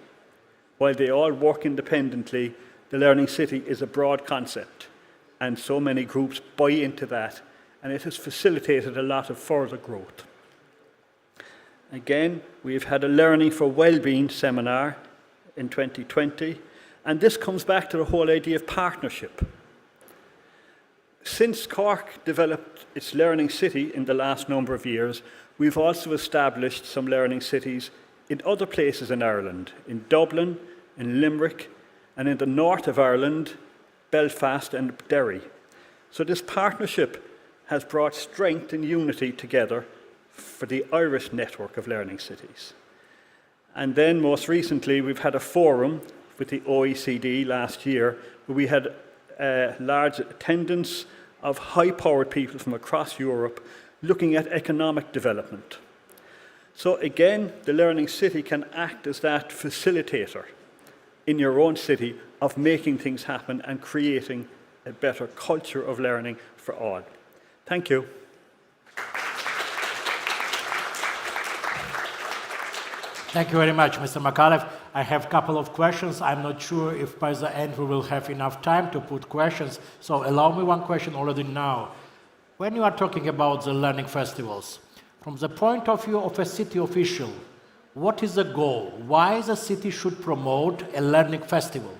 While they all work independently, the Learning City is a broad concept, and so many groups buy into that, and it has facilitated a lot of further growth. Again, we've had a Learning for Wellbeing seminar in 2020, and this comes back to the whole idea of partnership. Since Cork developed its Learning City in the last number of years, we've also established some learning cities in other places in Ireland, in Dublin, in Limerick, and in the north of Ireland, Belfast and Derry. So this partnership has brought strength and unity together for the Irish network of learning cities. And then most recently, we've had a forum with the OECD last year, where we had large attendance of high-powered people from across Europe looking at economic development. So again, the Learning City can act as that facilitator in your own city of making things happen and creating a better culture of learning for all. Thank you. Thank you very much, Mr. McAuliffe. I have a couple of questions. I'm not sure if by the end we will have enough time to put questions, so allow me one question already now. When you are talking about the learning festivals, from the point of view of a city official, what is the goal? Why the city should promote a learning festival?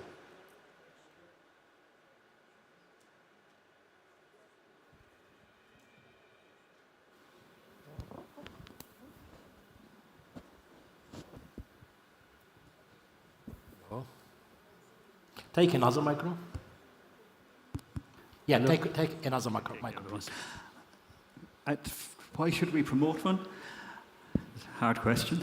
Take another micro. Yeah, take another micro, please. Why should we promote one? Hard question.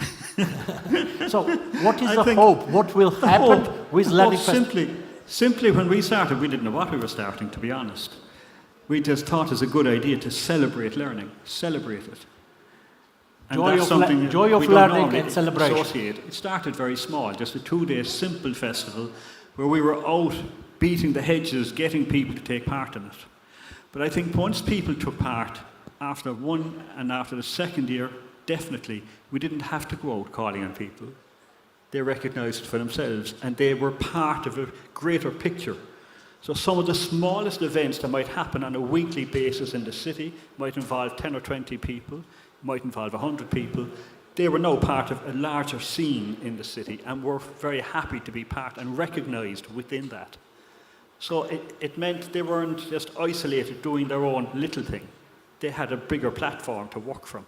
So, what is the hope? What will happen with learning festivals? Simply, when we started, we didn't know what we were starting, to be honest. We just thought it was a good idea to celebrate learning, celebrate it. And joy of learning and celebration. Associate. It started very small, just a 2-day simple festival where we were out beating the hedges, getting people to take part in it. But I think once people took part, after one and after the second year, definitely, we didn't have to go out calling on people. They recognized it for themselves, and they were part of a greater picture. So some of the smallest events that might happen on a weekly basis in the city might involve 10 or 20 people, might involve 100 people. They were now part of a larger scene in the city, and were very happy to be part and recognized within that. So it meant they weren't just isolated doing their own little thing. They had a bigger platform to work from.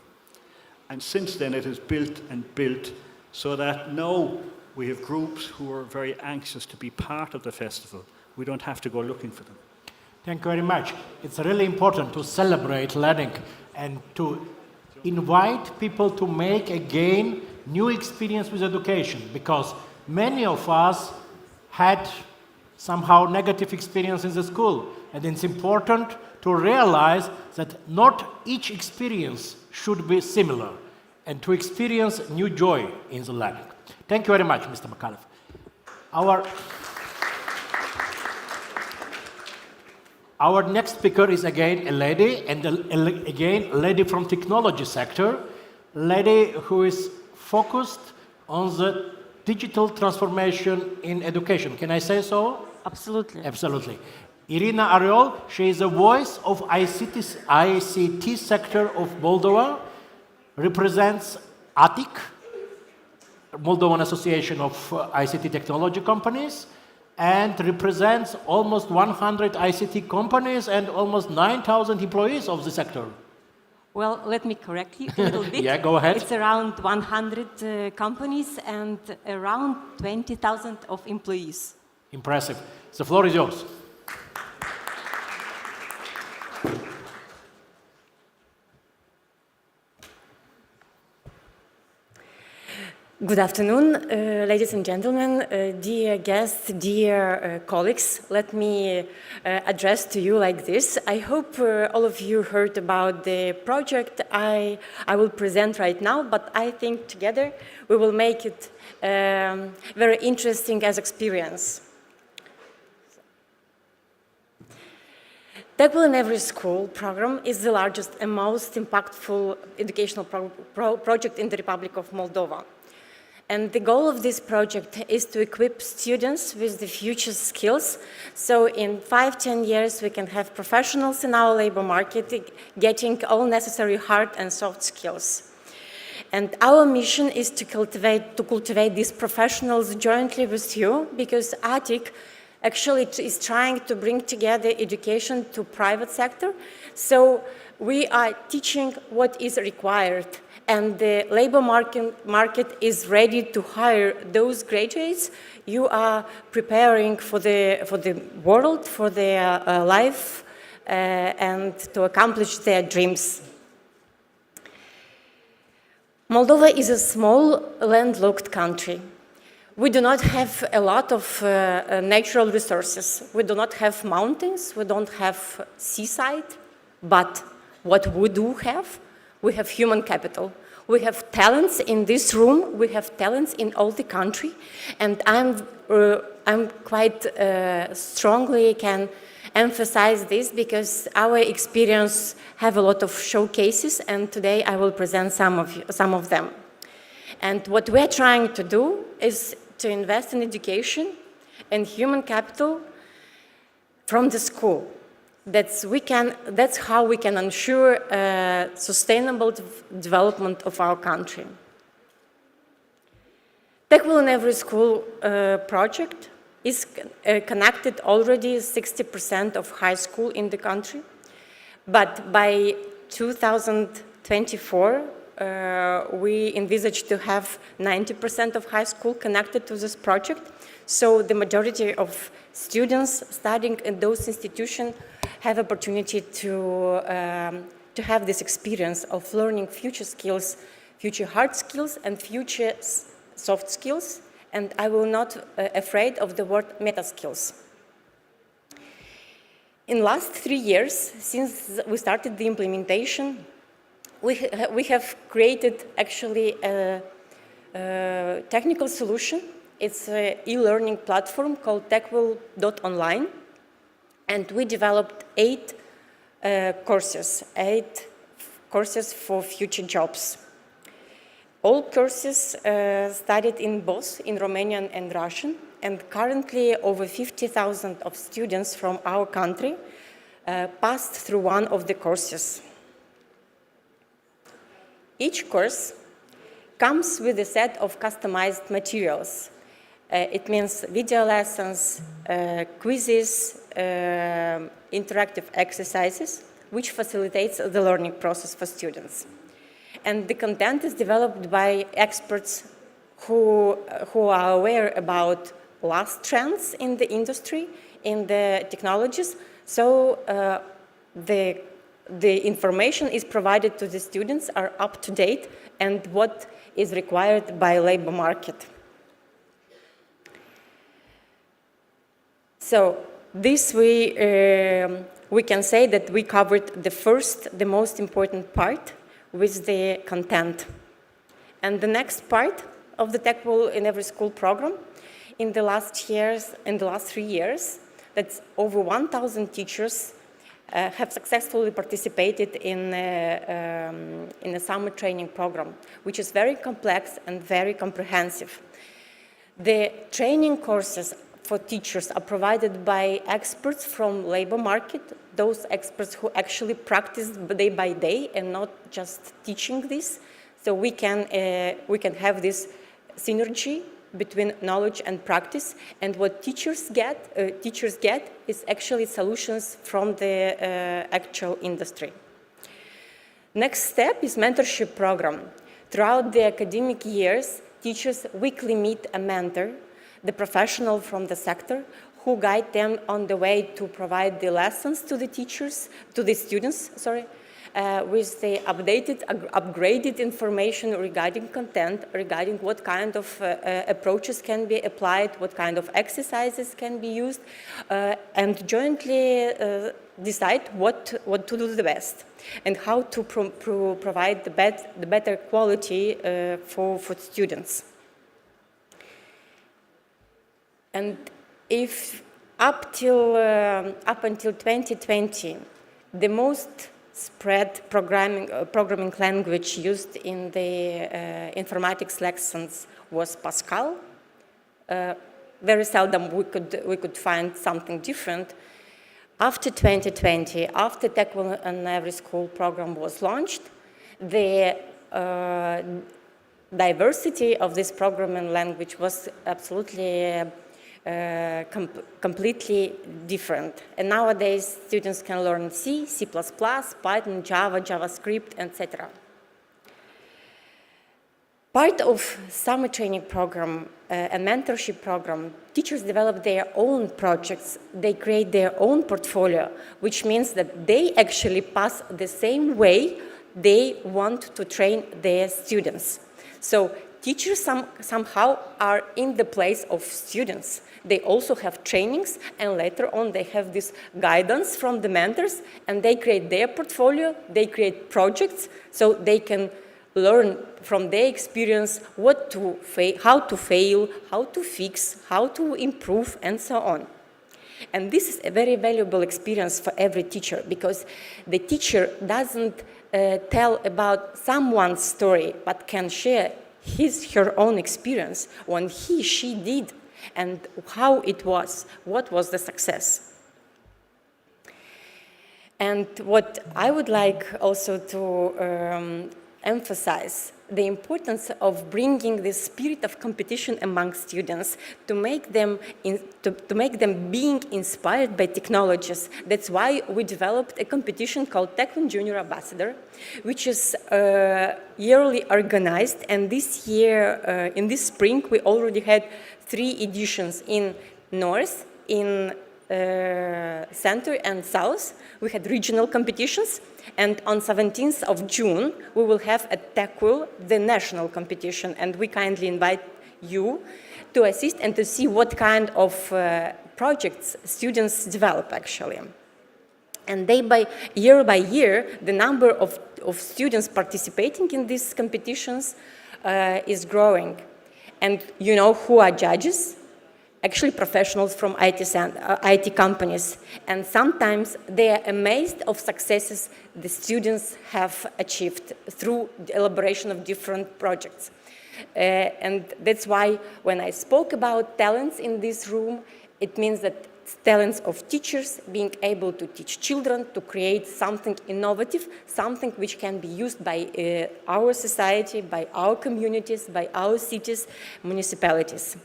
And since then it has built and built so that now we have groups who are very anxious to be part of the festival. We don't have to go looking for them. Thank you very much. It's really important to celebrate learning and to invite people to make again new experience with education, because many of us had somehow negative experience in the school, and it's important to realize that not each experience should be similar, and to experience new joy in the learning. Thank you very much, Mr. McAuliffe. Our next speaker is again a lady, and again a lady from technology sector, lady who is focused on the digital transformation in education. Can I say so? Absolutely. Absolutely. Irina Ariol, she is the voice of ICT sector of Moldova, represents ATIC, Moldovan Association of ICT Technology Companies, and represents almost 100 ICT companies and almost 9,000 employees of the sector. Well, let me correct you a little bit. Yeah, go ahead. It's around 100 companies and around 20,000 of employees. Impressive. The floor is yours. Good afternoon, ladies and gentlemen, dear guests, dear colleagues. Let me address to you like this. I hope all of you heard about the project I will present right now, but I think together we will make it very interesting as experience. Tech in Every School program is the largest and most impactful educational project in the Republic of Moldova. And the goal of this project is to equip students with the future skills, so in 5-10 years we can have professionals in our labor market getting all necessary hard and soft skills. And our mission is to cultivate these professionals jointly with you, because ATIC actually is trying to bring together education to private sector. So we are teaching what is required, and the labor market is ready to hire those graduates. You are preparing for the world, for their life, and to accomplish their dreams. Moldova is a small, landlocked country. We do not have a lot of natural resources. We do not have mountains, we don't have seaside, but what we do have, we have human capital. We have talents in this room, we have talents in all the country, and I'm quite strongly can emphasize this because our experience have a lot of showcases, and today I will present some of them. And what we're trying to do is to invest in education and human capital from the school. That's how we can ensure sustainable development of our country. Tech Will in Every School project is connected already 60% of high school in the country, but by 2024 we envisage to have 90% of high school connected to this project. So the majority of students studying in those institutions have opportunity to have this experience of learning future skills, future hard skills and future soft skills. And I will not afraid of the word meta skills. In the last 3 years, since we started the implementation, we have created actually a technical solution. It's an e-learning platform called techwill.online, and we developed 8 courses for future jobs. All courses studied in both in Romanian and Russian, and currently over 50,000 of students from our country passed through one of the courses. Each course comes with a set of customized materials. It means video lessons, quizzes, interactive exercises, which facilitates the learning process for students. And the content is developed by experts who are aware about last trends in the industry, in the technologies. So the information is provided to the students are up to date and what is required by labor market. So this we can say that we covered the most important part with the content. And the next part of the Tech Will in Every School program in the last 3 years, that's over 1,000 teachers have successfully participated in a summer training program, which is very complex and very comprehensive. The training courses for teachers are provided by experts from labor market, those experts who actually practice day by day and not just teaching this. So we can have this synergy between knowledge and practice, and what teachers get is actually solutions from the actual industry. Next step is mentorship program. Throughout the academic years, teachers weekly meet a mentor, the professional from the sector, who guide them on the way to provide the lessons to the students, with the upgraded information regarding content, regarding what kind of approaches can be applied, what kind of exercises can be used, and jointly decide what to do the best and how to provide the better quality for students. And if up until 2020, the most spread programming language used in the informatics lessons was Pascal. Very seldom we could find something different. After 2020, after Tech Will in Every School program was launched, the diversity of this programming language was absolutely completely different. And nowadays, students can learn C, C++, Python, Java, JavaScript, etc. Part of summer training program and mentorship program, teachers develop their own projects. They create their own portfolio, which means that they actually pass the same way they want to train their students. So teachers somehow are in the place of students. They also have trainings, and later on they have this guidance from the mentors, and they create their portfolio, they create projects, so they can learn from their experience how to fail, how to fix, how to improve, and so on. And this is a very valuable experience for every teacher, because the teacher doesn't tell about someone's story, but can share her own experience, what she did, and how it was, what was the success. And what I would like also to emphasize, the importance of bringing the spirit of competition among students to make them being inspired by technologies. That's why we developed a competition called Tech1 Junior Ambassador, which is yearly organized. And this year, in this spring, we already had 3 editions in North, in Center and South. We had regional competitions. And on 17th of June, we will have at TechWill the national competition, and we kindly invite you to assist and to see what kind of projects students develop, actually. And by year, the number of students participating in these competitions is growing. And you know who are judges? Actually professionals from IT companies. And sometimes they are amazed of successes the students have achieved through the elaboration of different projects. And that's why when I spoke about talents in this room, it means that talents of teachers being able to teach children to create something innovative, something which can be used by our society, by our communities, by our cities, municipalities.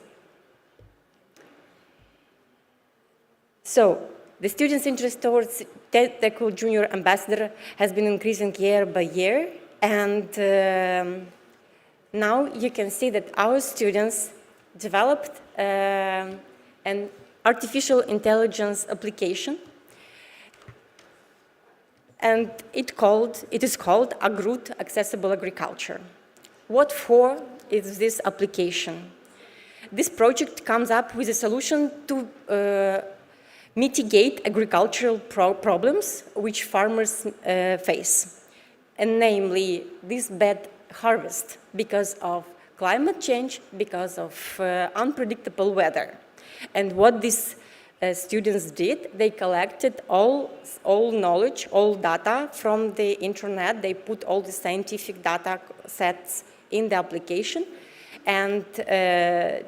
So, the students' interest towards TechWill Junior Ambassador has been increasing year by year, and now you can see that our students developed an artificial intelligence application, and it is called AgRoot Accessible Agriculture. What for is this application? This project comes up with a solution to mitigate agricultural problems which farmers face, and namely this bad harvest because of climate change, because of unpredictable weather. And what these students did, they collected all knowledge, all data from the internet. They put all the scientific data sets in the application, and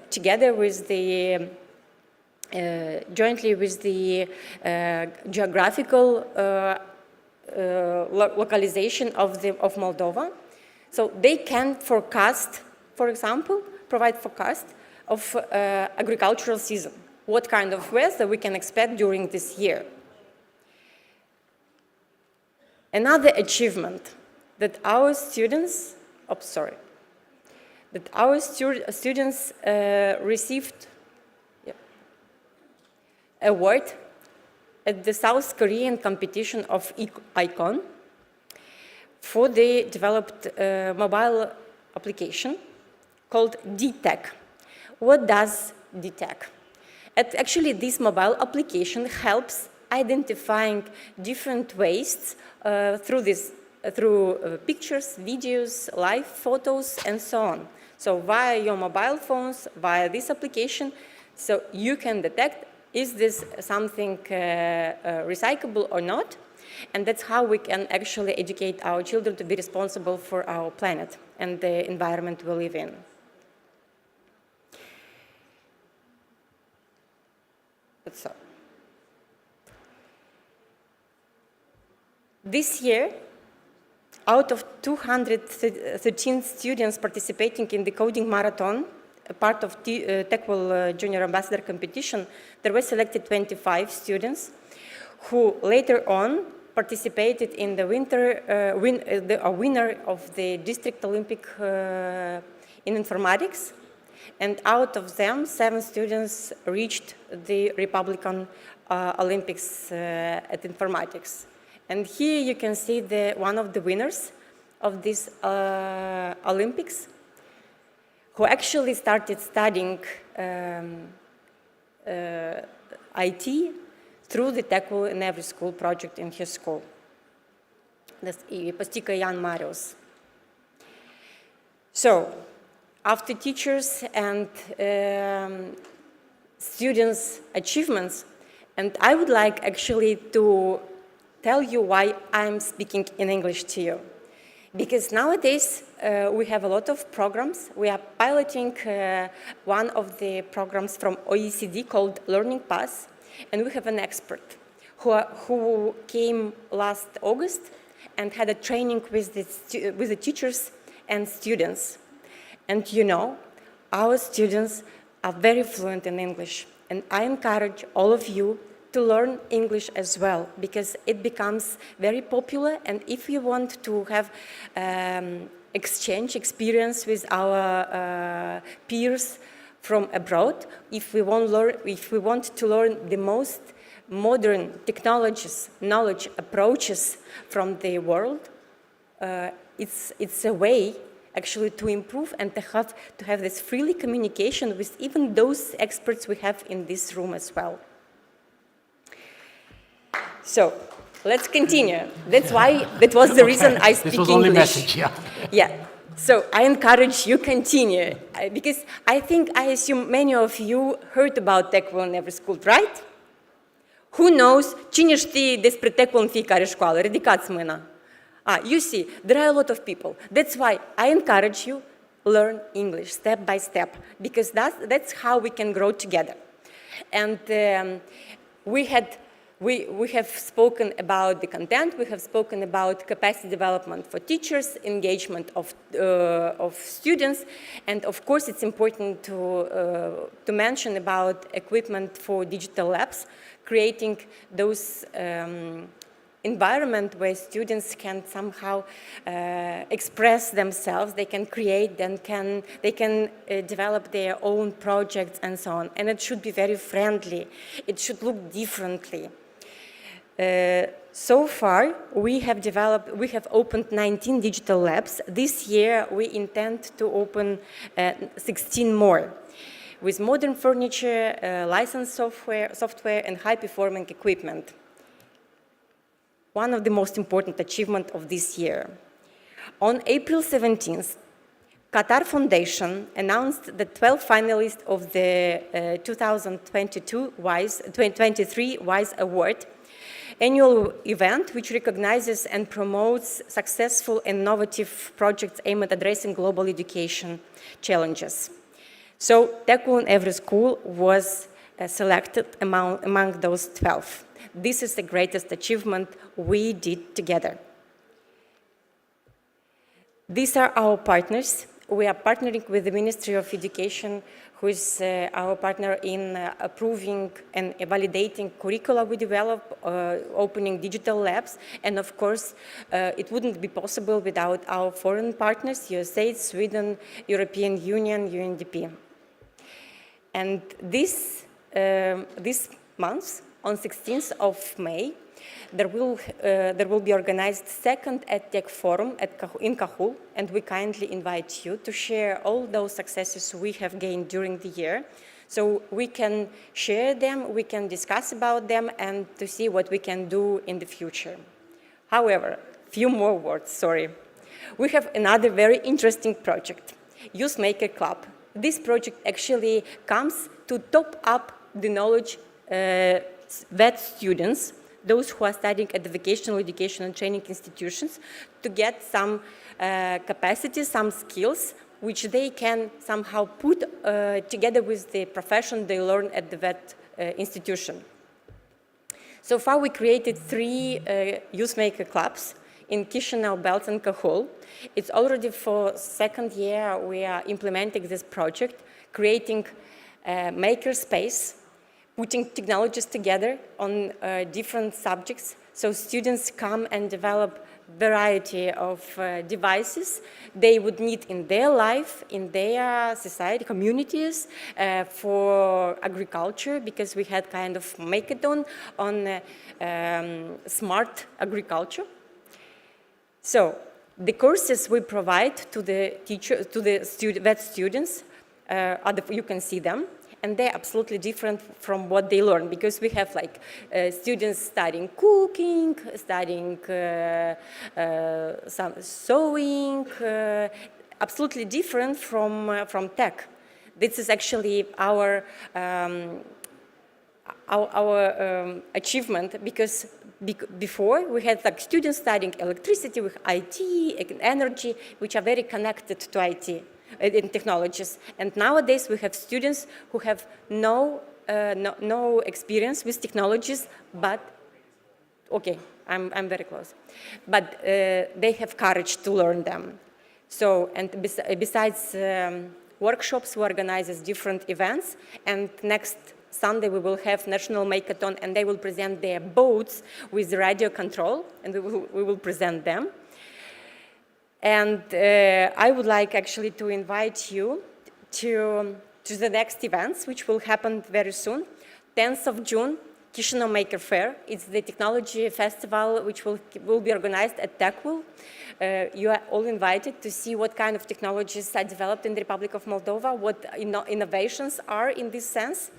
together with the jointly with the geographical localization of Moldova. So they can forecast, for example, provide forecast of agricultural season. What kind of weather we can expect during this year. Another achievement that our students, received award at the South Korean competition of ICON for the developed mobile application called DTech. What does DTech? Actually, this mobile application helps identifying different wastes through pictures, videos, live photos, and so on. So via your mobile phones, via this application, so you can detect is this something recyclable or not? And that's how we can actually educate our children to be responsible for our planet and the environment we live in. So, this year, out of 213 students participating in the coding marathon, a part of the TechWill Junior Ambassador competition, there were selected 25 students who later on participated in the winner of the District Olympic in informatics, and out of them, 7 students reached the Republican Olympics at informatics. And here you can see one of the winners of this Olympics, who actually started studying IT through the TechWill in Every School project in his school. That's Pastika Jan Marius. So, after teachers and students' achievements, and I would like actually to tell you why I'm speaking in English to you. Because nowadays we have a lot of programs. We are piloting one of the programs from OECD called Learning Pass, and we have an expert who came last August and had a training with the teachers and students. And you know, our students are very fluent in English, and I encourage all of you to learn English as well, because it becomes very popular, and if you want to have exchange experience with our peers from abroad, if we want to learn the most modern technologies, knowledge, approaches from the world, it's a way actually to improve and to have this freely communication with even those experts we have in this room as well. So let's continue. That was the reason I speak English. This was only message, yeah. Yeah. So I encourage you continue, because I assume many of you heard about TechWell in every school, right? Who knows? Cine știe despre TechWell în fiecare școală? Ridicați mâna. You see, there are a lot of people. That's why I encourage you learn English step by step, because that's how we can grow together. And we have spoken about the content, we have spoken about capacity development for teachers, engagement of students, and of course it's important to mention about equipment for digital labs, creating those environment where students can somehow express themselves, they can create, they can develop their own projects and so on. And it should be very friendly, it should look differently. So far, we have opened 19 digital labs. This year, we intend to open 16 more, with modern furniture, licensed software, and high-performing equipment. One of the most important achievements of this year. On April 17th, Qatar Foundation announced the 12 finalists of the 2023 WISE Award, annual event which recognizes and promotes successful innovative projects aimed at addressing global education challenges. So TechWell in every school was selected among those 12. This is the greatest achievement we did together. These are our partners. We are partnering with the Ministry of Education, who is our partner in approving and validating curricula we develop, opening digital labs, and of course, it wouldn't be possible without our foreign partners, USA, Sweden, European Union, UNDP. And this month, on 16th of May, there will be organized second EdTech Forum in Cahul, and we kindly invite you to share all those successes we have gained during the year, so we can share them, we can discuss about them, and to see what we can do in the future. However, few more words, sorry. We have another very interesting project, Youth Maker Club. This project actually comes to top up the knowledge VET students, those who are studying at the vocational education and training institutions, to get some capacity, some skills, which they can somehow put together with the profession they learn at the VET institution. So far, we created 3 Youth Maker Clubs in Chișinău, Belz, and Cahul. It's already for second year we are implementing this project, creating a maker space, putting technologies together on different subjects, so students come and develop variety of devices they would need in their life, in their society, communities, for agriculture, because we had kind of hackathon on smart agriculture. So the courses we provide to the VET students, you can see them, and they're absolutely different from what they learn, because we have like students studying cooking, studying some sewing, absolutely different from tech. This is actually achievement, because before we had like students studying electricity with IT and energy, which are very connected to IT in technologies. And nowadays we have students who have no experience with technologies, but okay, I'm very close. But they have courage to learn them. So, and besides workshops, we organize different events, and next Sunday we will have National Makeathon, and they will present their boats with radio control, and we will present them. And I would like actually to invite you to the next events, which will happen very soon. 10th of June, Chișinău Maker Fair. It's the technology festival which will be organized at TechWorld. You are all invited to see what kind of technologies are developed in the Republic of Moldova, what innovations are in this sense.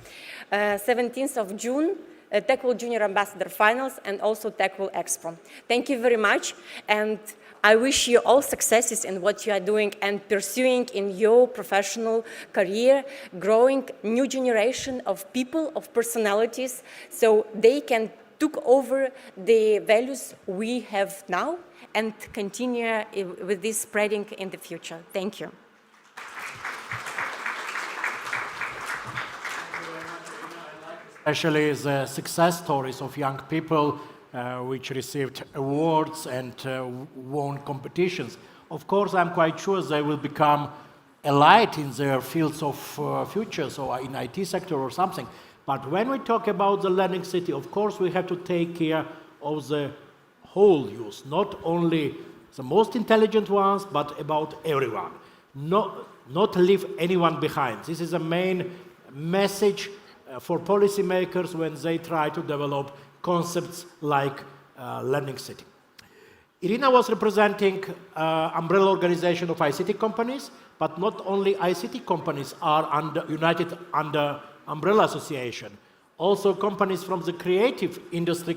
17th of June, TechWorld Junior Ambassador Finals, and also TechWorld Expo. Thank you very much, and I wish you all successes in what you are doing and pursuing in your professional career, growing new generation of people, of personalities, so they can take over the values we have now and continue with this spreading in the future. Thank you. Especially the success stories of young people which received awards and won competitions. Of course, I'm quite sure they will become a light in their fields of future, so in IT sector or something. But when we talk about the learning city, of course, we have to take care of the whole youth, not only the most intelligent ones, but about everyone. Not leave anyone behind. This is a main message for policymakers when they try to develop concepts like learning city. Irina was representing umbrella organization of ICT companies, but not only ICT companies are united under umbrella association. Also companies from the creative industry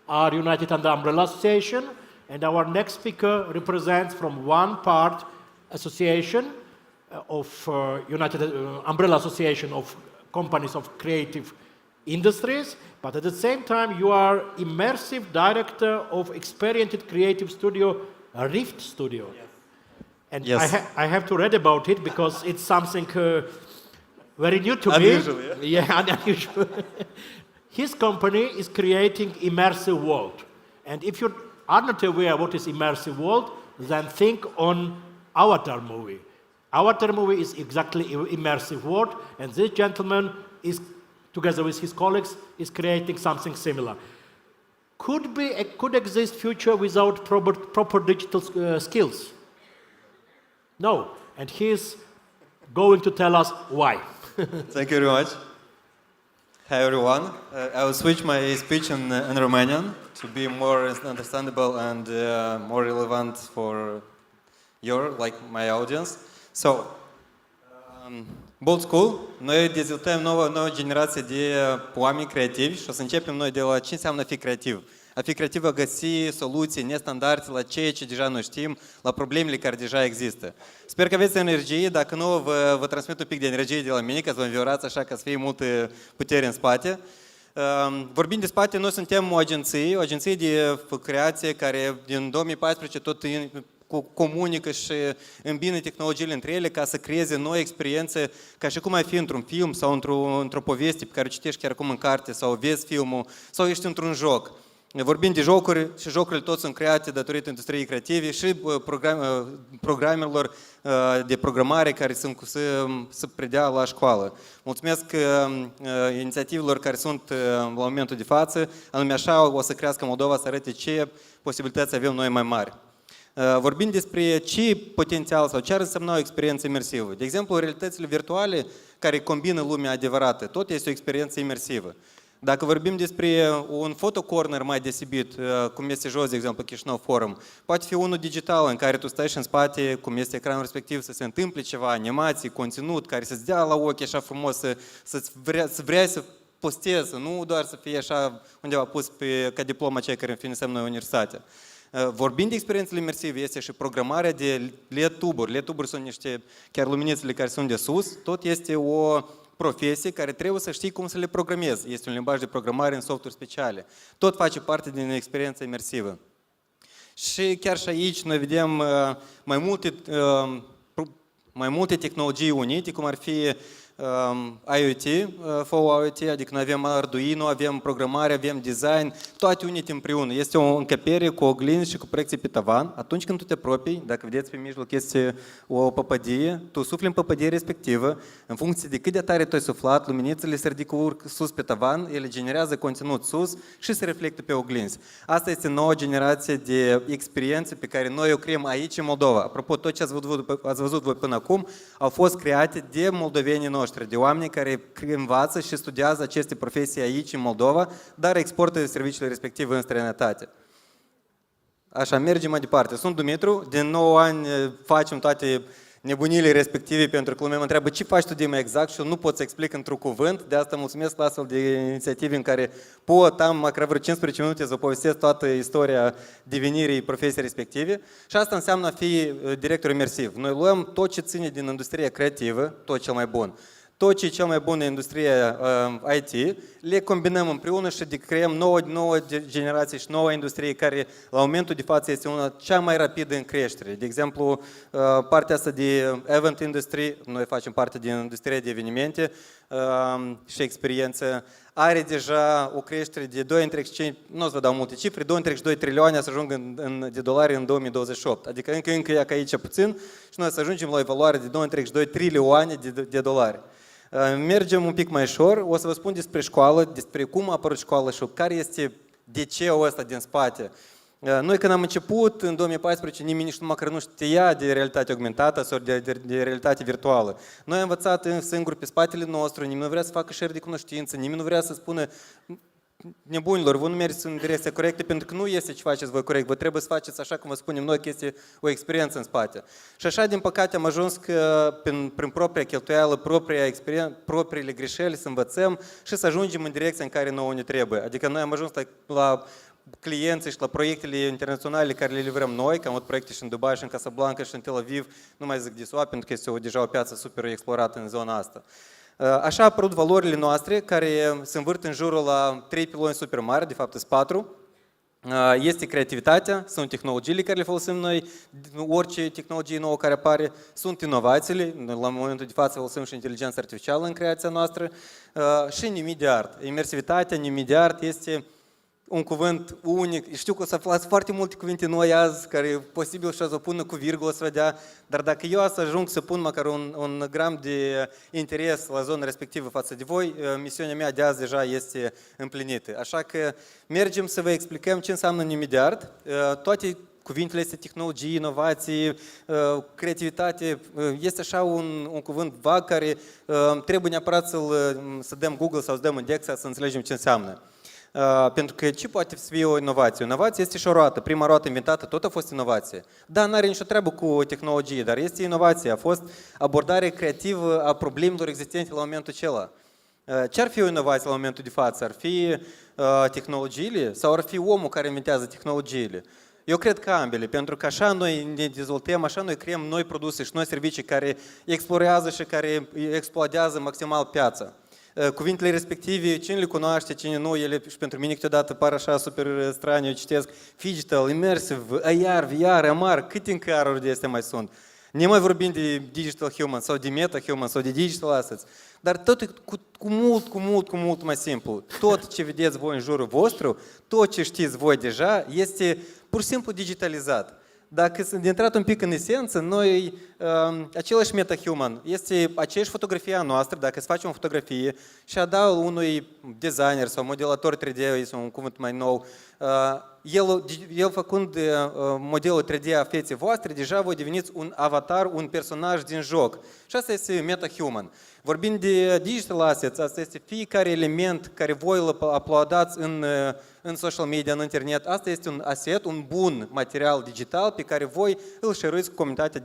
are united under umbrella association, and our next speaker represents from one part association of united umbrella association of companies of creative industries, but at the same time you are immersive director of experienced creative studio, Rift Studio. Yes. And yes. I have to read about it because it's something very new to unusual, me. Yeah, unusual. His company is creating immersive world. And if you are not aware what is immersive world, then think on Avatar movie. Avatar movie is exactly immersive world, and this gentleman is, together with his colleagues, is creating something similar. Could exist future without proper digital skills? No, and he's going to tell us why. Thank you very much. Hi everyone. I will switch my speech in Romanian to be more understandable and more relevant for my audience. So, Bold School, noi dezvoltăm nouă generație de oameni creativi și o să începem noi de la ce înseamnă a fi creativ. A fi creativ, a găsi soluții nestandarde la ceea ce deja noi știm, la problemele care deja există. Sper că aveți energie, dacă nu, vă transmit un pic de energie de la mine, ca să vă înviorați așa, ca să fie multă putere în spate. Vorbind de spate, noi suntem o agenție de creație care din 2014 tot comunică și îmbină tehnologiile între ele ca să creeze noi experiențe, ca și cum ai fi într-un film sau într-o poveste pe care o citești chiar acum în carte sau vezi filmul sau ești într-un joc. Vorbim de jocuri și jocurile tot sunt create datorită industriei creative și programelor de programare care sunt să predea la școală. Mulțumesc inițiativelor care sunt la momentul de față, anume așa o să crească Moldova, să arate ce posibilități avem noi mai mari. Vorbind despre ce potențial sau ce ar însemna o experiență imersivă. De exemplu, realitățile virtuale care combină lumea adevărată, tot este o experiență imersivă. Dacă vorbim despre un fotocorner mai deosebit, cum este jos, de exemplu, Chișinău Forum, poate fi unul digital în care tu stai și în spate, cum este ecranul respectiv, să se întâmple ceva, animații, conținut, care să-ți dea la ochi așa frumos, să vrei să postezi, nu doar să fie așa undeva pus ca diploma cei care finisem noi universitatea. Vorbind de experiențele imersive, este și programarea de LED-tuburi. LED-tuburi sunt niște chiar luminițele care sunt de sus. Tot este o profesii care trebuie să știi cum să le programezi. Este un limbaj de programare în softuri speciale. Tot face parte din experiența imersivă. Și chiar și aici noi vedem mai multe tehnologii unite, cum ar fi IoT, IoT, adică noi avem Arduino, avem programare, avem design, toate unite împreună. Este o încăpere cu oglinzi și cu proiecții pe tavan. Atunci când tu te apropii, dacă vedeți pe mijloc este o păpădie, tu sufli în păpădie respectivă, în funcție de cât de tare tu ai suflat, luminițele se ridică sus pe tavan, ele generează conținut sus și se reflectă pe oglinzi. Asta este noua generație de experiențe pe care noi o creăm aici în Moldova. Apropo, tot ce ați văzut voi până acum au fost create de moldovenii noștri, de oameni care învață și studiază aceste profesii aici în Moldova, dar exportă serviciile respective în străinătate. Așa, mergem mai departe. Sunt Dumitru, din 9 ani facem toate nebunile respective pentru că lumea mă întreabă ce faci tu de mai exact și eu nu pot să explic într-un cuvânt, de asta mulțumesc la astfel de inițiative în care am măcar vreo 15 minute să povestesc toată istoria devenirii profesiei respective și asta înseamnă a fi director imersiv. Noi luăm tot ce ține din industria creativă, tot cel mai bun, tot ce e cel mai bun în industria IT, le combinăm împreună și creăm nouă generație și nouă industrie care la momentul de față este una cea mai rapidă în creștere. De exemplu, partea asta de event industry, noi facem parte din industria de evenimente și experiență, are deja o creștere de 2,5, nu o să vă dau multe cifre, 2,2 trilioane să ajungă de dolari în 2028. Adică încă e ca aici puțin și noi să ajungem la o evaluare de 2,2 trilioane de dolari. Mergem un pic mai ușor, o să vă spun despre școală, despre cum a apărut școala și care este DC-ul ăsta din spate. Noi când am început, în 2014, nimeni nici măcar nu știa de realitate augmentată sau de realitate virtuală. Noi am învățat singuri pe spatele nostru, nimeni nu vrea să facă share de cunoștință, nimeni nu vrea să spună nebunilor, voi nu mergeți în direcția corectă pentru că nu este ce faceți voi corect, vă trebuie să faceți așa cum vă spunem noi că este o experiență în spate. Și așa, din păcate, am ajuns că prin propria cheltuială, propriile greșeli să învățăm și să ajungem în direcția în care nouă ne trebuie. Adică noi am ajuns la clienții și la proiectele internaționale care le livrăm noi, că am avut proiecte și în Dubai, și în Casablanca, și în Tel Aviv, nu mai zic de SUA, pentru că este deja o piață super explorată în zona asta. Așa au apărut valorile noastre, care se învârt în jurul la 3 piloni super mari, de fapt sunt 4. Este creativitatea, sunt tehnologiile care le folosim noi, orice tehnologie nouă care apare, sunt inovațiile, la momentul de față folosim și inteligența artificială în creația noastră și nimic de art. Imersivitatea, nimic de art este un cuvânt unic. Știu că o să aflați foarte multe cuvinte noi azi, care e posibil și o să pună cu virgulă, să vedea, dar dacă eu să ajung să pun măcar un gram de interes la zona respectivă față de voi, misiunea mea de azi deja este împlinită. Așa că mergem să vă explicăm ce înseamnă nimic de art. Toate cuvintele este tehnologie, inovații, creativitate, este așa un cuvânt vag care trebuie neapărat să dăm Google sau să dăm Indexa să înțelegem ce înseamnă. Pentru că ce poate fi o inovație? O inovație este și o roată. Prima roată inventată tot a fost inovație. Da, nu are nicio treabă cu tehnologie, dar este inovație. A fost abordare creativă a problemelor existente la momentul acela. Ce ar fi o inovație la momentul de față? Ar fi tehnologiile sau ar fi omul care inventează tehnologiile? Eu cred că ambele, pentru că așa noi ne dezvoltăm, așa noi creăm noi produse și noi servicii care explorează și care exploatează maximal piața. Cuvintele respective, cine le cunoaște, cine nu, ele și pentru mine câteodată par așa super strane, eu citesc digital, immersive, AR, VR, MR, câte încaruri de astea mai sunt. Ne mai vorbim de digital human sau de meta human sau de digital assets, dar tot e cu mult mai simplu. Tot ce vedeți voi în jurul vostru, tot ce știți voi deja, este pur și simplu digitalizat. Dacă sunt intrat un pic în esență, noi, același metahuman, este aceeași fotografie a noastră, dacă îți facem o fotografie și a da unui designer sau modelator 3D, este un cuvânt mai nou, el făcând modelul 3D a feței voastre, deja voi deveniți un avatar, un personaj din joc. Și asta este metahuman. Vorbind de digital assets, asta este fiecare element care voi îl uploadați în social media, în internet. Asta este un asset, un bun material digital pe care voi îl share-uiți cu comunitatea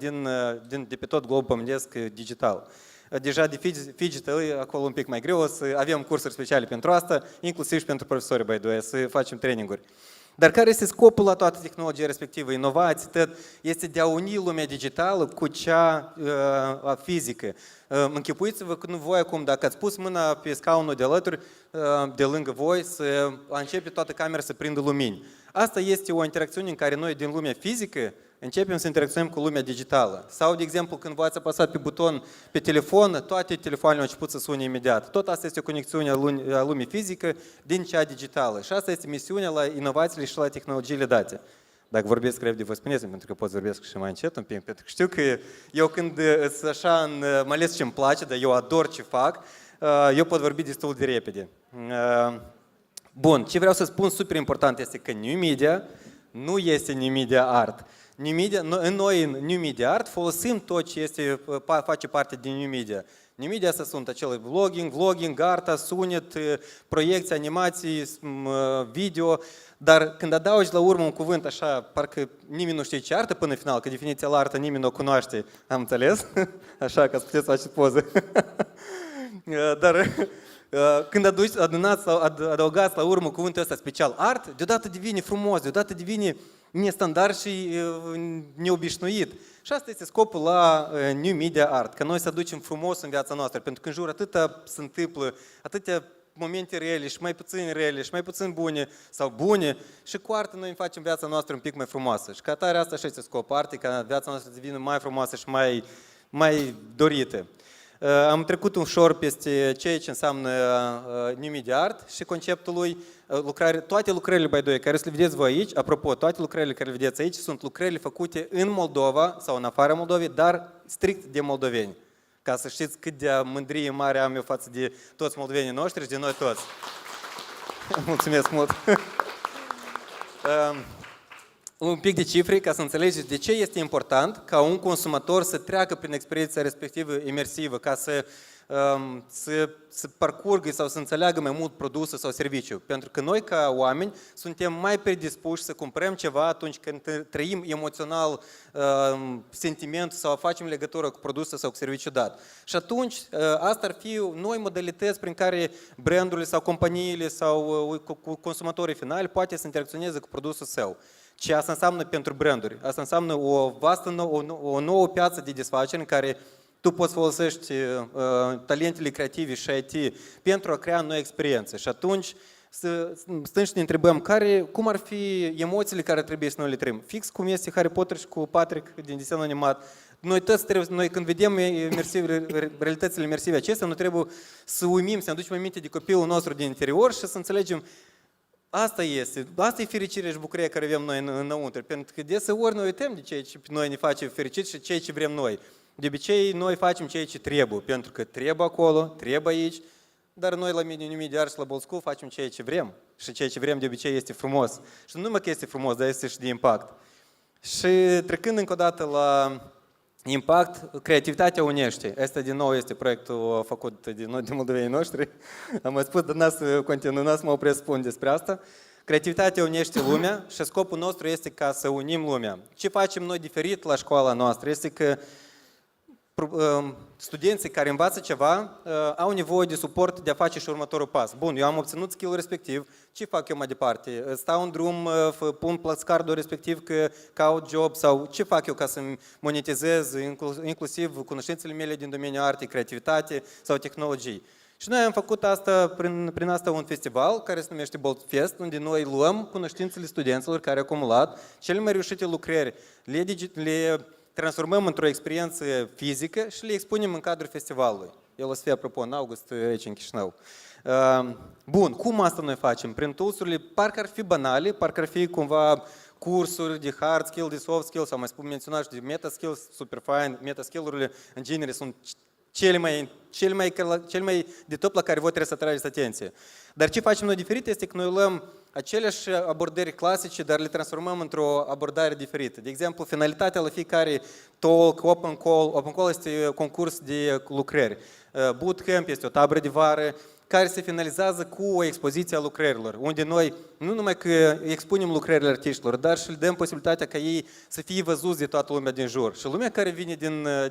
de pe tot globul pământesc digital. Deja de digital e acolo un pic mai greu, o să avem cursuri speciale pentru asta, inclusiv și pentru profesori, by the way, să facem traininguri. Dar care este scopul la toată tehnologia respectivă, inovații, tot, este de a uni lumea digitală cu cea fizică. Închipuiți-vă că nu voi acum, dacă ați pus mâna pe scaunul de alături, de lângă voi, să începe toată camera să prindă lumini. Asta este o interacțiune în care noi din lumea fizică începem să interacționăm cu lumea digitală. Sau, de exemplu, când v-ați apăsat pe buton pe telefon, toate telefoanele au început să sune imediat. Tot asta este o conexiune a lumii fizică din cea digitală. Și asta este misiunea la inovațiile și la tehnologiile date. Dacă vorbesc repede, vă spuneți, pentru că pot vorbesc și mai încet un pic, pentru că știu că eu când sunt așa, mai ales ce îmi place, dar eu ador ce fac, eu pot vorbi destul de repede. Bun, ce vreau să spun super important este că New Media nu este New Media Art. Noi în New Media Art folosim tot ce face parte din New Media. New Media asta sunt acele vlogging, arta, sunet, proiecții, animații, video, dar când adaugi la urmă un cuvânt așa, parcă nimeni nu știe ce artă până în final, că definiția la artă nimeni nu o cunoaște, am înțeles? Așa, ca să puteți face poză. Dar când adunați sau adăugați la urmă cuvântul ăsta special art, deodată devine frumos, deodată devine nestandard și neobișnuit. Și asta este scopul la New Media Art, că noi să aducem frumos în viața noastră, pentru că în jur atâta se întâmplă, atâtea momente rele și mai puțin rele și mai puțin bune sau bune și cu artă noi facem viața noastră un pic mai frumoasă. Și ca atare asta și este scopul artei, ca viața noastră să devină mai frumoasă și mai dorită. Am trecut ușor peste ceea ce înseamnă New Media Art și conceptul lui toate lucrările, by the way, care le vedeți voi aici, apropo, toate lucrările care le vedeți aici sunt lucrările făcute în Moldova sau în afara Moldovei, dar strict de moldoveni. Ca să știți cât de mândrie mare am eu față de toți moldovenii noștri și de noi toți. Mulțumesc mult! Un pic de cifre ca să înțelegeți de ce este important ca un consumator să treacă prin experiența respectivă imersivă, ca să parcurgă sau să înțeleagă mai mult produsul sau serviciu. Pentru că noi, ca oameni, suntem mai predispuși să cumpărăm ceva atunci când trăim emoțional sentimentul sau facem legătură cu produsul sau cu serviciul dat. Și atunci, asta ar fi noi modalități prin care brandurile sau companiile sau consumatorii finali poate să interacționeze cu produsul său. Ce asta înseamnă pentru branduri? Asta înseamnă o nouă piață de desfaceri în care tu poți folosești talentele creative și IT pentru a crea noi experiențe. Și atunci stăm și ne întrebăm cum ar fi emoțiile care trebuie să noi le trăim. Fix cum este Harry Potter și cu Patrick din desenul animat. Noi când vedem realitățile imersive acestea, noi trebuie să uimim, să ne aducem aminte de copilul nostru din interior și să înțelegem asta e fericirea și bucuria care avem noi înăuntru. Pentru că deseori noi uităm de ceea ce noi ne face fericiți și ceea ce vrem noi. De obicei, noi facem ceea ce trebuie, pentru că trebuie acolo, trebuie aici, dar noi la New Media Art și la Bold School facem ceea ce vrem. Și ceea ce vrem de obicei este frumos. Și nu numai că este frumos, dar este și de impact. Și trecând încă o dată la impact, creativitatea unește. Asta din nou este proiectul făcut de moldovenii noștri. Am mai spus, dar n-a să continui, n-a să mă opresc să spun despre asta. Creativitatea unește lumea și scopul nostru este ca să unim lumea. Ce facem noi diferit la școala noastră este că studenții care învață ceva au nevoie de suport de a face și următorul pas. Bun, eu am obținut skill-ul respectiv, ce fac eu mai departe? Stau în drum, pun placardul respectiv că caut job sau ce fac eu ca să monetizez inclusiv cunoștințele mele din domeniul artei, creativitate sau tehnologii. Și noi am făcut asta prin asta un festival care se numește Bold Fest, unde noi luăm cunoștințele studenților care au acumulat cele mai reușite lucrări, le transformăm într-o experiență fizică și le expunem în cadrul festivalului. El o să fie, apropo, în august aici în Chișinău. Bun, cum asta noi facem? Prin toolsurile, parcă ar fi banale, parcă ar fi cumva cursuri de hard skill, de soft skill, sau mai spun menționat și de meta skills, super fine. Meta skill-urile, în genere, sunt cele mai de top la care voi trebuie să atrageți atenție. Dar ce facem noi diferit este că noi luăm aceleași abordări clasice, dar le transformăm într-o abordare diferită. De exemplu, finalitatea la fiecare talk, open call este concurs de lucrări. Bootcamp este o tabără de vară, care se finalizează cu o expoziție a lucrărilor, unde noi nu numai că expunem lucrările artiștilor, dar și le dăm posibilitatea ca ei să fie văzuți de toată lumea din jur. Și lumea care vine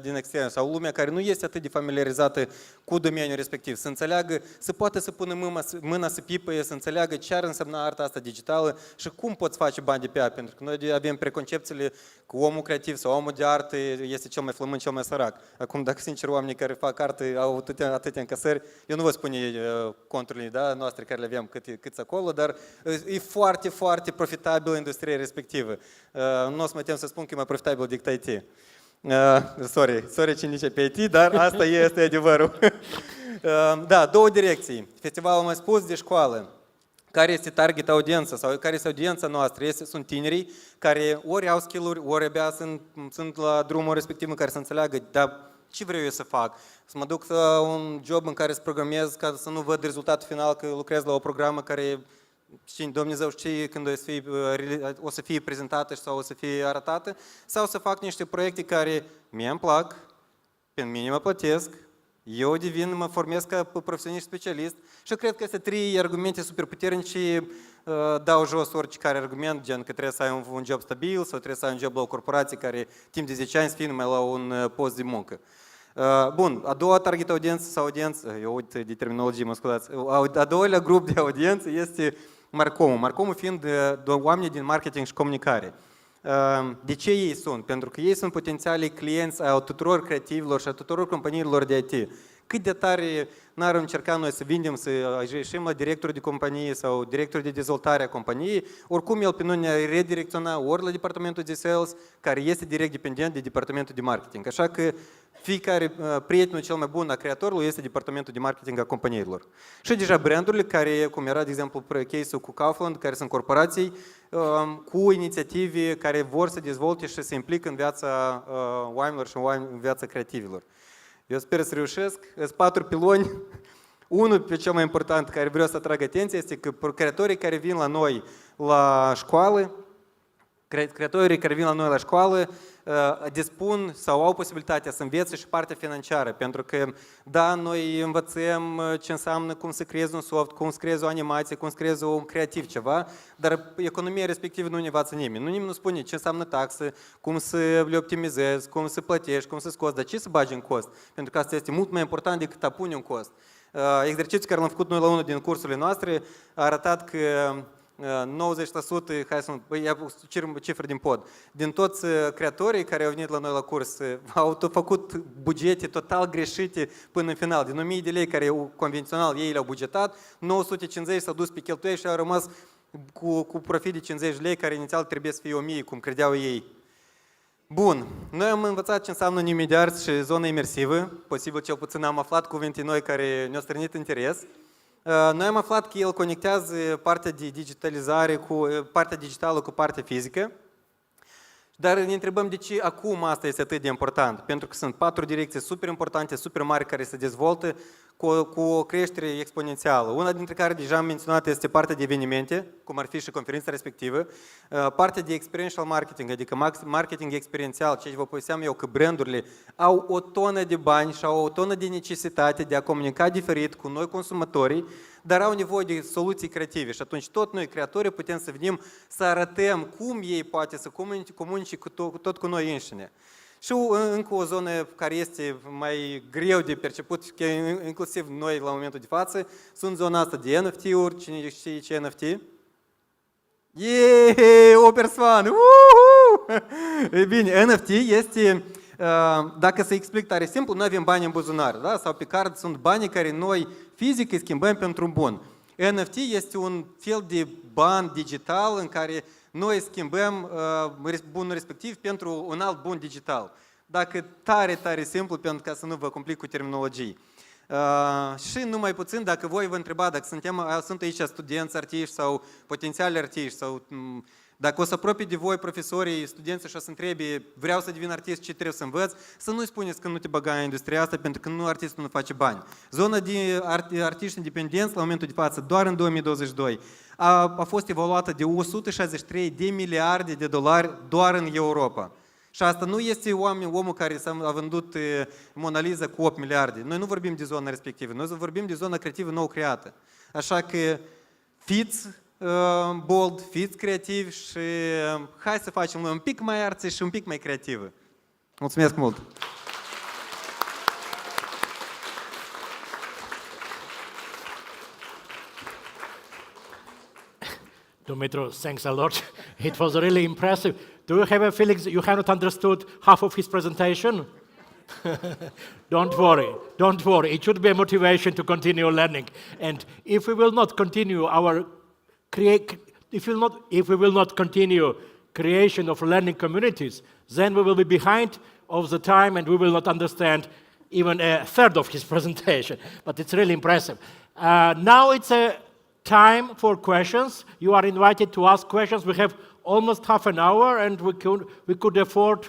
din extern sau lumea care nu este atât de familiarizată cu domeniul respectiv, să înțeleagă, să poată să pună mâna să pipăie, să înțeleagă ce ar însemna arta asta digitală și cum poți face bani de pe ea, pentru că noi avem preconcepțiile că omul creativ sau omul de artă este cel mai flământ, cel mai sărac. Acum, dacă sincer, oamenii care fac artă au atâtea încasări, eu nu vă spune conturile, da, noastre care le avem câți acolo, dar e foarte, foarte profitabilă industria respectivă. Nu o să mă tem să spun că e mai profitabil decât IT. Sorry cine zice pe IT, dar asta este adevărul. Da, două direcții. Festivalul, am spus, de școală. Care este target audiența sau care este audiența noastră? Sunt tinerii care ori au skill-uri, ori abia sunt la drumul respectiv în care să înțeleagă, dar ce vreau eu să fac? Să mă duc la un job în care să programez ca să nu văd rezultatul final că lucrez la o programă care, Dumnezeu știe când o să fie prezentată sau o să fie arătată, sau să fac niște proiecte care mie îmi plac, pe mine mă plătesc, eu mă formez ca profesionist specialist și cred că astea trei argumente super puternice dau jos oricare argument, gen că trebuie să ai un job stabil sau trebuie să ai un job la o corporație care timp de 10 ani să fie numai la un post de muncă. Bun, a doua target audiență sau audiență, eu uit de terminologie, mă scuzați, a doilea grup de audiență este Marcomul. Marcomul fiind oamenii din marketing și comunicare. De ce ei sunt? Pentru că ei sunt potențialii clienți ai tuturor creativilor și a tuturor companiilor de IT. Cât de tare n-ar încerca noi să vindem, să ieșim la directorul de companie sau directorul de dezvoltare a companiei, oricum el pe noi ne redirecționa ori la departamentul de sales, care este direct dependent de departamentul de marketing. Așa că fiecare prietenul cel mai bun a creatorului este departamentul de marketing a companiilor. Și deja brandurile care, cum era de exemplu case-ul cu Kaufland, care sunt corporații cu inițiative care vor să dezvolte și să se implică în viața oamenilor și în viața creativilor. Eu sper să reușesc. Sunt 4 piloni. Unul pe cel mai important care vreau să atrag atenția este că creatorii care vin la noi la școală, dispun sau au posibilitatea să învețe și partea financiară, pentru că, da, noi învățăm ce înseamnă cum să creezi un soft, cum să creezi o animație, cum să creezi un creativ ceva, dar economia respectivă nu ne învață nimeni. Nimeni nu spune ce înseamnă taxă, cum să le optimizezi, cum să plătești, cum să scoți, dar ce să bagi în cost, pentru că asta este mult mai important decât a pune un cost. Exercițiul care l-am făcut noi la unul din cursurile noastre a arătat că 90%, hai să cifră din pod, din toți creatorii care au venit la noi la curs au făcut bugete total greșite până în final. Din 1000 de lei care convențional ei le-au bugetat, 950 s-au dus pe cheltuieli și au rămas cu profit de 50 lei care inițial trebuie să fie 1000, cum credeau ei. Bun, noi am învățat ce înseamnă New Media Arts și zona imersivă, posibil cel puțin am aflat cuvinte noi care ne-au strânit interes. Noi am aflat că el conectează partea de digitalizare cu partea digitală cu partea fizică, dar ne întrebăm de ce acum asta este atât de important, pentru că sunt 4 direcții super importante, super mari care se dezvoltă cu o creștere exponențială. Una dintre care deja am menționat este partea de evenimente, cum ar fi și conferința respectivă, partea de experiential marketing, adică marketing experiențial, ceea ce vă povesteam eu, că brandurile au o tonă de bani și au o tonă de necesitate de a comunica diferit cu noi consumatorii, dar au nevoie de soluții creative și atunci tot noi creatorii putem să venim să arătăm cum ei poate să comunice tot cu noi înșine. Și încă o zonă care este mai greu de perceput, inclusiv noi la momentul de față, sunt zona asta de NFT-uri. Cine știe ce NFT? O persoană! E bine, NFT este, dacă să explic tare simplu, noi avem bani în buzunar, da? Sau pe card sunt banii care noi fizic îi schimbăm pentru un bun. NFT este un fel de ban digital în care noi schimbăm bunul respectiv pentru un alt bun digital. Dacă tare simplu, pentru ca să nu vă complic cu terminologii. Și numai puțin, dacă voi vă întreba, dacă sunt aici studenți artiști sau potențiali artiști, sau dacă o să apropie de voi profesorii, studenții și o să întrebe, vreau să devin artist, ce trebuie să învăț, să nu spuneți că nu te băga în industria asta, pentru că nu artistul nu face bani. Zona de artiști independenți, la momentul de față, doar în 2022, a fost evaluată de 163 de miliarde de dolari doar în Europa. Și asta nu este omul care a vândut Mona Lisa cu 8 miliarde. Noi nu vorbim de zona respectivă, noi vorbim de zona creativă nou creată. Așa că fiți bold, fiți creativi și hai să facem un pic mai arți și un pic mai creativă. Mulțumesc mult! Dumitru, thanks a lot. It was really impressive. Do you have a feeling that you have not understood half of his presentation? Don't worry. It should be a motivation to continue learning. And if we will not continue if we will not continue creation of learning communities, then we will be behind of the time and we will not understand even a third of his presentation. But it's really impressive. Now it's a time for questions. You are invited to ask questions. We have almost half an hour and we could afford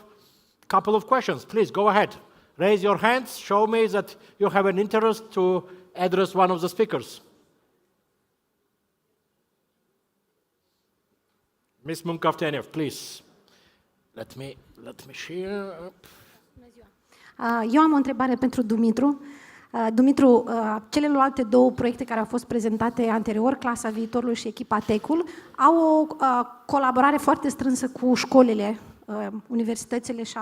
a couple of questions. Please go ahead. Raise your hands. Show me that you have an interest to address one of the speakers. Ms. Munkaftenev, please. Let me share up. Eu am o întrebare pentru Dumitru. Dumitru, celelalte două proiecte care au fost prezentate anterior, Clasa Viitorului și Echipa Tecul, au o colaborare foarte strânsă cu școlile, universitățile și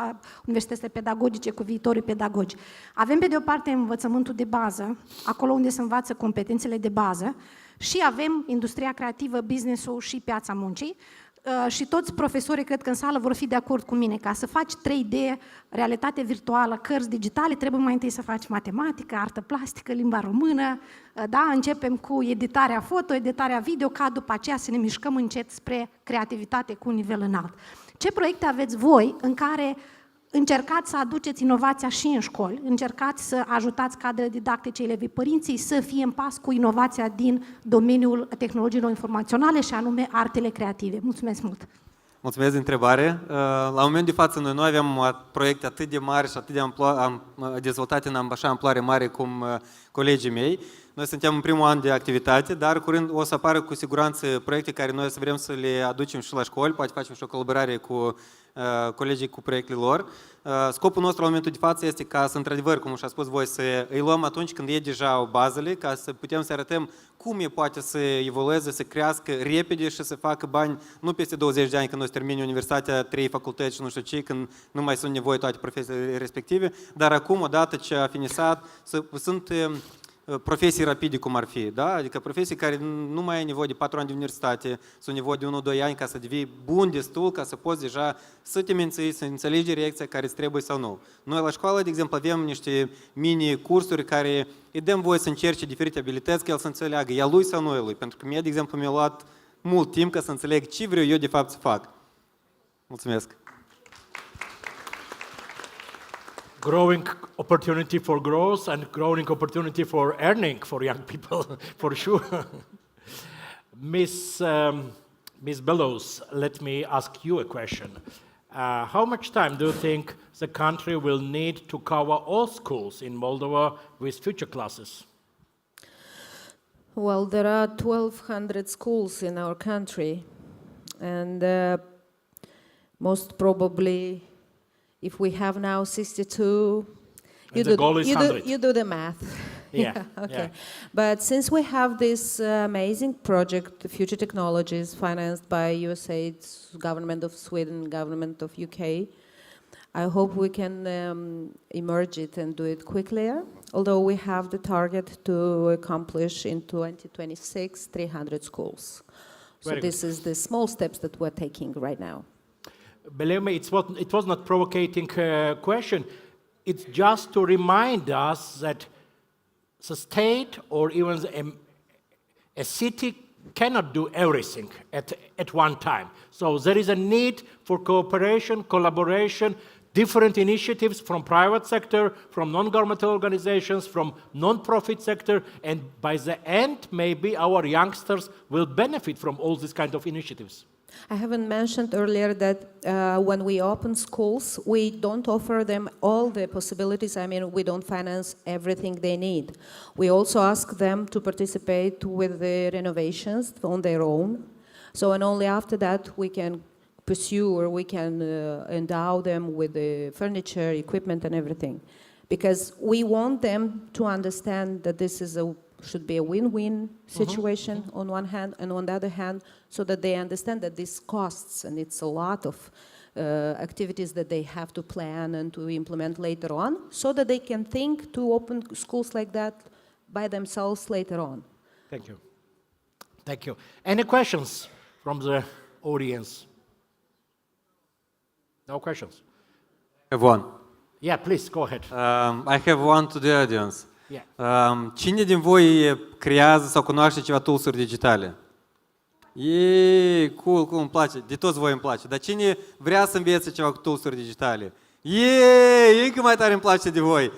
universitățile pedagogice, cu viitorii pedagogi. Avem pe de o parte învățământul de bază, acolo unde se învață competențele de bază, și avem industria creativă, business-ul și piața muncii. Și toți profesorii, cred că în sală, vor fi de acord cu mine. Ca să faci 3D, realitate virtuală, cărți digitale, trebuie mai întâi să faci matematică, artă plastică, limba română. Da, începem cu editarea foto, editarea video, ca după aceea să ne mișcăm încet spre creativitate cu un nivel înalt. Ce proiecte aveți voi în care încercați să aduceți inovația și în școli, încercați să ajutați cadrele didactice, elevii, părinții să fie în pas cu inovația din domeniul tehnologiilor informaționale și anume artele creative? Mulțumesc mult! Mulțumesc de întrebare. La moment de față noi nu avem proiecte atât de mari și atât de dezvoltate în așa amploare mare cum colegii mei. Noi suntem în primul an de activitate, dar curând o să apară cu siguranță proiecte care noi să vrem să le aducem și la școli, poate facem și o colaborare cu colegii cu proiectele lor. Scopul nostru la momentul de față este ca să, într-adevăr, cum și-a spus voi, să îi luăm atunci când e deja bazele, ca să putem să arătăm cum e poate să evolueze, să crească repede și să facă bani, nu peste 20 de ani când o să termine universitatea, 3 facultăți și nu știu ce, când nu mai sunt nevoie toate profesiile respective, dar acum, odată ce a finisat, sunt profesii rapide, cum ar fi, da? Adică profesii care nu mai ai nevoie de 4 ani de universitate, sunt nevoie de 1-2 ani ca să devii bun destul, ca să poți deja să te menții, să înțelegi direcția care îți trebuie sau nu. Noi la școală, de exemplu, avem niște mini-cursuri care îi dăm voie să încerce diferite abilități, ca el să înțeleagă, e a lui sau nu e a lui. Pentru că mie, de exemplu, mi-a luat mult timp ca să înțeleg ce vreau eu de fapt să fac. Mulțumesc! Growing opportunity for growth and growing opportunity for earning for young people, for sure. Miss Bellows, let me ask you a question. How much time do you think the country will need to cover all schools in Moldova with future classes? Well, there are 1,200 schools in our country, and most probably, if we have now 62, you do the math. Yeah. Okay. Yeah. But since we have this amazing project, Future Technologies, financed by USAID, government of Sweden, government of UK, I hope we can emerge it and do it quickly. Although we have the target to accomplish in 2026 300 schools. So this is the small steps that we're taking right now. Believe me, it was not provocating question. It's just to remind us that the state or even a city cannot do everything at one time. So there is a need for cooperation, collaboration, different initiatives from private sector, from non-governmental organizations, from non-profit sector, and by the end, maybe our youngsters will benefit from all these kind of initiatives. I haven't mentioned earlier that when we open schools, we don't offer them all the possibilities. I mean, we don't finance everything they need. We also ask them to participate with the renovations on their own. So, and only after that we can pursue, or we can endow them with the furniture, equipment, and everything. Because we want them to understand that this is should be a win-win situation on one hand, and on the other hand, so that they understand that this costs, and it's a lot of activities that they have to plan and to implement later on, so that they can think to open schools like that by themselves later on. Thank you. Thank you. Any questions from the audience? No questions? I have one. Yeah, please, go ahead. I have one to the audience. Yeah. Cine din voi creează sau cunoaște ceva toolsuri digitale? Cool, îmi place. De toți voi îmi place. Dar cine vrea să învețe ceva cu toolsuri digitale? Încă mai tare îmi place de voi.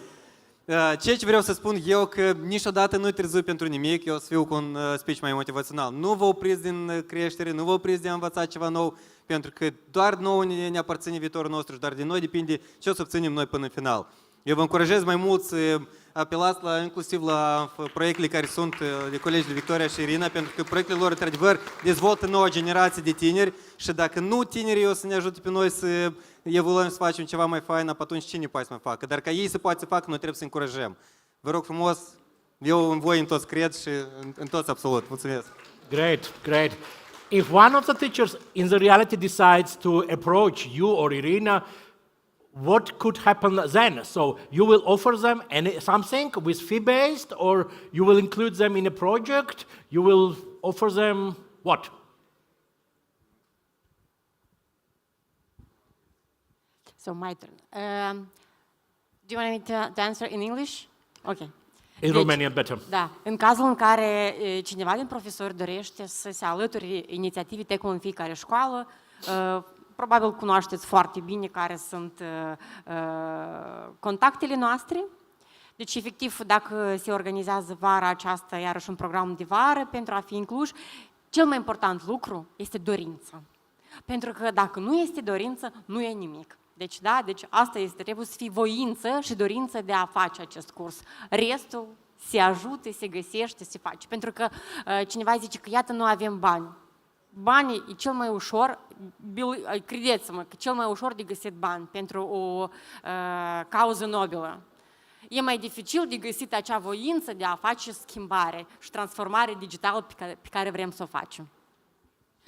Ceea ce vreau să spun eu, că niciodată nu-i târziu pentru nimic, eu o să fiu cu un speech mai motivațional. Nu vă opriți din creștere, nu vă opriți de a învăța ceva nou, pentru că doar nouă ne aparține viitorul nostru și doar de noi depinde ce o să obținem noi până în final. Eu vă încurajez mai mult să apelați inclusiv la proiectele care sunt de colegii Victoria și Irina, pentru că proiectele lor, într-adevăr, dezvoltă noua generație de tineri și dacă nu tinerii o să ne ajute pe noi să evoluăm, să facem ceva mai fain, atunci cine poate să mai facă? Dar ca ei să poată să facă, noi trebuie să încurajăm. Vă rog frumos, eu în voi în toți cred și în toți absolut. Mulțumesc! Great, great. If one of the teachers in the reality decides to approach you or Irina, what could happen then? So you will offer them something with fee-based, or you will include them in a project? You will offer them what? So my turn. Do you want me to answer in English? Okay. In Romanian better. Da, în cazul în care cineva din profesori dorește să se alăture inițiativii TECO în fiecare școală, probabil cunoașteți foarte bine care sunt contactele noastre. Deci, efectiv, dacă se organizează vara aceasta, iarăși un program de vară pentru a fi incluși, cel mai important lucru este dorința. Pentru că dacă nu este dorință, nu e nimic. Deci, da, deci asta este, trebuie să fie voință și dorință de a face acest curs. Restul se ajută, se găsește, se face. Pentru că cineva zice că, iată, nu avem bani. Banii e cel mai ușor, credeți-mă, că cel mai ușor de găsit bani pentru o cauză nobilă. E mai dificil de găsit acea voință de a face schimbare și transformare digitală pe care vrem să o facem.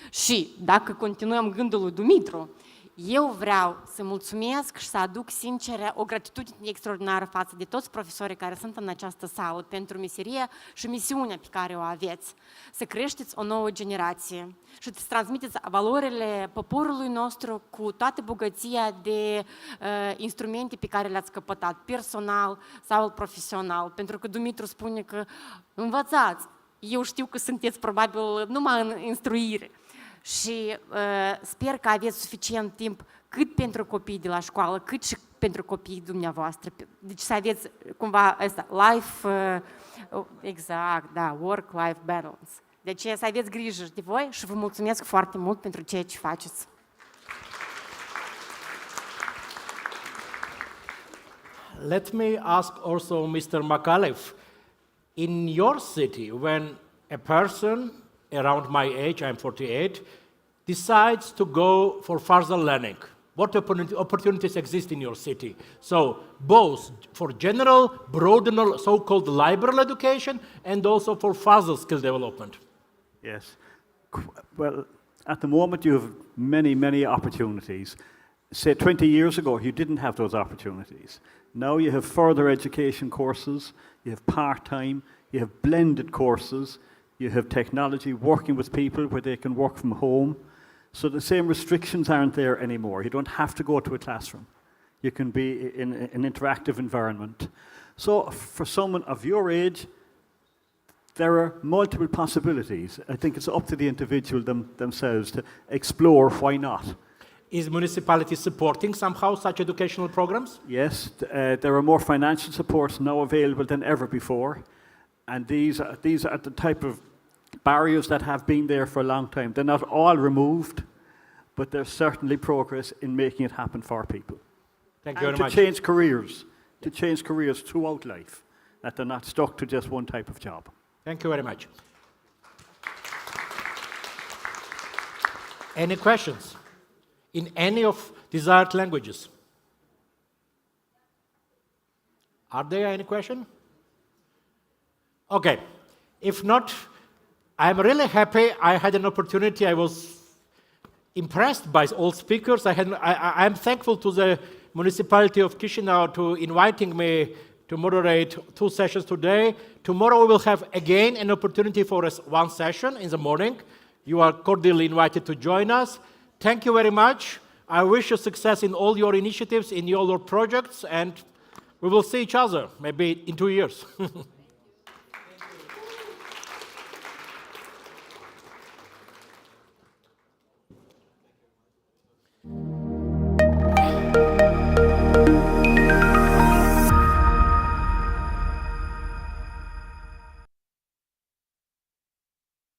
Și dacă continuăm gândul lui Dumitru, eu vreau să mulțumesc și să aduc sincer o gratitudine extraordinară față de toți profesorii care sunt în această sală pentru meseria și misiunea pe care o aveți. Să creșteți o nouă generație și să transmiteți valorile poporului nostru cu toată bogăția de instrumente pe care le-ați căpătat, personal sau profesional. Pentru că Dumitru spune că învățați. Eu știu că sunteți probabil numai în instruire. Și sper că aveți suficient timp cât pentru copiii de la școală, cât și pentru copiii dumneavoastră. Deci să aveți cumva asta, exact, da, work-life balance. Deci să aveți grijă de voi și vă mulțumesc foarte mult pentru ceea ce faceți. Let me ask also Mr. Makalev, in your city, when a person around my age, I'm 48, decides to go for further learning, what opportunities exist in your city? So both for general, broader, so-called liberal education, and also for further skill development. Yes. Well, at the moment you have many, many opportunities. Say 20 years ago, you didn't have those opportunities. Now you have further education courses, you have part-time, you have blended courses, you have technology working with people where they can work from home. So the same restrictions aren't there anymore. You don't have to go to a classroom. You can be in an interactive environment. So for someone of your age, there are multiple possibilities. I think it's up to the individual themselves to explore why not. Is municipality supporting somehow such educational programs? Yes, there are more financial supports now available than ever before. And these are the type of barriers that have been there for a long time. They're not all removed, but there's certainly progress in making it happen for people. Thank you very much. To change careers throughout life, that they're not stuck to just one type of job. Thank you very much. Any questions? in any of desired languages. Are there any questions? Okay. If not, I'm really happy I had an opportunity. I was impressed by all speakers. I'm thankful to the Municipality of Chișinău to inviting me to moderate 2 sessions today. Tomorrow we will have again an opportunity for one session in the morning. You are cordially invited to join us. Thank you very much. I wish you success in all your initiatives, in all your projects, and we will see each other maybe in 2 years.